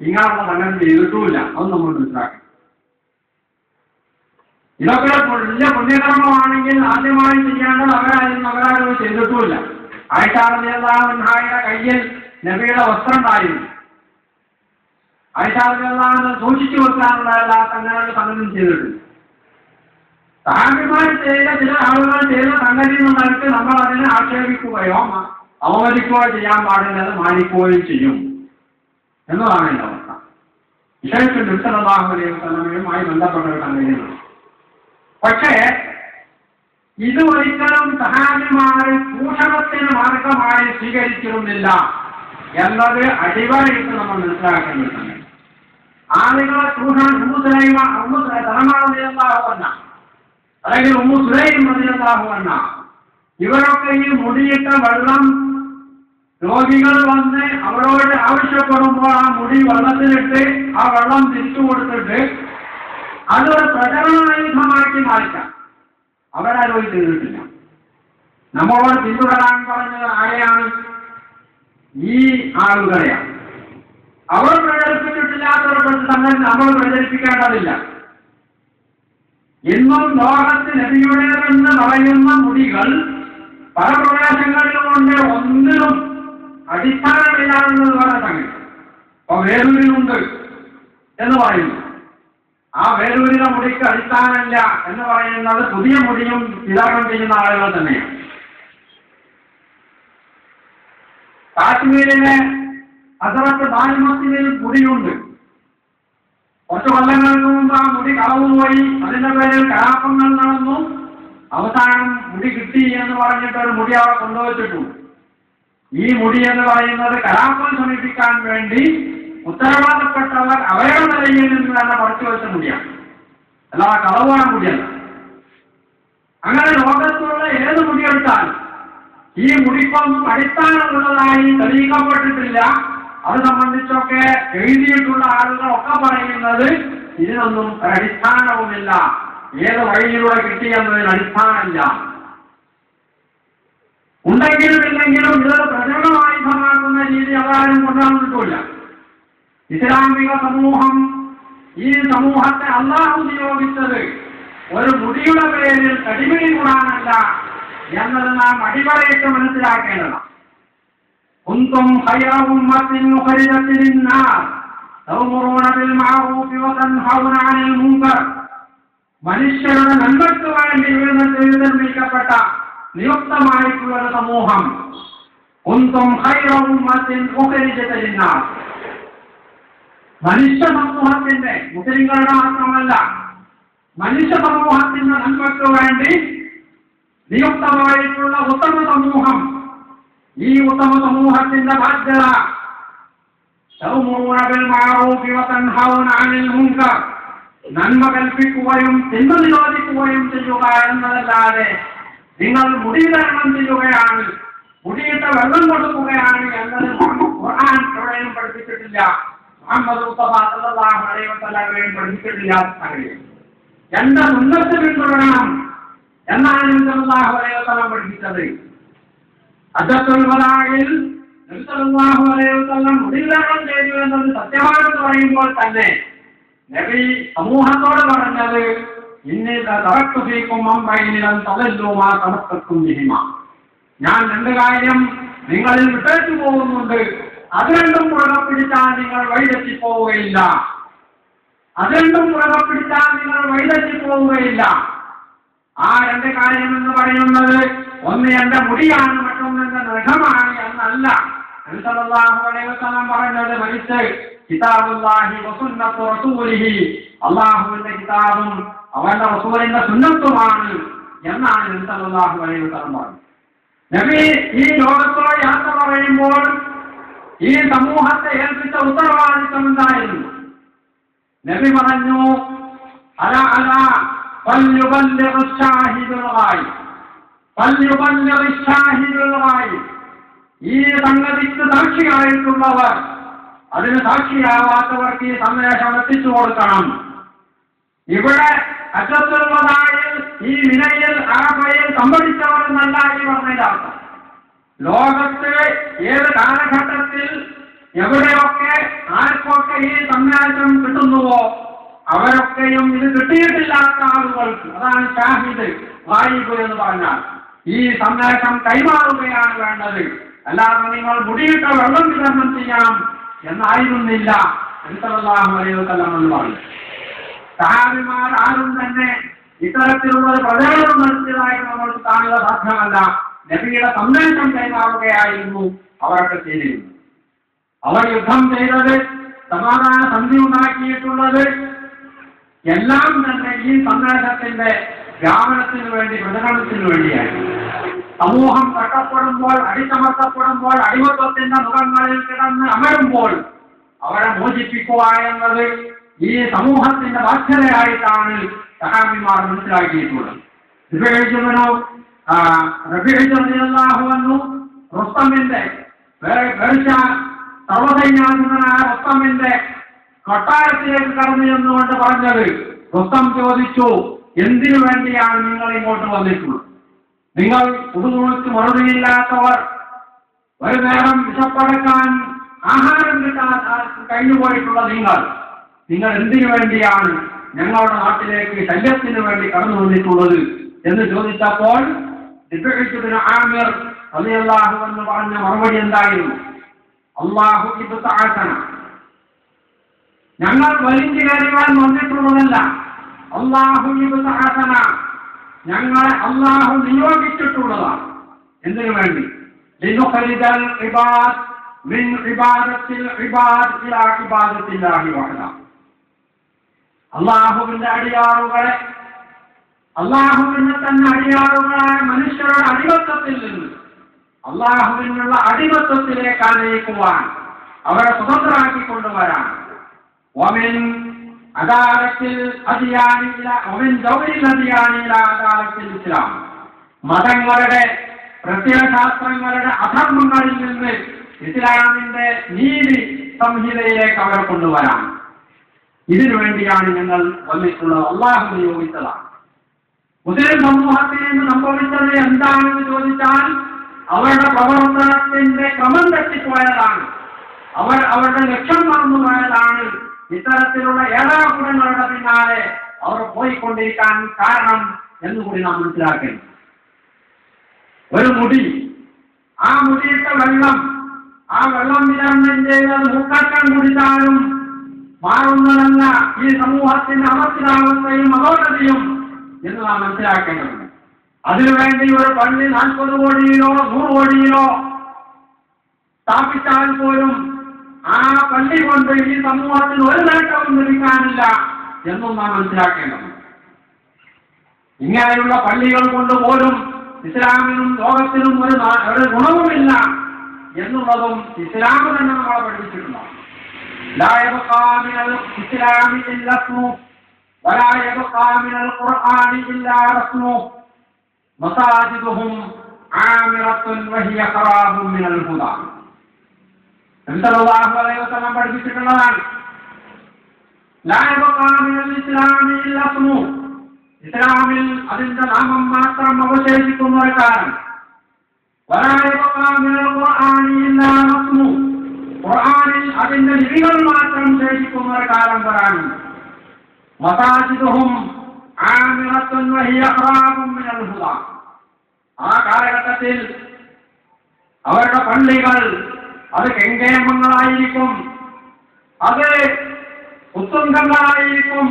ഇങ്ങനെയുള്ള സംഗതി ചെയ്തിട്ടുമില്ല. അത് നമ്മൾ മനസ്സിലാക്കണം. ഇതൊക്കെ വലിയ പുണ്യകർമ്മമാണെങ്കിൽ ആദ്യമായി ചെയ്യേണ്ടത് അവരാരും ചെയ്തിട്ടുമില്ല. ആയിഷ റളിയല്ലാഹു അൻഹയുടെ കയ്യിൽ നബിയുടെ വസ്ത്രം ഉണ്ടായിരുന്നു. ആയിഷ റളിയല്ലാഹു അൻഹ സൂക്ഷിച്ചു വെക്കാനുള്ള എല്ലാ സംഗതിയും ചെയ്തിട്ടുണ്ട്. സഹാബിമാർ ചെയ്ത ചില ആളുകൾ ചെയ്ത സംഗതി എന്നുള്ളവർക്ക് നമ്മൾ അതിനെ ആക്ഷേപിക്കുകയോ അവമതിക്കുകയോ ചെയ്യാൻ പാടില്ലത് മാനിക്കുകയും ചെയ്യും എന്നതാണ് എൻ്റെ അവസ്ഥ. വിശേഷം നബി സല്ലല്ലാഹു അലൈഹി വസല്ലമയുമായി ബന്ധപ്പെട്ട ഒരു സംഗതിയാണ്. പക്ഷേ ഇത് ഒരിക്കലും സഹാബിമാരെ ചൂഷണത്തിന് മാർഗമായി സ്വീകരിച്ചിരുന്നില്ല എന്നത് അടിവരയിട്ട് നമ്മൾ മനസ്സിലാക്കേണ്ടതുണ്ട്. ആളുകളെ ചൂഷണം അല്ലെങ്കിൽ ഉമ്മു സുലൈം റളിയല്ലാഹു അൻഹ ഇവരൊക്കെ ഈ മുടിയിട്ട വെള്ളം രോഗികൾ വന്ന് അവരോട് ആവശ്യപ്പെടുമ്പോൾ ആ മുടി വെള്ളത്തിലിട്ട് ആ വെള്ളം തിരിച്ചു കൊടുത്തിട്ട് അതൊരു പ്രചരണായുധമാക്കി മാറ്റാം അവരാരും ചെയ്തിട്ടില്ല. നമ്മളോട് പിന്തുടരാൻ പറഞ്ഞത് ആരെയാണ്? ഈ ആളുകളെയാണ്. അവർ പ്രചരിപ്പിച്ചിട്ടില്ലാത്തവരെ സംഗതി നമ്മൾ പ്രചരിപ്പിക്കേണ്ടതില്ല. ഇന്നും ലോകത്ത് നബിയുടേതെന്ന് പറയുന്ന മുടികൾ പല പ്രദേശങ്ങളിലുമുണ്ട്. ഒന്നിനും അടിസ്ഥാനമില്ലാതെന്ന് പറഞ്ഞ സംഗതി. അപ്പൊ വേലൂരിലുണ്ട് എന്ന് പറയുന്നു. ആ വേലൂരിലെ മുടിക്ക് അടിസ്ഥാനമില്ല എന്ന് പറയുന്നത് പുതിയ മുടിയും വിതരണം ചെയ്യുന്ന ആളുകൾ തന്നെയാണ്. കാശ്മീരിലെ ഹസറത്ത് ദാരിമത്തിയിൽ മുടിയുണ്ട്. കുറച്ച് കൊല്ലങ്ങൾക്ക് മുമ്പ് ആ മുടി കളവുപോയി. അതിന്റെ പേരിൽ കലാപങ്ങൾ നടന്നു. അവസാനം മുടി കിട്ടി എന്ന് പറഞ്ഞിട്ട് ഒരു മുടി അവിടെ കൊണ്ടുവച്ചിട്ടുണ്ട്. ഈ മുടി എന്ന് പറയുന്നത് കലാപം ശമിപ്പിക്കാൻ വേണ്ടി ഉത്തരവാദപ്പെട്ടവർ അവരുടെ നിലയിൽ നിന്ന് തന്നെ പറിച്ചു വെച്ച മുടിയാണ്, അല്ലാതെ കളവാണ് മുടിയല്ല. അങ്ങനെ ലോകത്തുള്ള ഏത് മുടിയെടുത്താലും ഈ മുടിക്കൊന്നും അടിസ്ഥാനമുള്ളതായി തെളിയിക്കപ്പെട്ടിട്ടില്ല. അത് സംബന്ധിച്ചൊക്കെ എഴുതിയിട്ടുള്ള ആളുകളൊക്കെ പറയുന്നത് ഇതിനൊന്നും ഒരടിസ്ഥാനവുമില്ല, ഏത് വഴിയിലൂടെ കിട്ടിയെന്നതിന് അടിസ്ഥാനമില്ല. ഉണ്ടെങ്കിലും ഇല്ലെങ്കിലും ഇത് പ്രചരണമായുധമാക്കുന്ന രീതി അതാരും കൊണ്ടുവന്നിട്ടില്ല. ഇസ്ലാമിക സമൂഹം ഈ സമൂഹത്തെ അല്ലാഹു നിയോഗിച്ചത് ഒരു മുടിയുടെ പേരിൽ കടിപിടി കൂടാനല്ല എന്നത് നാം അടിവരയിട്ട് മനസ്സിലാക്കേണ്ടതാണ്. കുന്തും ഖൈറ ഉമ്മത്തിൻ ഉഖരിജത് ലിന്നാസ് തഅ്മുറൂന ബിൽ മഅറൂഫി വതൻഹൗന അനിൽ മുൻകർ. മനുഷ്യരുടെ നന്മയ്ക്ക് വേണ്ടി നിർമ്മിക്കപ്പെട്ട നിയുക്തമായിട്ടുള്ള ഒരു സമൂഹം. കുന്തും ഖൈറ ഉമ്മത്തിൻ ഉഖരിജത് ലിന്നാസ്, മനുഷ്യ സമൂഹത്തിന്റെ, മുസ്ലിങ്ങളുടെ മാത്രമല്ല മനുഷ്യ സമൂഹത്തിന്റെ നന്മയ്ക്ക് വേണ്ടി നിയുക്തമായിട്ടുള്ള ഉത്തമ സമൂഹം. ഈ ഉത്തമ സമൂഹത്തിന്റെ ബാധ്യത തഅ്മുറൂന ബിൽ മഅറൂഫി വതൻഹൗന അനിൽ മുൻകർ, നന്മ കൽപ്പിക്കുകയും തിന്മ നിരോധിക്കുകയും ചെയ്യുക എന്നതല്ലാതെ നിങ്ങൾ മുടിവിതരണം ചെയ്യുകയാണ്, മുടിയിട്ട വെള്ളം കൊടുക്കുകയാണ് എന്നത് ഖുർആൻ എവിടെയും പഠിപ്പിച്ചിട്ടില്ല. മുഹമ്മദ് മുസ്തഫ സല്ലല്ലാഹു അലൈഹി വസല്ലം എവിടെയും പഠിപ്പിച്ചിട്ടില്ല. എന്റെ സുന്നത്ത് പിന്തുടരണം എന്നാണ് നബി സല്ലല്ലാഹു അലൈഹി വസല്ലം പഠിപ്പിച്ചത്. ഹജ്ജത്തുൽ വദാഇൽ നബി സല്ലല്ലാഹു അലൈഹി വസല്ലം മുടിവിതരണം ചെയ്തു എന്നത് സത്യമാണെന്ന് പറയുമ്പോൾ തന്നെ നബി സമൂഹത്തോട് പറഞ്ഞത് ഇന്നി തറക്തു ഫീകും അംറൈനി ലൻ തദല്ലു മാ തമസ്സക്തും ബിഹിമാ, ഞാൻ രണ്ട് കാര്യം നിങ്ങളിൽ വിട്ടേച്ചു പോകുന്നുണ്ട്, അത് രണ്ടും മുറുകെ പിടിച്ചാൽ നിങ്ങൾ വഴിതെറ്റിപ്പോവുകയില്ല. അത് രണ്ടും മുറുകെ പിടിച്ചാൽ നിങ്ങൾ വഴിതെറ്റിപ്പോവുകയില്ല. ആ രണ്ട് കാര്യം എന്ന് പറയുന്നത് ഒന്ന് എന്റെ മുടിയാണ്, മറ്റൊന്ന് എന്റെ നഖമാണ് എന്നല്ല. നബി സല്ലല്ലാഹു അലൈഹി വസല്ലം പറഞ്ഞത് മരിച്ച് കിതാബുല്ലാഹി വസുന്നത്തു റസൂലിഹി, അല്ലാഹുവിന്റെ കിതാബും അവന്റെ റസൂലിന്റെ സുന്നത്തുമാണ് എന്നാണ് നബി സല്ലല്ലാഹു അലൈഹി വസല്ലം പറഞ്ഞത്. നബി ഈ ലോകത്തോട് യാത്ര പറയുമ്പോൾ ഈ സമൂഹത്തെ ഏൽപ്പിച്ച ഉത്തരവാദിത്വം എന്തായിരുന്നു? നബി പറഞ്ഞു, അലാ അലാ ഫൽയുബല്ലിഗു ശാഹിദുൽ ഗായിബ്, ഫൽയുബല്ലിഗു ശാഹിദുൽ ഗായിബ്. ഈ സംഗതിക്ക് സാക്ഷിയായിട്ടുള്ളവർ, അതിന് സാക്ഷിയാവാത്തവർക്ക് ഈ സന്ദേശം എത്തിച്ചു കൊടുക്കണം. ഇവിടെ ഹജ്ജത്തുൽ വദാഇൽ ഈ മിനയിൽ അറഫയിൽ സംഭവിച്ചവർ എന്നല്ല ഈ പറഞ്ഞതിന്റെ അർത്ഥം. ലോകത്ത് ഏത് കാലഘട്ടത്തിൽ എവിടെയൊക്കെ ആർക്കൊക്കെ ഈ സന്ദേശം കിട്ടുന്നുവോ അവരൊക്കെയും ഇത് കിട്ടിയിട്ടില്ലാത്ത ആളുകൾക്ക്, അതാണ് ഷാഹിദ് ഗായിബ് എന്ന് പറഞ്ഞാൽ, ഈ സന്ദേശം കൈമാറുകയാണ് വേണ്ടത്. അല്ലാതെ നിങ്ങൾ മുടിയിട്ട വെള്ളം വിതരണം ചെയ്യാം എന്നായിരുന്നില്ല നബി സല്ലല്ലാഹു അലൈഹി വസല്ലം എന്ന് പറഞ്ഞു. സഹാബിമാർ ആരും തന്നെ ഇത്തരത്തിലുള്ള പ്രചരണം നടത്തിയതായി നമ്മൾക്ക് കാണുക സാധ്യമല്ല. നബിയുടെ സന്ദേശം കൈമാറുകയായിരുന്നു അവരൊക്കെ ചെയ്തിരുന്നത്. അവർ യുദ്ധം ചെയ്തത്, സമാധാന സന്ധി ഉണ്ടാക്കിയിട്ടുള്ളത് എല്ലാം തന്നെ ഈ സന്ദേശത്തിന്റെ വ്യാപനത്തിന് വേണ്ടി, പ്രചരണത്തിന് വേണ്ടിയായിരുന്നു. സമൂഹം കഷ്ടപ്പെടുമ്പോൾ, അടിച്ചമർത്തപ്പെടുമ്പോൾ, അടിമത്വത്തിന്റെ മുഖങ്ങളിൽ കിടന്ന് അമരുമ്പോൾ അവരെ മോചിപ്പിക്കുക എന്നത് ഈ സമൂഹത്തിന്റെ ബാധ്യതയായിട്ടാണ് സഹാബിമാർ മനസ്സിലാക്കിയിട്ടുള്ളത്. റുസ്തമിന്റെ സർവസൈന്യാധിപനായ റുസ്തമിന്റെ കൊട്ടാരത്തിലേക്ക് കടന്നു എന്നുകൊണ്ട് പറഞ്ഞത്, റുസ്തം ചോദിച്ചു, എന്തിനു വേണ്ടിയാണ് നിങ്ങൾ ഇങ്ങോട്ട് വന്നിട്ടുള്ളത്? നിങ്ങൾ പുതുമുഴുക്ക് മറുപടിയില്ലാത്തവർ, ഒരു നേരം വിശപ്പടക്കാൻ ആഹാരം കിട്ടാൻ കഴിഞ്ഞുപോയിട്ടുള്ള നിങ്ങൾ എന്തിനു വേണ്ടിയാണ് ഞങ്ങളുടെ നാട്ടിലേക്ക് ശല്യത്തിന് വേണ്ടി കടന്നു വന്നിട്ടുള്ളത് എന്ന് ചോദിച്ചപ്പോൾ ആമിർ റളിയല്ലാഹു അൻഹു പറഞ്ഞ മറുപടി എന്തായിരുന്നു? അല്ലാഹു ഇബ്തഅസന, ഞങ്ങൾ വലിഞ്ഞു കയറിയാൻ വന്നിട്ടുള്ളതല്ല, അല്ലാഹു ഇബ്തഅസന, ഞങ്ങളെ അല്ലാഹു നിയോഗിച്ചിട്ടുള്ളതാണ്. എന്തിനു വേണ്ടി? ലിനുഖ്രിജൽ ഇബാദ് മിൻ ഇബാദത്തിൽ ഇബാദ് ഇലാ ഇബാദത്തില്ലാഹി വഹദ, അല്ലാഹുവിന്റെ അടിയാറുകളെ, അല്ലാഹുവിന്റെ തന്നെ അടിയാറുകളായ മനുഷ്യരുടെ അടിമത്തത്തിൽ നിന്ന് അല്ലാഹുവിനുള്ള അടിമത്തത്തിലേക്ക് ആനയിക്കുവാൻ, അവരെ സ്വതന്ത്രമാക്കി കൊണ്ടുവരാൻ. വമിൻ അദാലത്തിൽ അദിയാനില ഒമിൻ ദൗരിൽ അദിയാനില അദാലത്തിൽ ഇസ്ലാം. മതങ്ങളുടെ പ്രത്യയശാസ്ത്രങ്ങളുടെ അധർമ്മങ്ങളിൽ നിന്ന് ഇസ്ലാമിന്റെ നീതി സംഹിതയിലേക്ക് അവരെ കൊണ്ടുവരാം. ഇതിനു വേണ്ടിയാണ് ഞങ്ങൾ വന്നിട്ടുള്ളത്. അള്ളാഹു നിയോഗിച്ചതാണ്. മുസ്ലിം സമൂഹത്തിൽ നിന്ന് സംഭവിച്ചത് എന്താണെന്ന് ചോദിച്ചാൽ അവരുടെ പ്രവർത്തനത്തിന്റെ ക്രമം തെറ്റിപ്പോയതാണ്. അവരുടെ ലക്ഷ്യം മറന്നുപോയതാണ്. ഇത്തരത്തിലുള്ള ഏഴാകുടങ്ങളുടെ പിന്നാലെ അവർ പോയിക്കൊണ്ടിരിക്കാൻ കാരണം എന്നുകൂടി നാം മനസ്സിലാക്കണം. ഒരു മുടി, ആ മുടിയിട്ട വെള്ളം, ആ വെള്ളം വിതരണം ചെയ്ത് മുക്കാക്കാൻ കുടിച്ചാലും മാറുന്നതല്ല ഈ സമൂഹത്തിന്റെ അവസ്ഥയും അപകടതയും എന്ന് നാം മനസ്സിലാക്കേണ്ടതുണ്ട്. അതിനുവേണ്ടി ഒരു പള്ളി 40 കോടിയിലോ 100 കോടിയിലോ സ്ഥാപിച്ചാൽ പോലും ആ പള്ളി കൊണ്ട് ഈ സമൂഹത്തിന് ഒരു നേട്ടവും ലഭിക്കാനില്ല എന്നും നാം മനസ്സിലാക്കേണ്ടതുണ്ട്. ഇങ്ങനെയുള്ള പള്ളികൾ കൊണ്ട് പോലും ഇസ്ലാമിനും ലോകത്തിനും ഒരു ഗുണവുമില്ല എന്നുള്ളതും ഇസ്ലാം തന്നെ നമ്മളെ പഠിപ്പിച്ചിട്ടുണ്ടാവും. لا يبقى من الإسلام إلا اسمه ولا يبقى من القرآن إلا رسمه مساجدهم عامرة وهي خراب من الهدى. സല്ലല്ലാഹു അലൈഹി വസല്ലം പഠിപ്പിച്ചിട്ടുള്ളതാണ്. لا يبقى من الإسلام إلا اسمه. ഇസ്ലാമിൽ അതിന്റെ നാമം മാത്രം അവശേഷിക്കുന്ന ഒരു കാലം. ولا يبقى من القرآن إلا رسمه. ഖുർആനിൽ അതിന്റെ ലിപികൾ മാത്രം ശേഷിക്കുന്ന ഒരു കാലം വരാനുണ്ട്. മസാജിദുഹും ആമിറത്തുൻ വഹിയ ഖറാബുൻ മിനൽ ഹുദാ. ആ കാലഘട്ടത്തിൽ അവരുടെ പള്ളികൾ അത് കെങ്കേമങ്ങളായിരിക്കും, അത് ഉത്തുംഗങ്ങളായിരിക്കും,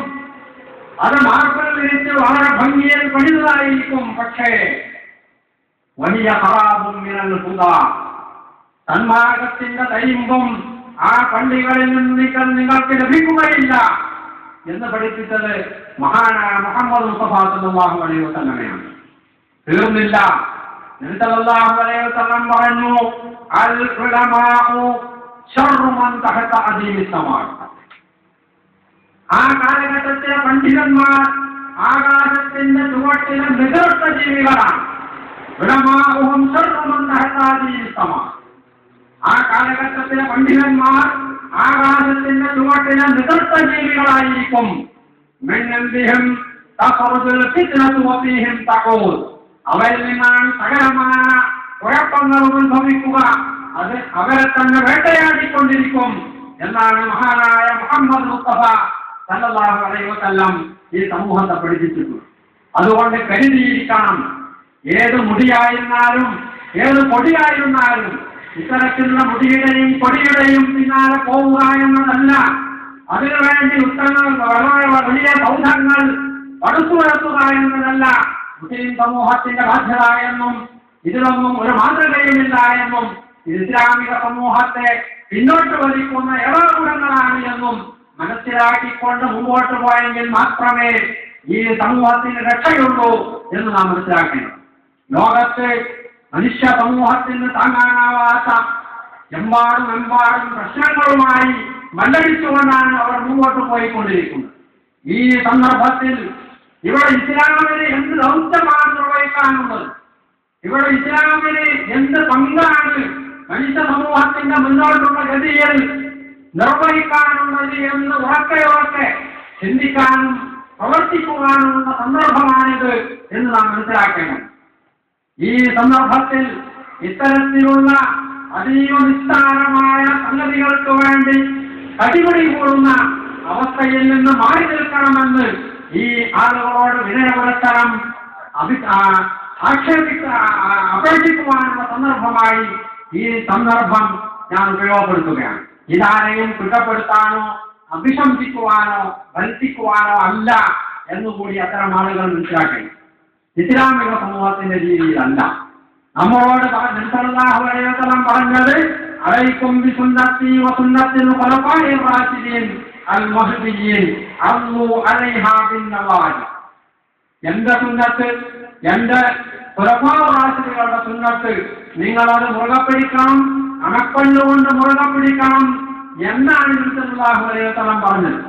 അത് മാർബിൾ വിരിച്ച് വളരെ ഭംഗിയിൽ പണിതതായിരിക്കും. പക്ഷേ വലിയ ഖറാബുൻ മിനൽ ഹുദാ, സന്മാർഗത്തിന്റെ തൈമ്പും ആ പള്ളികളിൽ നിന്ന് നിങ്ങൾക്ക് ലഭിക്കുകയില്ല എന്ന് പഠിപ്പിച്ചത് മഹാനായ മുഹമ്മദ് മുസ്തഫ സല്ലല്ലാഹു അലൈഹി വസല്ലമയാണ്. തീർന്നില്ല. നബി സല്ലല്ലാഹു അലൈഹി വസല്ലം പറഞ്ഞു, അൽ ഉലമാഉ ശർറു മൻ തഹത അദീമി സമാഅ. ആ കാലഘട്ടത്തിലെ പണ്ഡിതന്മാർ ആകാശത്തിന്റെ ചുവട്ടിലെ നികർത്ത ജീവികളാണ്. ഉലമാഉഹും ശർറു മൻ തഹത അദീമി സമാഅ. ആ കാലഘട്ടത്തിലെ പണ്ഡിതന്മാർ ആകാശത്തിന്റെ ചുവട്ടിലെ നികർത്ത ജീവികളായിരിക്കും. അവരിൽ നിന്നാണ് സകലമായ കുഴപ്പങ്ങൾ ഉത്ഭവിക്കുക. അത് അവരെ തന്നെ വേട്ടയാടിക്കൊണ്ടിരിക്കും എന്നാണ് മഹാനായ മുഹമ്മദ് മുസ്തഫ സല്ലല്ലാഹു അലൈഹി വസല്ലം ഈ സമൂഹത്തെ പഠിപ്പിച്ചിട്ടുള്ളത്. അതുകൊണ്ട് കരുതിയിരിക്കണം. ഏത് മുടിയായിരുന്നാലും ഏത് പൊടിയായിരുന്നാലും ഇത്തരത്തിലുള്ള മുടിയുടെയും പൊടിയുടെയും പിന്നാലെ പോവുക എന്നതല്ല. അതിനുവേണ്ടി വലിയ സൗധങ്ങൾ പടുത്തുയർത്തുക എന്നതല്ല മുസ്ലിം സമൂഹത്തിന്റെ ബാധ്യത എന്നും ഇതിലൊന്നും ഒരു മാതൃകയുമില്ല എന്നും ഇസ്ലാമിക സമൂഹത്തെ പിന്നോട്ട് വലിക്കുന്ന ഇടപെടലുകളാണ് എന്നും മനസ്സിലാക്കിക്കൊണ്ട് മുമ്പോട്ട് പോയെങ്കിൽ മാത്രമേ ഈ സമൂഹത്തിന് രക്ഷയുള്ളൂ എന്ന് നാം മനസ്സിലാക്കണം. ലോകത്ത് മനുഷ്യ സമൂഹത്തിന് താങ്ങാനാവാത്ത എമ്പാടും പ്രശ്നങ്ങളുമായി മല്ലടിച്ചുകൊണ്ടാണ് അവർ മുമ്പോട്ട് പോയിക്കൊണ്ടിരിക്കുന്നത്. ഈ സന്ദർഭത്തിൽ ഇവിടെ ഇസ്ലാമിന് എന്ത് ദൗത്യമാണ് നിർവഹിക്കാനുള്ളത്? ഇവിടെ ഇസ്ലാമിന് എന്ത് പങ്കാണ് മനുഷ്യ സമൂഹത്തിന്റെ മുന്നോട്ടുള്ള ഗതിയിൽ നിർവഹിക്കാനുള്ളത് എന്ന് ഉറക്കെ ചിന്തിക്കാനും പ്രവർത്തിക്കുവാനുമുള്ള സന്ദർഭമാണിത് എന്ന് നാം മനസ്സിലാക്കണം. ഈ സന്ദർഭത്തിൽ ഇത്തരത്തിലുള്ള അതീവ നിസ്സാരമായ സംഗതികൾക്ക് വേണ്ടി കടിപിടി കൂടുന്ന അവസ്ഥയിൽ നിന്ന് മാറി നിൽക്കണമെന്ന് ഈ ആളുകളോട് വിനയപുരസ്സരം അപേക്ഷിക്കുവാനുള്ള സന്ദർഭമായി ഈ സന്ദർഭം ഞാൻ ഉപയോഗപ്പെടുത്തുകയാണ്. ഇതാരെയും കുറ്റപ്പെടുത്താനോ അഭിശംസിക്കുവാനോ ഭരിക്കുവാനോ അല്ല എന്നുകൂടി അത്തരം ആളുകൾ മനസ്സിലാക്കണം. ഇസ്ലാമിക സമൂഹത്തിന്റെ രീതിയിലല്ല. നമ്മളോട് നബി സല്ലല്ലാഹു അലൈഹി വസല്ലം പറഞ്ഞത് അലൈക്കും ബിസുന്നത്തി വസുന്നത്തിൽ ഖുലഫാഇർ റാഷിദീൻ അൽ മഹ്ദിയീൻ അള്ളു അലൈഹാ ബിന്നവാജി. എന്റെ സുന്നത്ത്, എന്റെ ഖുലഫാഉർ റാഷിദീങ്ങളുടെ സുന്നത്ത് നിങ്ങളത് മുറുകെ പിടിക്കണം, അണപ്പല്ലുകൊണ്ട് മുറുകെ പിടിക്കണം എന്നാണ് നബി സല്ലല്ലാഹു അലൈഹി വസല്ലം പറഞ്ഞത്.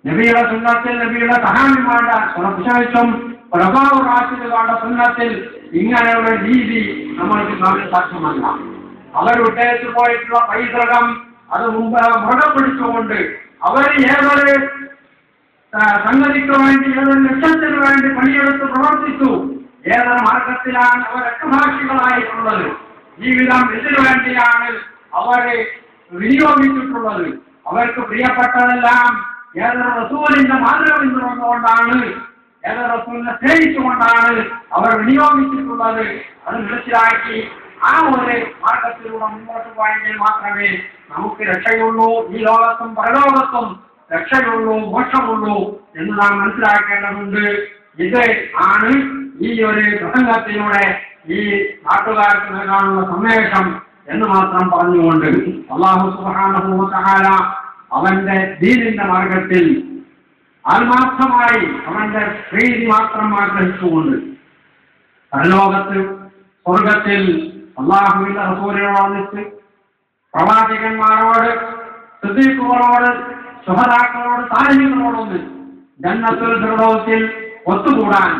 നബിയുടെ സുന്നത്തിൽ നബിയുടെ സഹാബിമാരുടെ വിശേഷം പ്രഭാവകാശികളുടെ സുന്നത്തിൽ ഇങ്ങനെയുള്ള രീതി നമ്മൾക്ക് കാണാൻ സാധ്യമല്ല. അവർ വിട്ടേച്ചു പോയിട്ടുള്ള പൈതൃകം അത് മുറുകെ പിടിച്ചുകൊണ്ട് അവർ ഏതൊരു സംഗതിക്ക് വേണ്ടി ഏതൊരു ലക്ഷ്യത്തിന് വേണ്ടി പണിയെടുത്ത് പ്രവർത്തിച്ചു, ഏതൊരു മാർഗത്തിലാണ് അവർ രക്തസാക്ഷികളായിട്ടുള്ളത്, ജീവിതം ഇതിനു വേണ്ടിയാണ് അവരെ വിനിയോഗിച്ചിട്ടുള്ളത്, അവർക്ക് പ്രിയപ്പെട്ടതെല്ലാം ഏതൊരു റസൂലിന്റെ മാതൃക പിന്തുടർന്നുകൊണ്ടാണ്, ഏതൊരു റസൂലിനെ സ്നേഹിച്ചുകൊണ്ടാണ് അവർ വിനിയോഗിച്ചിട്ടുള്ളത്. അത് മനസ്സിലാക്കി ആ ഒരു മാർഗത്തിലൂടെ മുന്നോട്ട് പോയെങ്കിൽ മാത്രമേ നമുക്ക് രക്ഷയുള്ളൂ, ഈ ലോകത്തും പരലോകത്തും രക്ഷയുള്ളൂ, മോക്ഷമുള്ളൂ എന്ന് നാം മനസ്സിലാക്കേണ്ടതുണ്ട്. ഇത് ആണ് ഈ ഒരു പ്രസംഗത്തിലൂടെ ഈ നാട്ടുകാർക്ക് നൽകാനുള്ള സന്ദേശം എന്ന് മാത്രം പറഞ്ഞുകൊണ്ട് അല്ലാഹു സുബ്ഹാനഹു വ തആല അവന്റെ ദീനിന്റെ മാർഗത്തിൽ ആത്മാർത്ഥമായി അവന്റെ പ്രീതി മാത്രം ആഗ്രഹിച്ചുകൊണ്ട് പരലോകത്ത് സ്വർഗത്തിൽ അല്ലാഹുവിന്റെ റസൂലിനോടൊന്നിച്ച് പ്രവാചകന്മാരോട് സിദ്ദീഖുകളോട് ശുഹദാക്കളോട് സാലിഹീങ്ങളോടൊന്ന് ജന്നത്തുൽ ഫിർദൗസിൽ ഒത്തുകൂടാൻ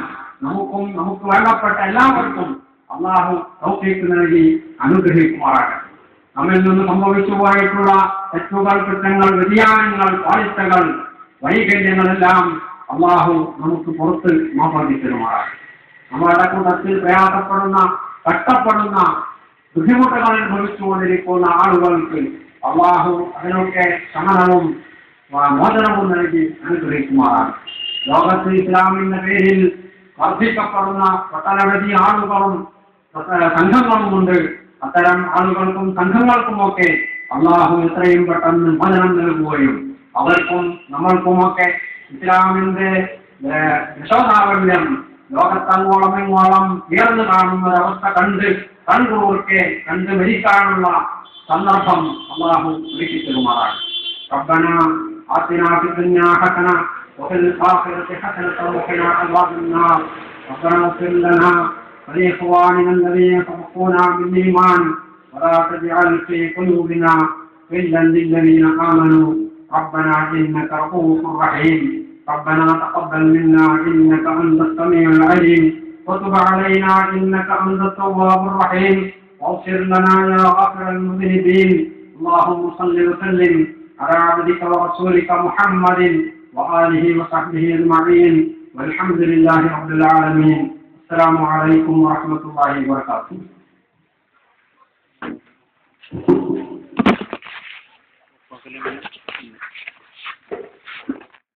നമുക്ക് വേണ്ടപ്പെട്ട എല്ലാവർക്കും അല്ലാഹു തൗഫീഖ് നൽകി അനുഗ്രഹിക്കുമാറാകട്ടെ. നമ്മിൽ നിന്ന് സംഭവിച്ചു പോയിട്ടുള്ള തെറ്റുകൾ, കുറ്റങ്ങൾ, വ്യതിയാനങ്ങൾ, പാളിച്ചകൾ, വൈകല്യങ്ങളെല്ലാം അല്ലാഹു നമുക്ക് പുറത്ത് മാപ്പാക്കി തരുമാറാകട്ടെ. നമ്മുടെ കൂട്ടത്തിൽ പ്രയാസപ്പെടുന്ന, കഷ്ടപ്പെടുന്ന, ബുദ്ധിമുട്ടുകൾ അനുഭവിച്ചുകൊണ്ടിരിക്കുന്ന ആളുകൾക്ക് അല്ലാഹു അതിനൊക്കെ ശമനവും മോചനവും നൽകി അനുഗ്രഹിക്കുമാറാണ്. ലോകത്ത് ഇസ്ലാമിന്റെ പേരിൽ വർദ്ധിക്കപ്പെടുന്ന ഒട്ടനവധി ആളുകളും സംഘങ്ങളുമുണ്ട്. അത്തരം ആളുകൾക്കും സംഘങ്ങൾക്കുമൊക്കെ അല്ലാഹു എത്രയും പെട്ടെന്ന് മോചനം നൽകുകയും അവർക്കും നമ്മൾക്കുമൊക്കെ ഇസ്ലാമിന്റെ വിശോധാവല്യം ലോകത്തങ്ങോളം ഇങ്ങോളം ഉയർന്നു കാണുന്ന ഒരവസ്ഥ കണ്ട് മരിക്കാനുള്ള സന്ദർഭം അല്ലാഹു ഒരുക്കിത്തരുമാറാണ്. ربنا آتنا في الدنيا حسنة وفي الآخرة حسنة وقنا عذاب النار. ربنا اغفر لنا ولإخواننا الذين سبقونا بالإيمان ولا تجعل في قلوبنا غلا للذين آمنوا ربنا إنك رؤوف رحيم. ربنا تقبل منا إنك أنت السميع العليم وتب علينا إنك أنت التواب الرحيم واغفر لنا يا غافر المذنبين. اللهم صل وسلم على عبدك ورسولك محمد وآله وصحبه أجمعين والحمد لله رب العالمين. السلام عليكم ورحمة الله وبركاته.